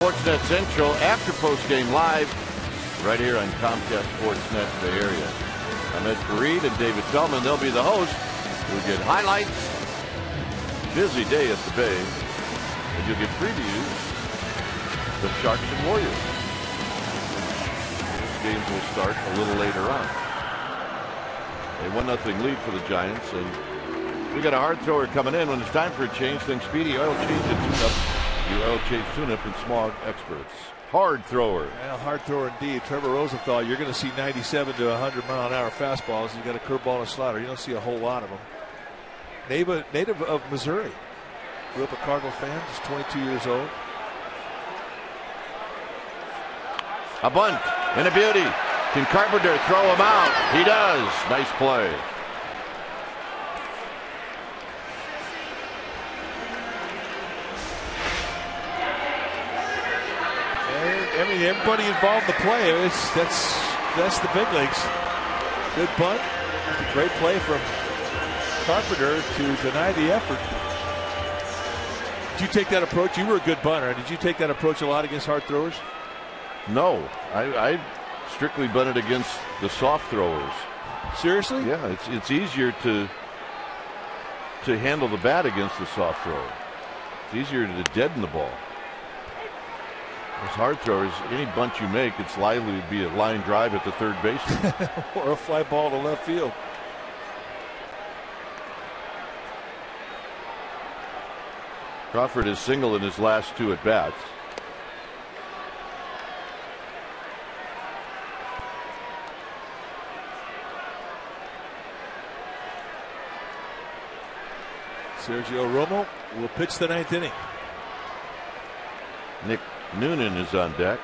Sportsnet Central after post-game live right here on Comcast Sportsnet Bay Area. I'm Ed Fareed and David Feldman. They'll be the hosts. We'll get highlights. Busy day at the Bay. And you'll get previews of the Sharks and Warriors. Those games will start a little later on. A 1-0 lead for the Giants, and We got a hard thrower coming in. When it's time for a change, think Speedy Oil Change and Tune-Up. Your oil change tune-up and smog experts. Hard thrower. Well, hard thrower indeed. Trevor Rosenthal, you're going to see 97 to 100 mile an hour fastballs. He's got a curveball and a slider. You don't see a whole lot of them. Native of Missouri. Grew up a Cardinal fan, just 22 years old. A bunt and a beauty. Can Carpenter throw him out? He does. Nice play. I mean, everybody involved in the play. That's the big leagues. Good bunt. It's a great play from Carpenter to deny the effort. Did you take that approach? You were a good bunter. Did you take that approach a lot against hard throwers? No, I strictly bunted against the soft throwers. Seriously? Yeah, it's easier to handle the bat against the soft thrower. It's easier to deaden the ball. Those hard throwers, any bunt you make, it's likely to be a line drive at the third baseman. Or a fly ball to left field. Crawford has singled in his last 2 at bats. Sergio Romo will pitch the 9th inning. Nick Noonan is on deck.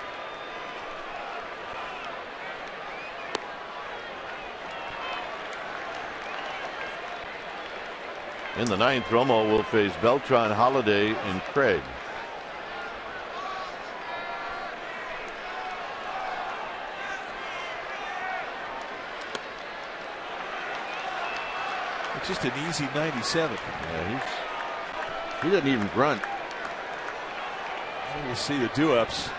In the 9th, Romo will face Beltran, Holiday, and Craig. It's just an easy 97. Yeah, he doesn't even grunt. You see the do-ups.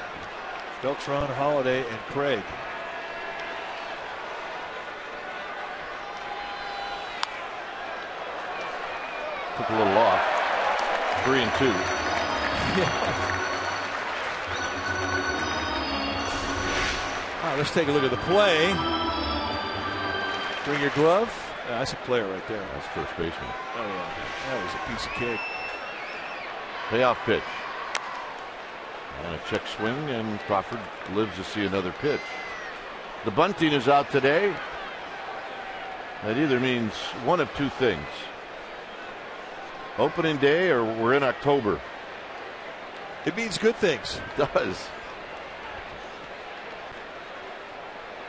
Beltran, Holiday, and Craig. Took a little off. 3-2. All right, let's take a look at the play. Bring your glove. That's a player right there. That's first baseman. Oh, yeah. That was a piece of cake. Payoff pitch. And a check swing, and Crawford lives to see another pitch. The bunting is out today. That either means one of 2 things. Opening day, or we're in October. It means good things. It does.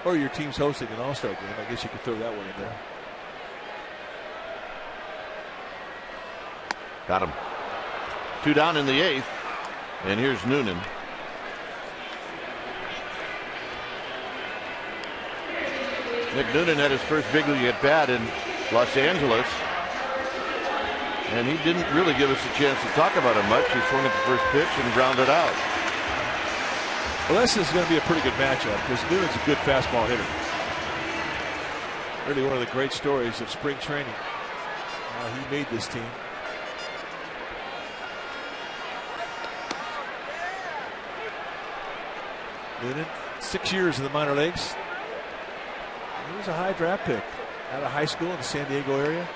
Or your team's hosting an all-star game. I guess you could throw that one in there. Got him. 2 down in the 8th. And here's Noonan. Nick Noonan had his first big league at bat in Los Angeles. And he didn't really give us a chance to talk about him much. He swung at the first pitch and grounded out. Well, this is going to be a pretty good matchup because Noonan's a good fastball hitter. Really one of the great stories of spring training. He made this team. Noonan, 6 years in the minor leagues. He was a high draft pick out of high school in the San Diego area.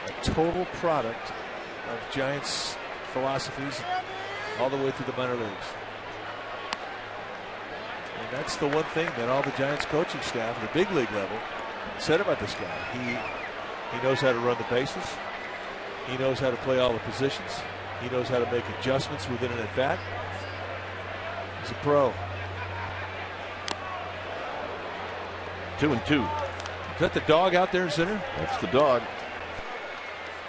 A total product of Giants philosophies all the way through the minor leagues. And that's the one thing that all the Giants coaching staff at the big league level said about this guy. He knows how to run the bases. He knows how to play all the positions. He knows how to make adjustments within an at-bat. He's a pro. 2-2. Is that the dog out there in center? That's the dog.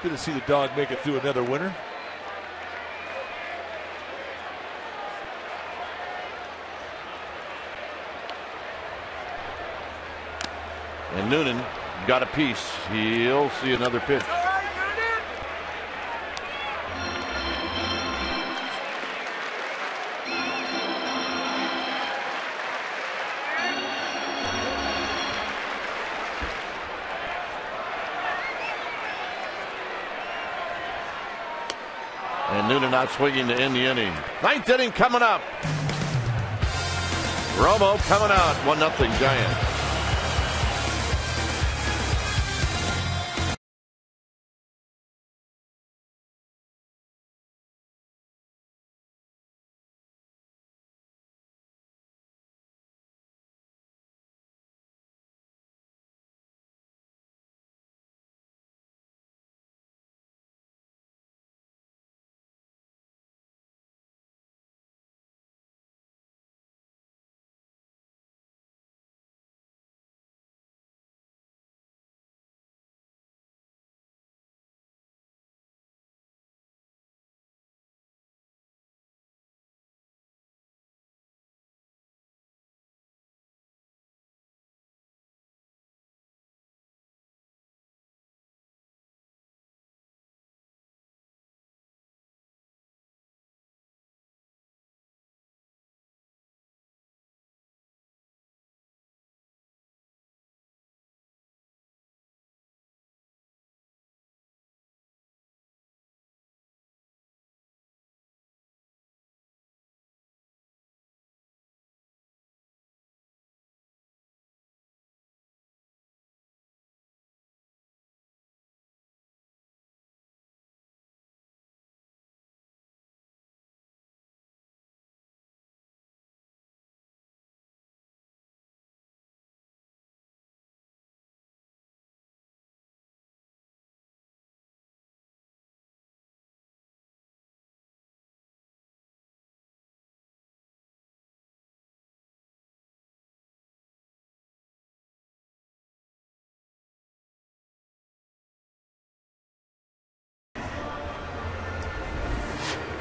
Good to see the dog make it through another winter. And Noonan got a piece. He'll see another pitch. And Noonan not swinging to end the inning. Ninth inning coming up. Romo coming out. 1-0 Giants.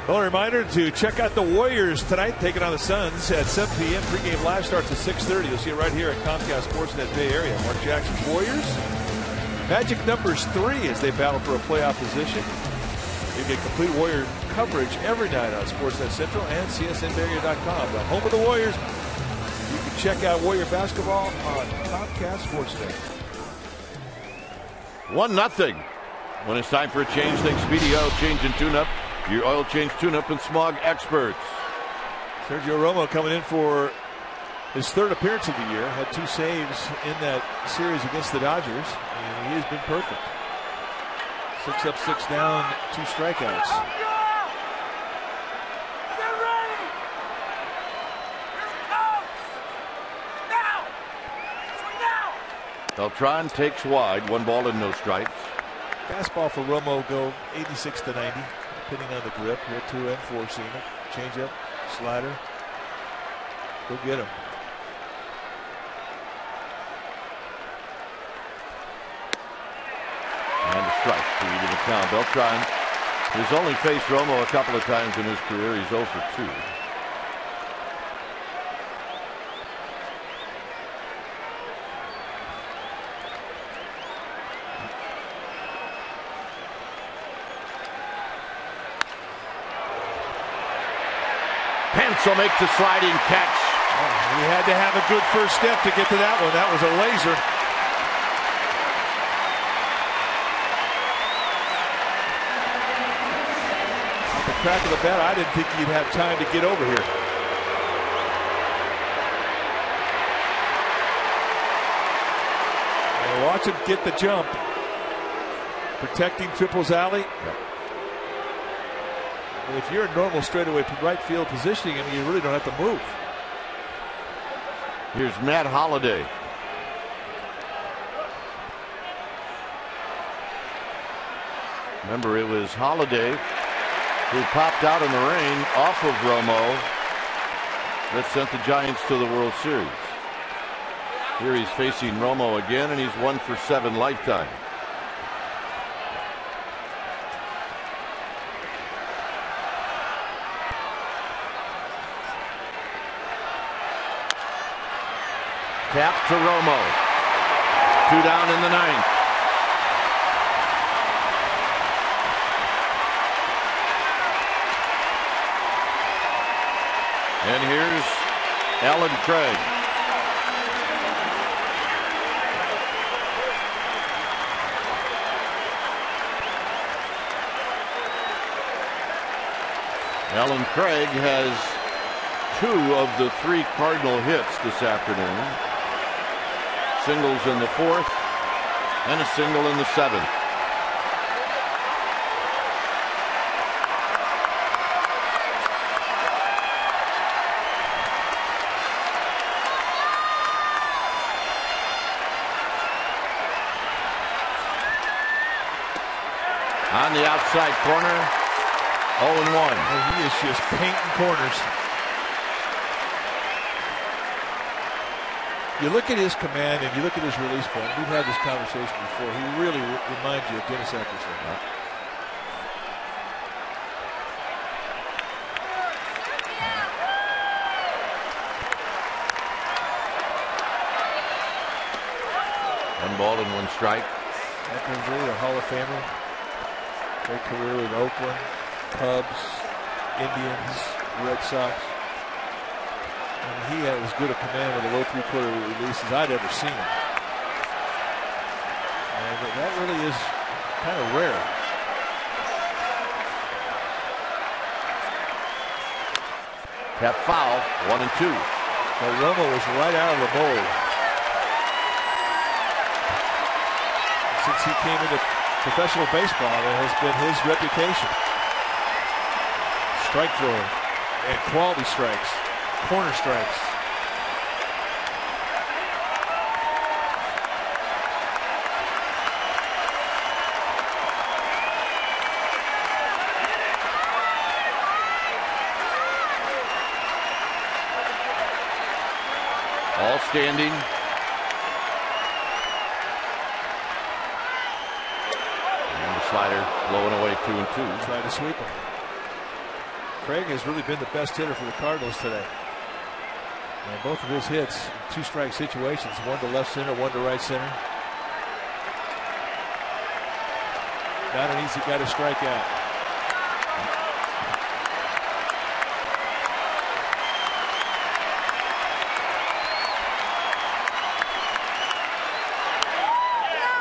Well, a reminder to check out the Warriors tonight, taking on the Suns at 7 p.m. Pregame live starts at 6:30. You'll see it right here at Comcast Sportsnet Bay Area. Mark Jackson's Warriors. Magic numbers 3 as they battle for a playoff position. You get complete Warrior coverage every night on Sportsnet Central and CSNBayArea.com. The home of the Warriors. You can check out Warrior basketball on Comcast Sportsnet. 1-0. When it's time for a change, think Speedy Oil Change and Tune-Up. Your oil change tune-up and smog experts. Sergio Romo coming in for his 3rd appearance of the year. Had 2 saves in that series against the Dodgers, and he has been perfect. 6 up, 6 down, 2 strikeouts. Beltran takes wide, 1 ball and no strikes. Fastball for Romo go 86 to 90. Depending on the grip, here 2 and 4 seam it. Change up, slider. Go get him. And a strike to even the count. Beltran has only faced Romo a couple of times in his career. He's 0 for 2. Will make the sliding catch. He had to have a good first step to get to that one. That was a laser. At the crack of the bat, I didn't think he'd have time to get over here. And watch him get the jump. Protecting Triple's alley. If you're in normal straightaway right field positioning, I mean, you really don't have to move. Here's Matt Holliday. Remember, it was Holliday who popped out in the rain off of Romo that sent the Giants to the World Series. Here he's facing Romo again, and he's 1 for 7 lifetime. Tap to Romo. 2 down in the 9th. And here's Alan Craig. Alan Craig has 2 of the 3 Cardinal hits this afternoon. Singles in the 4th and a single in the 7th. On the outside corner, 0-1. And he is just painting corners. You look at his command and you look at his release point. We've had this conversation before. He really reminds you of Dennis Eckersley. One ball and 1 strike. Eckersley, a Hall of Famer. Great career with Oakland, Cubs, Indians, Red Sox. And he had as good a command with a low 3/4 release as I'd ever seen him. And that really is kind of rare. Tap foul, 1-2. But Romo was right out of the mold. Since he came into professional baseball, that has been his reputation. Strike throwing and quality strikes, corner strikes. All standing. Slider blowing away 2-2. Trying to sweep him. Craig has really been the best hitter for the Cardinals today. And both of his hits, 2-strike situations, one to left center, one to right center. Not an easy guy to strike out.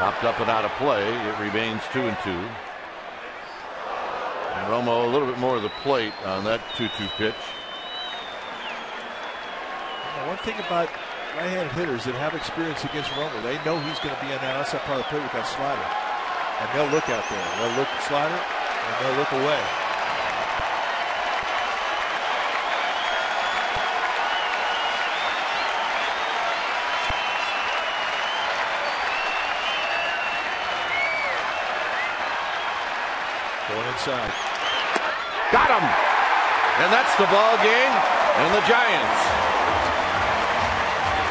Popped up and out of play. It remains 2-2. And Romo a little bit more of the plate on that 2-2 pitch. Now, one thing about right-handed hitters that have experience against Romo, they know he's going to be on that outside part of the plate with that slider. And they'll look out there. They'll look at the slider and they'll look away. Going inside. Got him! And that's the ball game. And the Giants,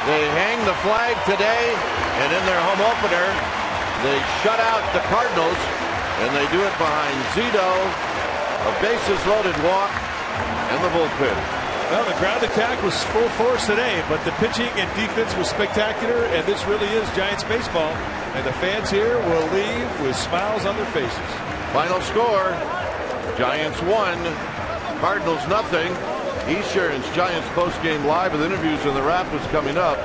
they hang the flag today, and in their home opener, they shut out the Cardinals, and they do it behind Zito, a bases-loaded walk, and the bullpen. Well, the ground attack was full force today, but the pitching and defense was spectacular, and this really is Giants baseball. And the fans here will leave with smiles on their faces. Final score, Giants 1, Cardinals nothing. Esurance Giants postgame live with interviews and the wrap is coming up.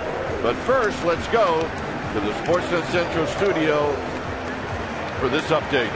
But first, let's go to the Sportsnet Central studio for this update.